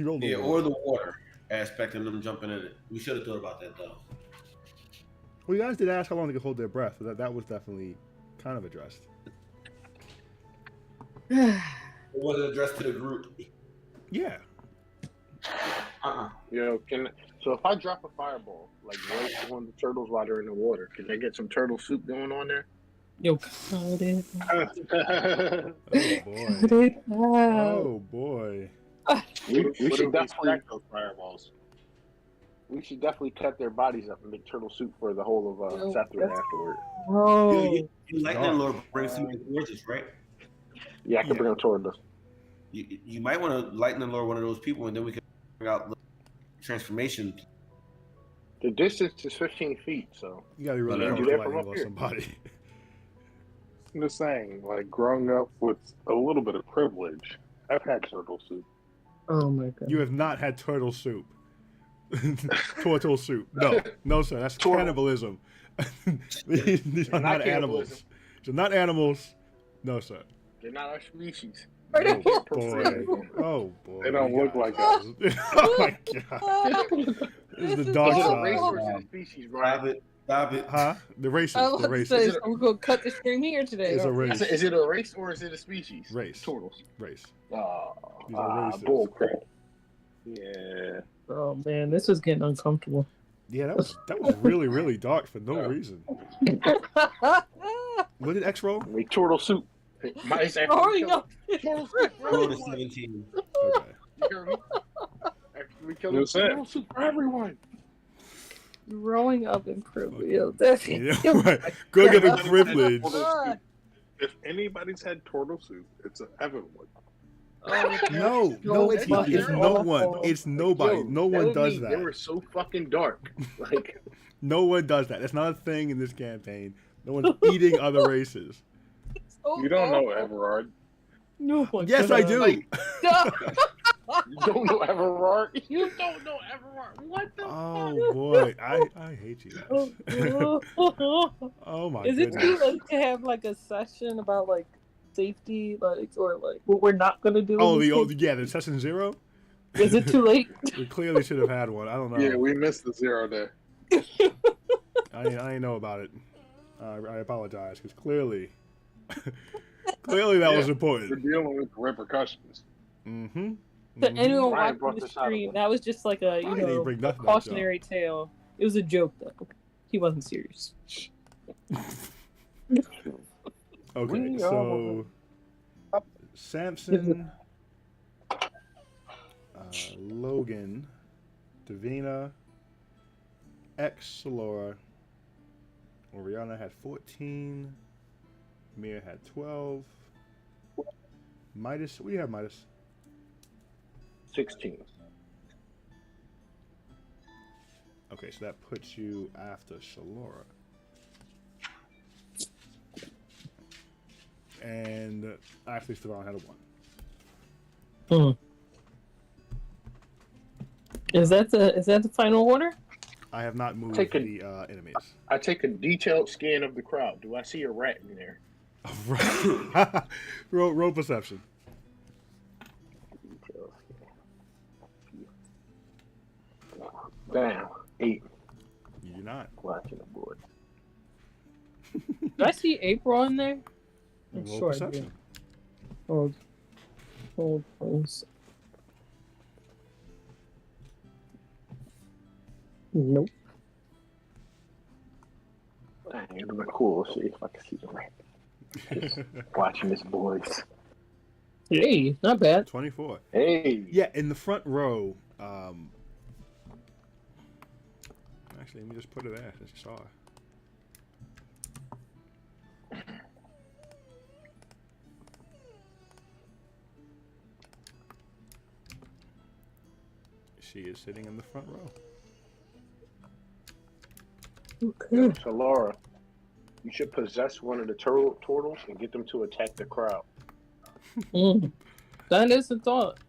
rolled the roll. Or the water aspect of them jumping in it. We should have thought about that, though. Well, you guys did ask how long they could hold their breath. That was definitely kind of addressed. It wasn't addressed to the group. Yeah. So if I drop a fireball, like right on the turtles while they're in the water, can they get some turtle soup going on there? Yo, cut it. Oh boy. We should definitely stack those fireballs. We should definitely cut their bodies up and make turtle soup for the whole of Sethret afterward. Bro. You lightning lord brings something towards us, right? Yeah, I can bring them toward us. You might want to lightning lord one of those people, and then we can out the transformation. The distance is 15 feet, so You gotta be really Do close that to from lightning up or here. somebody. I'm just saying, like growing up with a little bit of privilege, I've had turtle soup. Oh my god. You have not had turtle soup. Turtle soup. No. No, sir. That's Turtle. Cannibalism. These are not animals. These are not animals. No, sir. They're not our species. Oh, boy. Oh, boy. They don't You look guys. like us. Oh, my God. This is the dark Is it a side. race or is it a species, Brian? Stop it. Huh? The races. I was The about to races. say, so we're gonna cut the stream here today. It's a I race. said, is it a race or is it a species? Race. Turtles. Race. These Ah, are races. bull crap. Yeah. Oh man, this was getting uncomfortable. Yeah, that was really, really dark for no reason. What did X roll? Make turtle soup. Mice after Oh, we no. kill turtle soup for Roll to everyone. 17. Okay. You hear me? After we kill them, That's it. turtle soup for everyone. Growing up in privilege. Yo, that's Yeah, right. Go get the Everybody's had privilege. turtle soup. If anybody's had turtle soup, it's an Evan one. No, it's not. It's no one. It's nobody. Yo, No one does They that. were so fucking dark. Like, No one does that. That's not a thing in this campaign. No one's eating other races. You don't know Everard. No one. Yes, I do. you don't know Everard. You don't know Everard. What the Oh boy, I hate you guys. Oh my Is it goodness. too late to have like a session about like safety, like or like what we're not gonna do? Oh, in this the session 0. game? Is it too late? We clearly should have had one. I don't know. Yeah, we missed the 0 there. I didn't know about it. I apologize because clearly that was We're important. dealing with the repercussions. Mm-hmm. To anyone Ryan brought watching the this out of stream, us. that was just like a I didn't bring a nothing up, cautionary tale. It was a joke though. He wasn't serious. Okay, We so Samson, Logan, Davina, X Solora, Oriana had 14, Mia had 12, Midas, what do you have, Midas? 16. Okay, so that puts you after Shalora. And actually, Stavon had a 1. Is that the final order? I have not moved Take a- the enemies. I take a detailed scan of the crowd. Do I see a rat in there? Right. roll perception. Damn. 8. You're not. Watching the board. Did I see April in there? I'm Roll sure I perception. did. Hold, please. Nope. Dang, it'd be cool. See if I can see the rat. Just watching this boys. Hey, not bad. 24. Hey. Yeah, in the front row. Actually, let me just put it there since you saw her. She is sitting in the front row. Okay. So Laura, you should possess one of the turtles and get them to attack the crowd. That is a thought.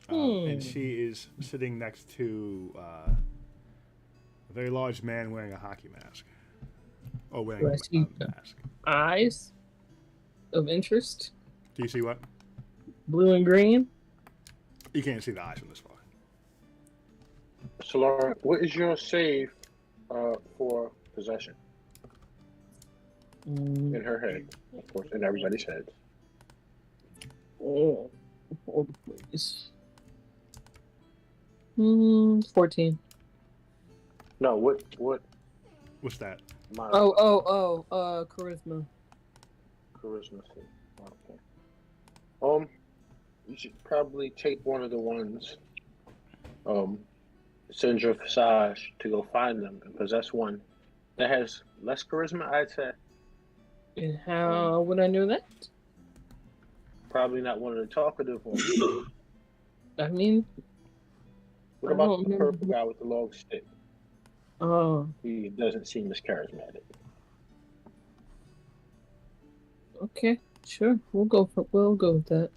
And she is sitting next to a very large man wearing a hockey mask. Oh, wearing a mask. Eyes of interest. Do you see what? Blue and green. You can't see the eyes from this far. So Laura, what is your save for possession? In her head, of course, in everybody's head. Oh, hold please. 14. No, what? What's that? My Charisma. charisma save. Okay. You should probably take one of the ones. Send your visage to go find them and possess one that has less charisma, I'd say. And how would I know that? Probably not one of the talkative ones. I mean, What about the purple guy with the long stick? Oh. He doesn't seem as charismatic. Okay, sure. We'll go with that.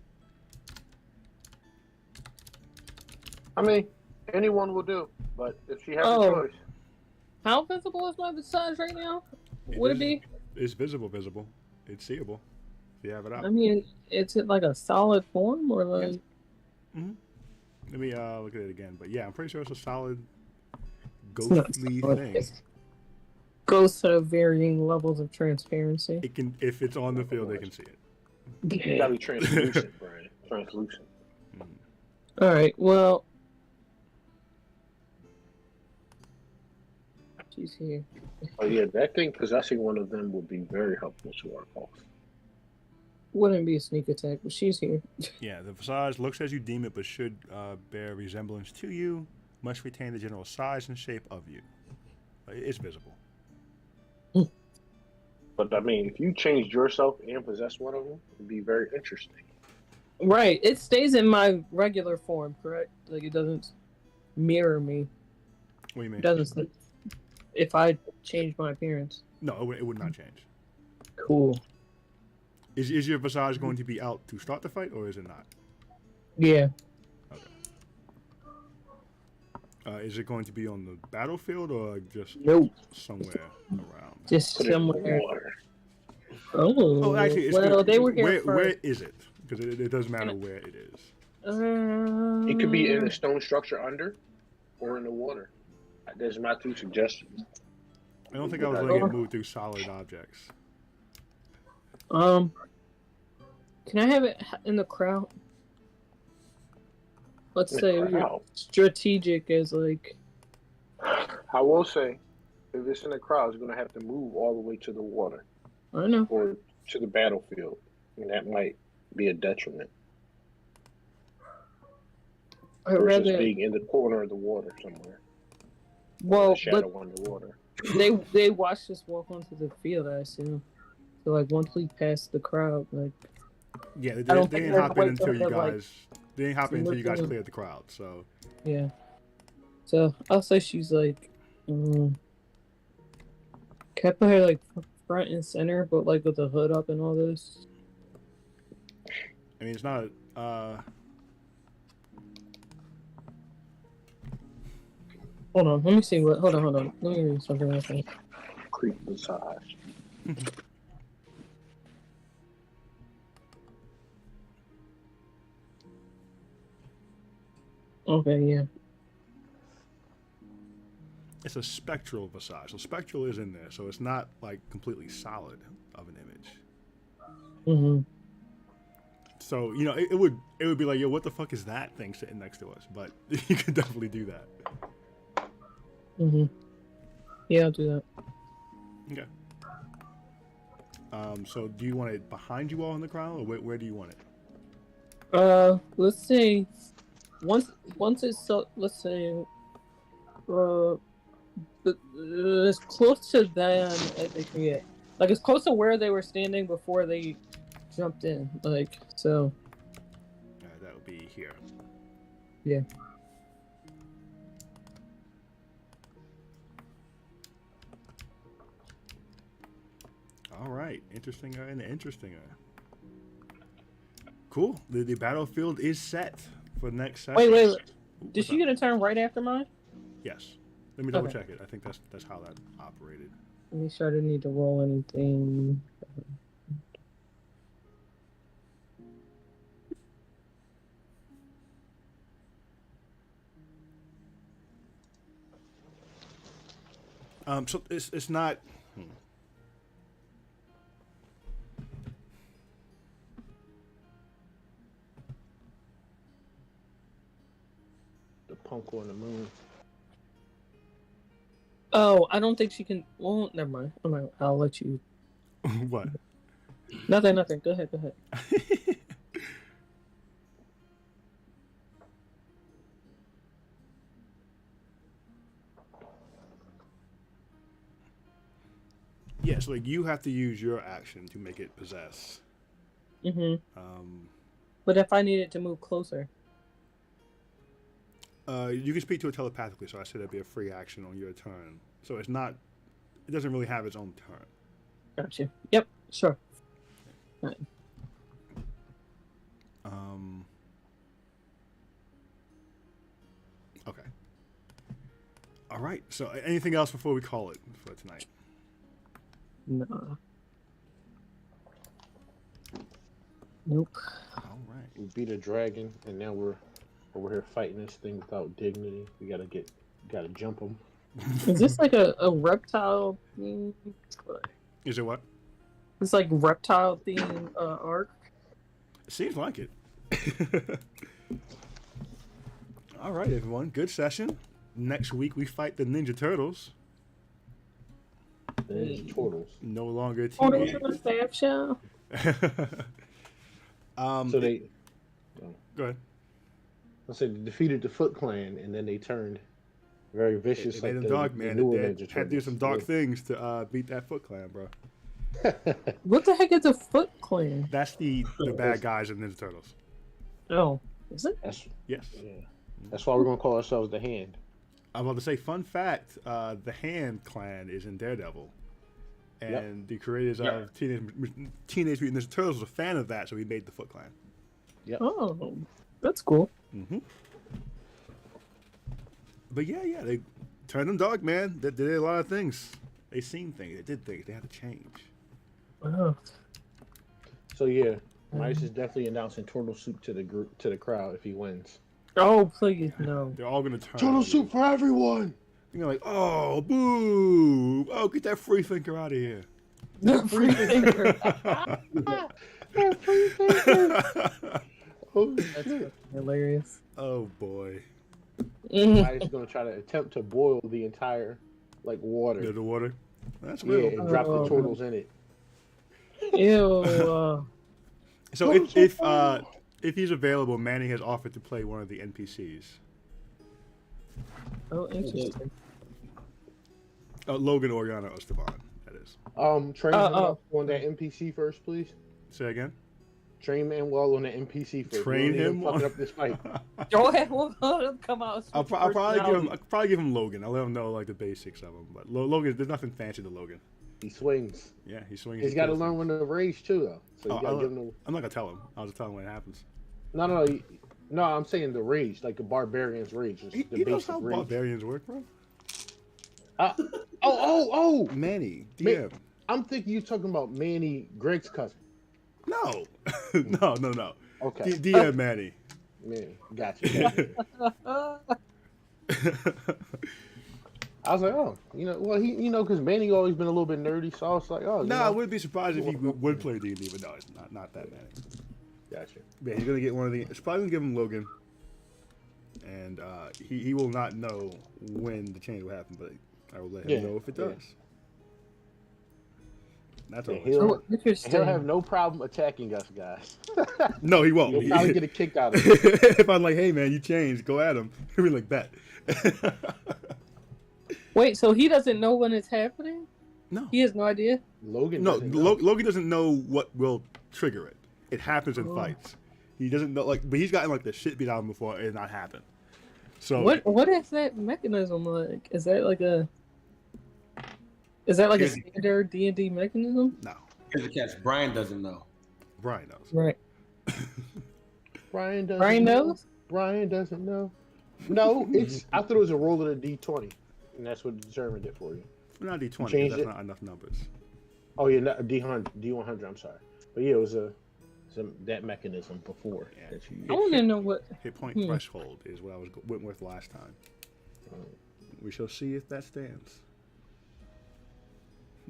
I mean, anyone will do, but if she has a choice. How visible is my visage right now? Would it be? It's visible. It's seeable. If you have it out. I mean, is it like a solid form or like? Yes. Mm-hmm. Let me look at it again. But yeah, I'm pretty sure it's a solid ghostly thing. Ghosts have varying levels of transparency. It can, if it's on the field, they can see it. You gotta be translucent, Brian. Translucent. All right. Well, she's here. Oh yeah, that thing possessing one of them would be very helpful to our cause. Wouldn't be a sneak attack, but she's here. Yeah, the visage looks as you deem it, but should bear resemblance to you. Must retain the general size and shape of you. It's visible. But I mean, if you changed yourself and possessed one of them, it'd be very interesting. Right. It stays in my regular form, correct? Like it doesn't mirror me. What do you mean? It doesn't. If I change my appearance. No, it would not change. Cool. Is your visage going to be out to start the fight, or is it not? Yeah. Okay. Is it going to be on the battlefield or just somewhere around? Just somewhere. Oh, actually, well, they were here first. Where is it? Because it doesn't matter where it is. It could be in a stone structure under, or in the water. There's my two suggestions. I don't think I was letting it move through solid objects. Can I have it in the crowd? Let's say strategic as like. I will say, if it's in the crowd, it's going to have to move all the way to the water. I know. Or to the battlefield, and that might be a detriment. I'd rather being in the corner of the water somewhere. Well, shadow underwater. They watched us walk onto the field, I assume. So like once we passed the crowd, like yeah, they didn't hop in until you guys. They didn't hop in until you guys cleared the crowd. So yeah. So I'll say she's like, can I put her like front and center, but like with the hood up and all this? I mean, it's not. Hold on, let me see what. Hold on. Let me read something else. Creep massage. Okay, yeah. It's a spectral visage. So spectral is in there, so it's not like completely solid of an image. Mm-hmm. So it would be like, yo, what the fuck is that thing sitting next to us? But you could definitely do that. Mm-hmm. Yeah, I'll do that. Okay. So do you want it behind you all in the crowd, or where do you want it? Let's say once it's so. Let's say, as close to them as they can get. Like as close to where they were standing before they jumped in. Like so. That would be here. Yeah. All right, interesting. Cool. The battlefield is set for the next session. Wait. Did she get a turn right after mine? Yes. Let me double check it. I think that's how that operated. Let me sure I didn't need to roll anything. So it's not. The punk on the moon. Oh, I don't think she can. Well, never mind. I'll let you. What? Nothing. Go ahead. Yeah, so like you have to use your action to make it possess. Mm-hmm. But if I needed to move closer, you can speak to it telepathically. So I said it'd be a free action on your turn. So it's not. It doesn't really have its own turn. gotcha. Yep, sure. Right. Okay. All right. So anything else before we call it for tonight? No. Nope. All right. We beat a dragon, and now we're over here fighting this thing without dignity. We gotta jump them. Is this like a reptile theme? Is it what? It's like reptile theme arc. It seems like it. All right, everyone. Good session. Next week we fight the Ninja Turtles. There's turtles. No longer Turtles teenage. in the staff show. So they Go ahead. I said they defeated the Foot Clan, and then they turned very vicious. They like the dog man. newer They Ninja had to do some dark Turtles. things to beat that Foot Clan, bro. What the heck is a Foot Clan? That's the bad guys in Ninja Turtles. Oh, is it? Yes. That's why we're gonna call ourselves the Hand. I'm about to say, fun fact: the Hand Clan is in Daredevil, and the creators of Teenage Mutant Ninja Turtles was a fan of that, so he made the Foot Clan. Yep. Oh, that's cool. Mm-hmm. But yeah, they turned them dark, man. They did a lot of things. They seen things. They did things. They had to change. Wow. So yeah, Mice is definitely announcing turtle soup to the crowd if he wins. Oh, please no. They're all gonna turn. Turtle soup for everyone. And you're like, oh, boo! Oh, get that free thinker out of here. The free thinker. Free thinker. Oh shit! Hilarious. Oh boy. Mice is gonna try to attempt to boil the entire water. The water. That's Yeah, real. and drop the turtles in it. Ew. So if he's available, Manny has offered to play one of the NPCs. Oh, interesting. Logan Oriana Esteban, that is. Train Manuel on that NPC first, please. Say again. Train Manuel on the NPC first. Train We don't him need fucking up this fight. Go ahead, we'll come out. I'll probably give him Logan. I'll let him know the basics of him. But Logan, there's nothing fancy to Logan. He swings. Yeah, he swings. He's got to learn when to rage too, though. So you gotta give him. I'm not gonna tell him. I'll just tell him when it happens. No. I'm saying the rage, like the barbarian's rage. He knows how barbarians work, bro. Oh! Manny, DM. I'm thinking you're talking about Manny, Greg's cousin. No, no. Okay. DM Manny. Manny, gotcha. I was like, oh, because Manny always been a little bit nerdy, so I was like, oh. I wouldn't be surprised if he would play D&D, but no, it's not that Manny. Gotcha. Yeah, he's gonna get one of the. It's probably gonna give him Logan, and he will not know when the change will happen, but I will let him know if it does. That's all. He'll have no problem attacking us, guys. No, he won't. He'll probably get a kick out of it. If I'm like, hey man, you changed, go at him. He'll be like, bet. Wait, so he doesn't know when it's happening? No. He has no idea? Logan doesn't know what will trigger it. It happens in fights. He doesn't know, but he's gotten the shit beat out of him before and it not happened. So what is that mechanism like? Is that like a standard D&D mechanism? No. Here's the catch. Brian doesn't know. Brian knows. Right. Brian knows? Brian doesn't know. No, I thought it was a roll of the D20, and that's what determined it for you. Not D20. That's not enough numbers. Oh yeah, D100. I'm sorry, but yeah, it was that mechanism before. Yeah. I want to know what hit point threshold is what I went with last time. We shall see if that stands.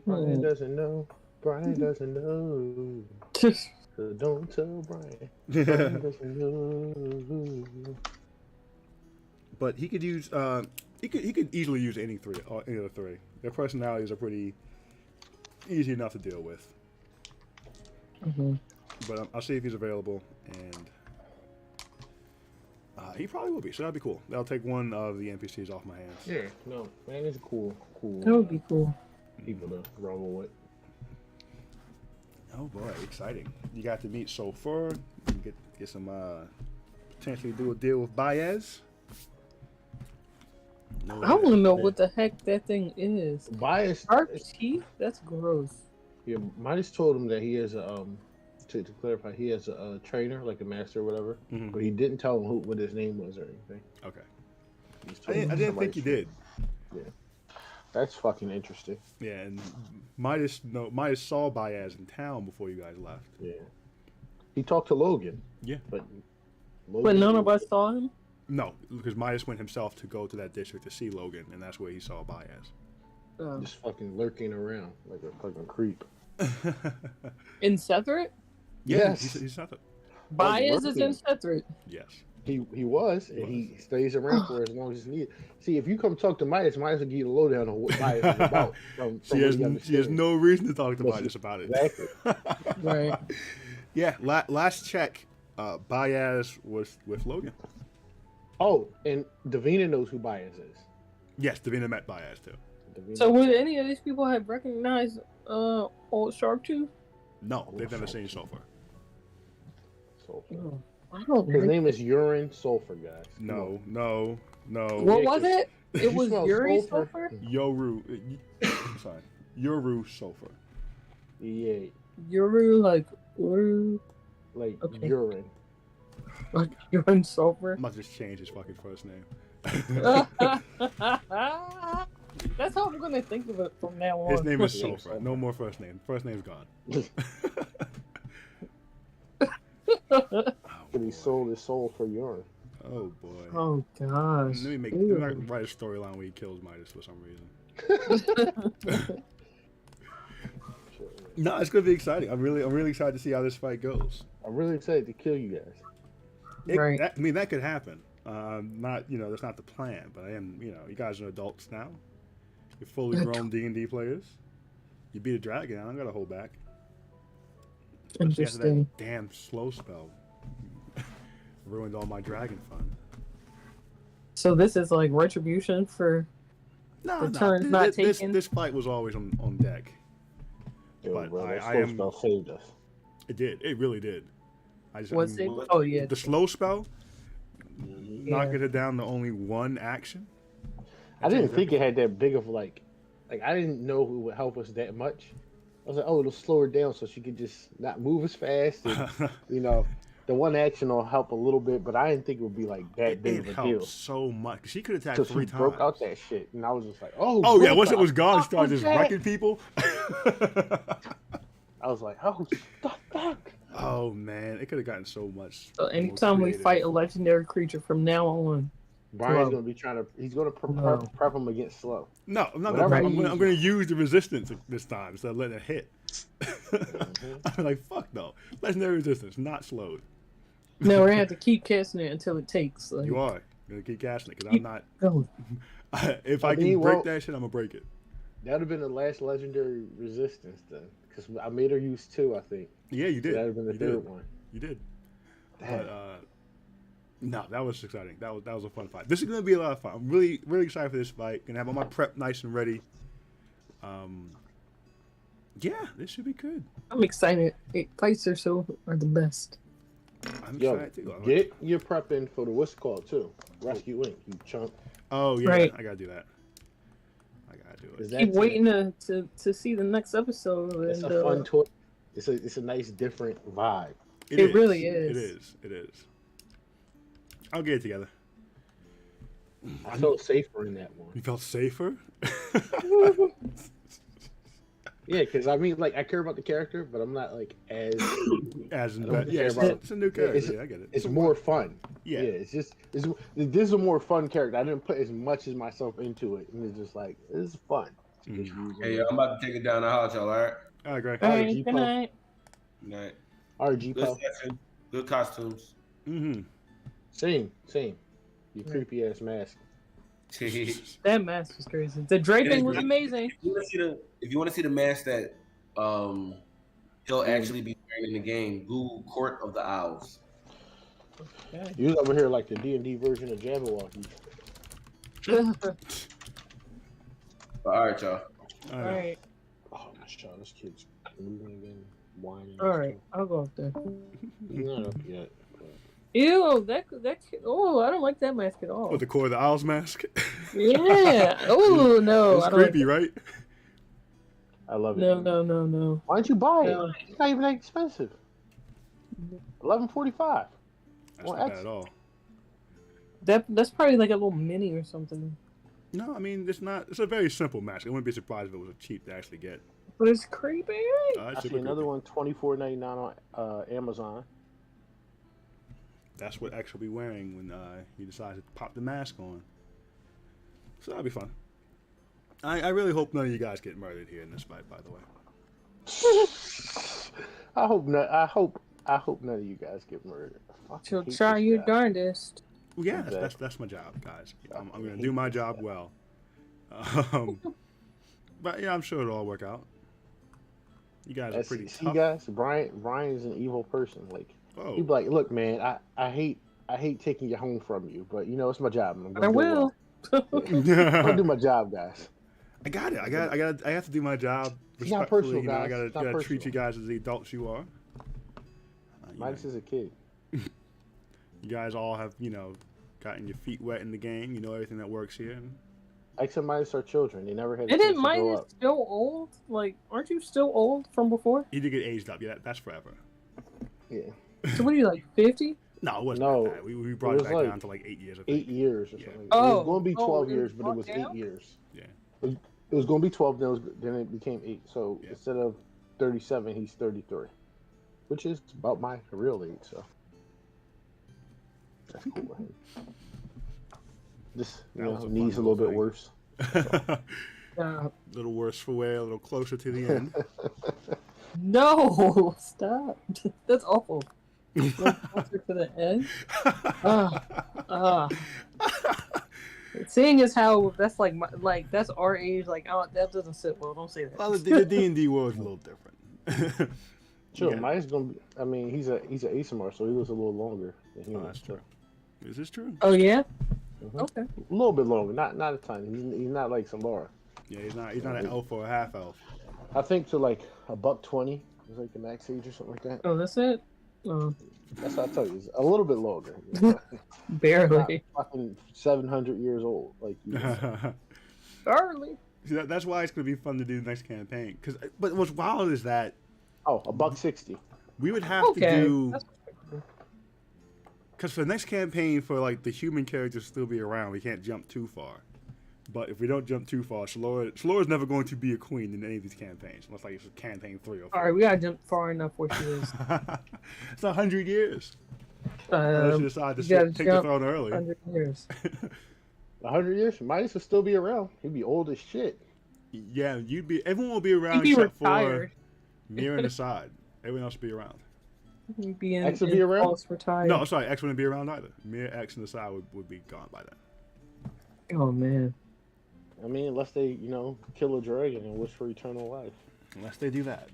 Brian doesn't know. Brian doesn't know. So don't tell Brian. Brian doesn't know. But he could use. He could easily use any of the three. Their personalities are pretty easy enough to deal with. Mm-hmm. But I'll see if he's available, and he probably will be. So that'd be cool. That'll take one of the NPCs off my hands. Yeah, no, man, it's cool. That would be cool. People to roll with. Oh boy, exciting! You got to meet Sulfur. You get Get some potentially do a deal with Baez. No, I want to know what the heck that thing is. Bias. Shark teeth? That's gross. Yeah, Midas told him that he has a to clarify, he has a trainer, like a master or whatever, but he didn't tell him what his name was or anything. Okay. I didn't think he did. Yeah. That's fucking interesting. Yeah, and Midas saw Baez in town before you guys left. Yeah. He talked to Logan. Yeah. But none of us saw him? No, because Midas went himself to go to that district to see Logan, and that's where he saw Baez. Just fucking lurking around like a fucking creep. In Sethret? Yes. He's Sethret. Baez is in Sethret. Yes. He was, and he stays around for as long as needed. See, if you come talk to Midas will give you the lowdown on what Midas is about. She has no reason to talk to Midas about it. Exactly. Right. Yeah, last check, Baez was with Logan. Oh, and Davina knows who Baez is. Yes, Davina met Baez too. So would any of these people have recognized old Sharktooth? No, they've never seen Sulfur. Sulfur. I don't His name is Urine Sulfur, guys. No. What was it? It was Yuri Sulfur? Sorry. Yoru Sulfur. Yeah. Yuru, like Uru? Like Okay. urine. Like urine sulfur? I must just change his fucking first name. That's how I'm gonna think of it from now on. His name is Sulfur. No more first name. First name's gone. But he sold his soul for urine. Oh boy. Oh gosh. Let me write a storyline where he kills Midas for some reason. No, it's gonna be exciting. I'm really excited to see how this fight goes. I'm really excited to kill you guys. Right. That could happen. That's not the plan. But I am. You guys are adults now. You're fully grown D&D players. You beat a dragon. I don't gotta hold back. Interesting. That damn slow spell ruined all my dragon fun. So this is like retribution for the turns not taken. This fight was always on deck. But slow spell saved us. It did. It really did. Oh yeah. The slow spell, knocking it down to only one action. I didn't think it had that big of like I didn't know it would help us that much. I was like, oh, it'll slow her down so she could just not move as fast. And, the one action will help a little bit, but I didn't think it would be like that big of a deal. So much. She could attack 3 times. Broke out that shit, and I was just like, oh. Oh yeah, once it was gone, she started just wrecking people. I was like, oh, the fuck. Oh man, it could have gotten so much. So anytime we fight a legendary creature from now on, Brian's gonna be he's gonna prep him against slow. No, I'm not gonna. I'm gonna use the resistance this time instead of letting it hit. I'm like, fuck no, legendary resistance, not slowed. No, we're gonna have to keep casting it until it takes. Like, you are gonna keep casting it because I'm not. Go. If I can break that shit, I'm gonna break it. That would have been the last legendary resistance then, because I made her use 2, I think. Yeah, you did. So that would have been the third one. You did. But no, that was exciting. That was a fun fight. This is gonna be a lot of fun. I'm really excited for this fight. Gonna have all my prep nice and ready. Yeah, this should be good. I'm excited. Fights are the best. I'm excited too. Get your prep in for the what's called too. Rescue Inc. You chump. Oh yeah, right. I gotta do that. I gotta do it. Keep waiting to see the next episode. It's a fun tour. It's a nice different vibe. It really is. It is. I'll get it together. I felt safer in that one. You felt safer? Yeah, because I mean, I care about the character, but I'm not as invested. Yeah, it's a new character. I get it. It's more fun. Yeah, this is a more fun character. I didn't put as much as myself into it, and it's just it's fun. Hey, I'm about to take it down the house, y'all. All right. All right, great. All right, good night. Good night. All right, G-Po. Good costumes. Mm-hmm. Same. You creepy ass mask. That mask was crazy. The draping was amazing. If you want to see the mask that he'll actually be wearing in the game, Google Court of the Owls. Okay. You was over here like the D&D version of Jabberwocky. All right, y'all. All right. Oh, this kid's moving again, whining. All right, I'll go up there. He's not up yet. But... Ew, that oh, I don't like that mask at all. What, the Core of the Isles mask? Yeah. Oh no, it's I don't creepy, like right? I love it. No. Why don't you buy No. it? It's not even that expensive. $11.45. That's not bad at all. That's probably like a little mini or something. No, I mean it's not. It's a very simple mask. I wouldn't be surprised if it was cheap to actually get. But it's creepy. I see another one, $24.99 on Amazon. That's what X will be wearing when he decides to pop the mask on. So that'll be fun. I really hope none of you guys get murdered here in this fight, by the way. I hope not. I hope none of you guys get murdered. She'll try your darndest. Well, yeah, that's my job, guys. I'm gonna do my job well. But yeah, I'm sure it'll all work out. You guys are pretty tough. See, guys, Brian's an evil person. Like, oh. he'd be like, "Look, man, I hate taking you home from you, but you know it's my job. And I will. I'm gonna do my job, guys. I got it. I have to do my job It's not personal, respectfully. guys. I gotta treat you guys as the adults you are. Midas is a kid. You guys all have, gotten your feet wet in the game. You know everything that works here. X and Midas are children. They never had. Isn't Midas still old? Like, aren't you still old from before? He did get aged up. Yeah, that's forever. Yeah. So what are you, like 50? No, it wasn't. No, that bad. We brought it back down to like 8 years. I think. 8 years or something. Oh. It was going to be 12 years, but it was down? 8 years. Yeah. It was going to be 12, then it became 8. So Yeah. instead of 37, he's 33, which is about my real age. So that's cool. Just knees a little bit worse. A little worse for wear, a little closer to the end. No, stop. That's awful. Closer to the end. Seeing as how that's like that's our age, like that doesn't sit well. Don't say that. Well, the D&D world is a little different. Sure, Yeah. Midas gonna be. I mean, he's an ASMR, so he lives a little longer than Oh, humans. that's true. Is this true? Oh yeah. Mhm. Okay. A little bit longer, not a ton. He's not like Samara. Yeah, he's not an elf or a half elf. I think to like $120 is like the max age or something like that. Oh, that's it. Oh, That's what I tell you. It's a little bit longer. barely. Not fucking 700 years old. Like, Barely. See, that's why it's going to be fun to do the next campaign. But what's wild is that $160. we would have to do... Because for the next campaign, for like the human characters to still be around, we can't jump too far. But if we don't jump too far, Shalora's never going to be a queen in any of these campaigns, unless like it's campaign 3 or 4. All right, we gotta jump far enough where she is. It's 100 years. Unless you decide to take the throne early. 100 years. 100 years? Midas will still be around. He'd be old as shit. Yeah, everyone will be around except for Mira and Assad. Everyone else will be around. He'd be X will be around? Retired. No, sorry, X wouldn't be around either. Mira, X, and Assad would be gone by then. Oh man. I mean, unless they, kill a dragon and wish for eternal life. Unless they do that.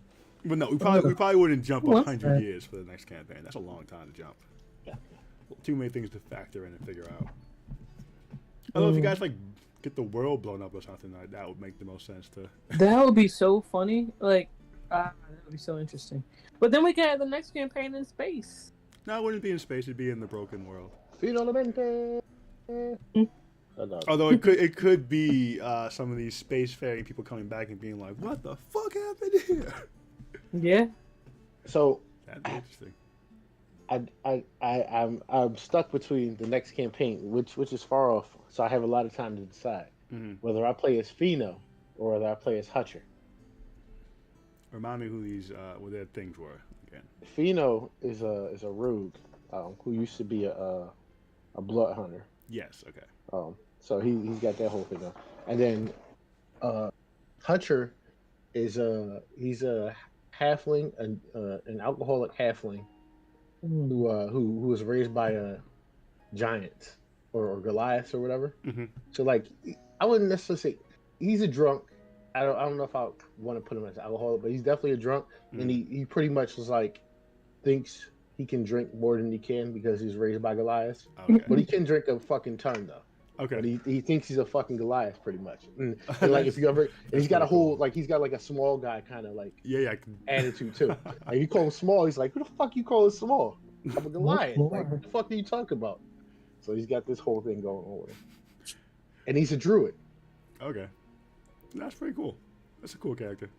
But no, we probably wouldn't jump 100 years for the next campaign. That's a long time to jump. Yeah. Too many things to factor in and figure out. Although if you guys get the world blown up or something, that would make the most sense to. That would be so funny. Like, that would be so interesting. But then we can have the next campaign in space. No, it wouldn't be in space. It'd be in the broken world. Finalmente. Although it could be some of these spacefaring people coming back and being like, "What the fuck happened here?" Yeah. So That'd be interesting. I'm stuck between the next campaign, which is far off. So I have a lot of time to decide whether I play as Fino or whether I play as Hutcher. Remind me who these what their things were again. Fino is a rogue who used to be a blood hunter. Yes. Okay. So he's got that whole thing on. And then Hutcher is he's a halfling, an alcoholic halfling who was raised by a giant or Goliath or whatever. Mm-hmm. So like I wouldn't necessarily say he's a drunk. I don't know if I want to put him as an alcoholic, but he's definitely a drunk, and he pretty much was like thinks he can drink more than he can because he's raised by Goliath. Okay. But he can drink a fucking ton though. Okay. But he thinks he's a fucking Goliath pretty much. And like if you ever, he's got a whole like he's got like a small guy kind of like yeah. attitude too. Like you call him small, he's like, who the fuck you call him small? I'm a Goliath. Like, what the fuck are you talking about? So he's got this whole thing going on with him. And he's a druid. Okay. That's pretty cool. That's a cool character.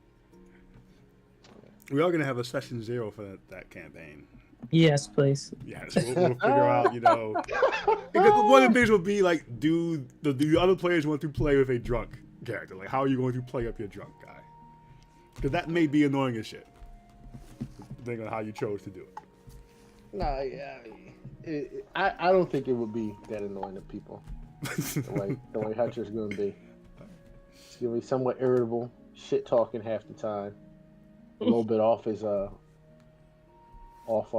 We are going to have a session 0 for that campaign. Yes, please. Yes, we'll figure out, one of the things will be like, do the other players want to play with a drunk character? Like, how are you going to play up your drunk guy? Because that may be annoying as shit, depending on how you chose to do it. No, yeah, I don't think it would be that annoying to people. the way Hutcher's going to be. It's going to be somewhat irritable, shit talking half the time, a little bit off his off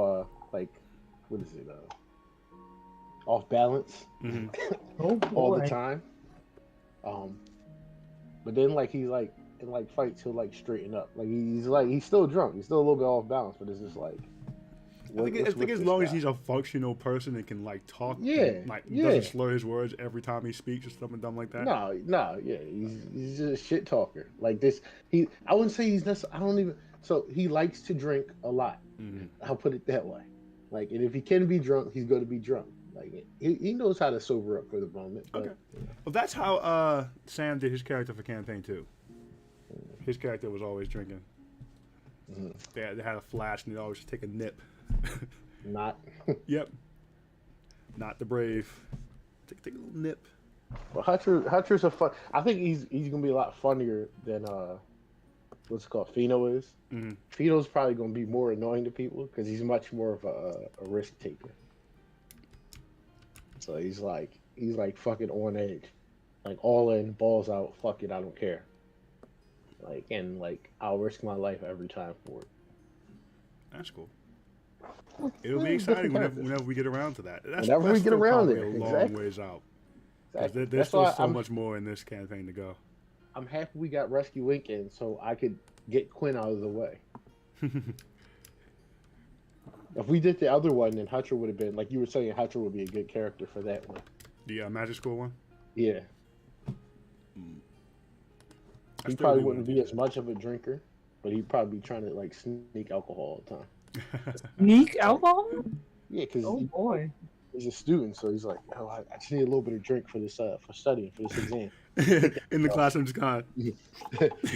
balance all the time. But then he's in fights he'll straighten up. He's still drunk. He's still a little bit off balance, but it's just like. I think as long as he's a functional person and can talk, doesn't slur his words every time he speaks or something dumb like that. No, he's just a shit talker. Like this, I wouldn't say he's necessarily. I don't even. So he likes to drink a lot. I'll put it that way. And if he can be drunk, he's going to be drunk. He knows how to sober up for the moment. But, okay. Well, that's how Sam did his character for campaign 2. His character was always drinking. They had a flash and they always take a nip. Not. Yep. Not the brave. Take a little nip. Well, Hutcher's a fun. I think he's gonna be a lot funnier than what's it called, Fino is. Fino's probably gonna be more annoying to people because he's much more of a risk taker. So he's fucking on edge, all in, balls out. Fuck it, I don't care. I'll risk my life every time for it. That's cool. It'll be exciting whenever we get around to that. Whenever we get around there, a long ways out. There's still so much more in this campaign to go. I'm happy we got Rescue Inc. in so I could get Quinn out of the way. If we did the other one, then Hutcher would have been, like you were saying, Hutcher would be a good character for that one. The Magic School one? Yeah. He probably wouldn't be as much of a drinker, but he'd probably be trying to sneak alcohol all the time. Sneak alcohol? Yeah, because boy, he's a student, so he's like, oh, I just need a little bit of drink for this for studying for this exam. In the classroom, just kind of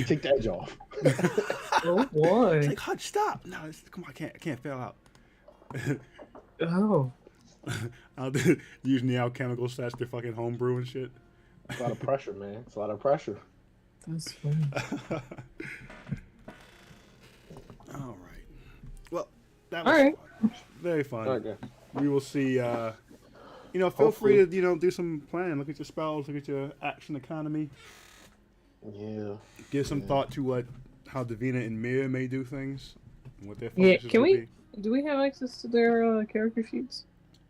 take the edge off. Oh boy! It's like, Hutch, stop! No, come on, I can't fail out. Oh. I'll using the alchemical stats to fucking homebrew and shit. It's a lot of pressure, man. It's a lot of pressure. That's funny. All right. Well, that was fun. Very fun. Okay. We will see. Feel free to do some planning. Look at your spells. Look at your action economy. Yeah. Give some thought to how Davina and Mir may do things. And what their focuses can we? be. Do we have access to their character sheets?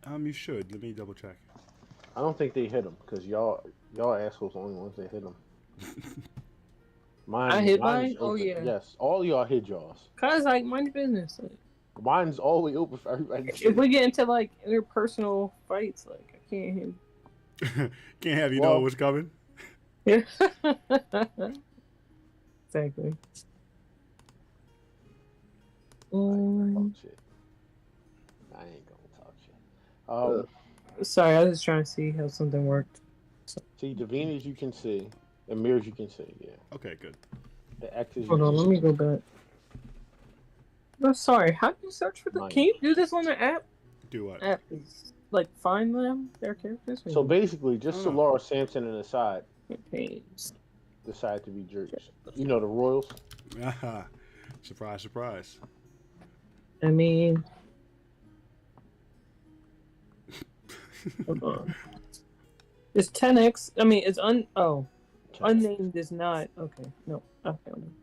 You should. Let me double check. I don't think they hit them because y'all assholes the only ones that hit them. I hit mine? Oh, yeah. Yes, all y'all hit y'all's. Cause mind your business. Mine's all the way open for everybody. If we get into interpersonal fights, I can't hit. Can't have you know what's coming. Yeah. Exactly. Talk shit. I ain't gonna talk shit. Sorry, I was just trying to see how something worked. See, Davina's you can see, and Mirrors you can see. Yeah. Okay, good. The X's. Hold on, let me go back. I'm sorry. How do you search for Can you do this on the app? Do what? App is find them, their characters. So basically, just Solara, Samson, and Aside Pains. decide to be jerks. The Royals. Surprise, surprise. I mean, hold on. It's 10x. I mean, it's unnamed is not. Okay, no, I found him.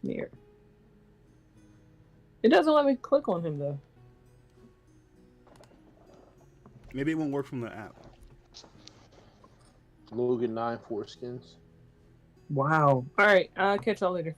Near. It doesn't let me click on him though. Maybe it won't work from the app. Logan 9 foreskins. Wow. All right, I'll catch y'all later.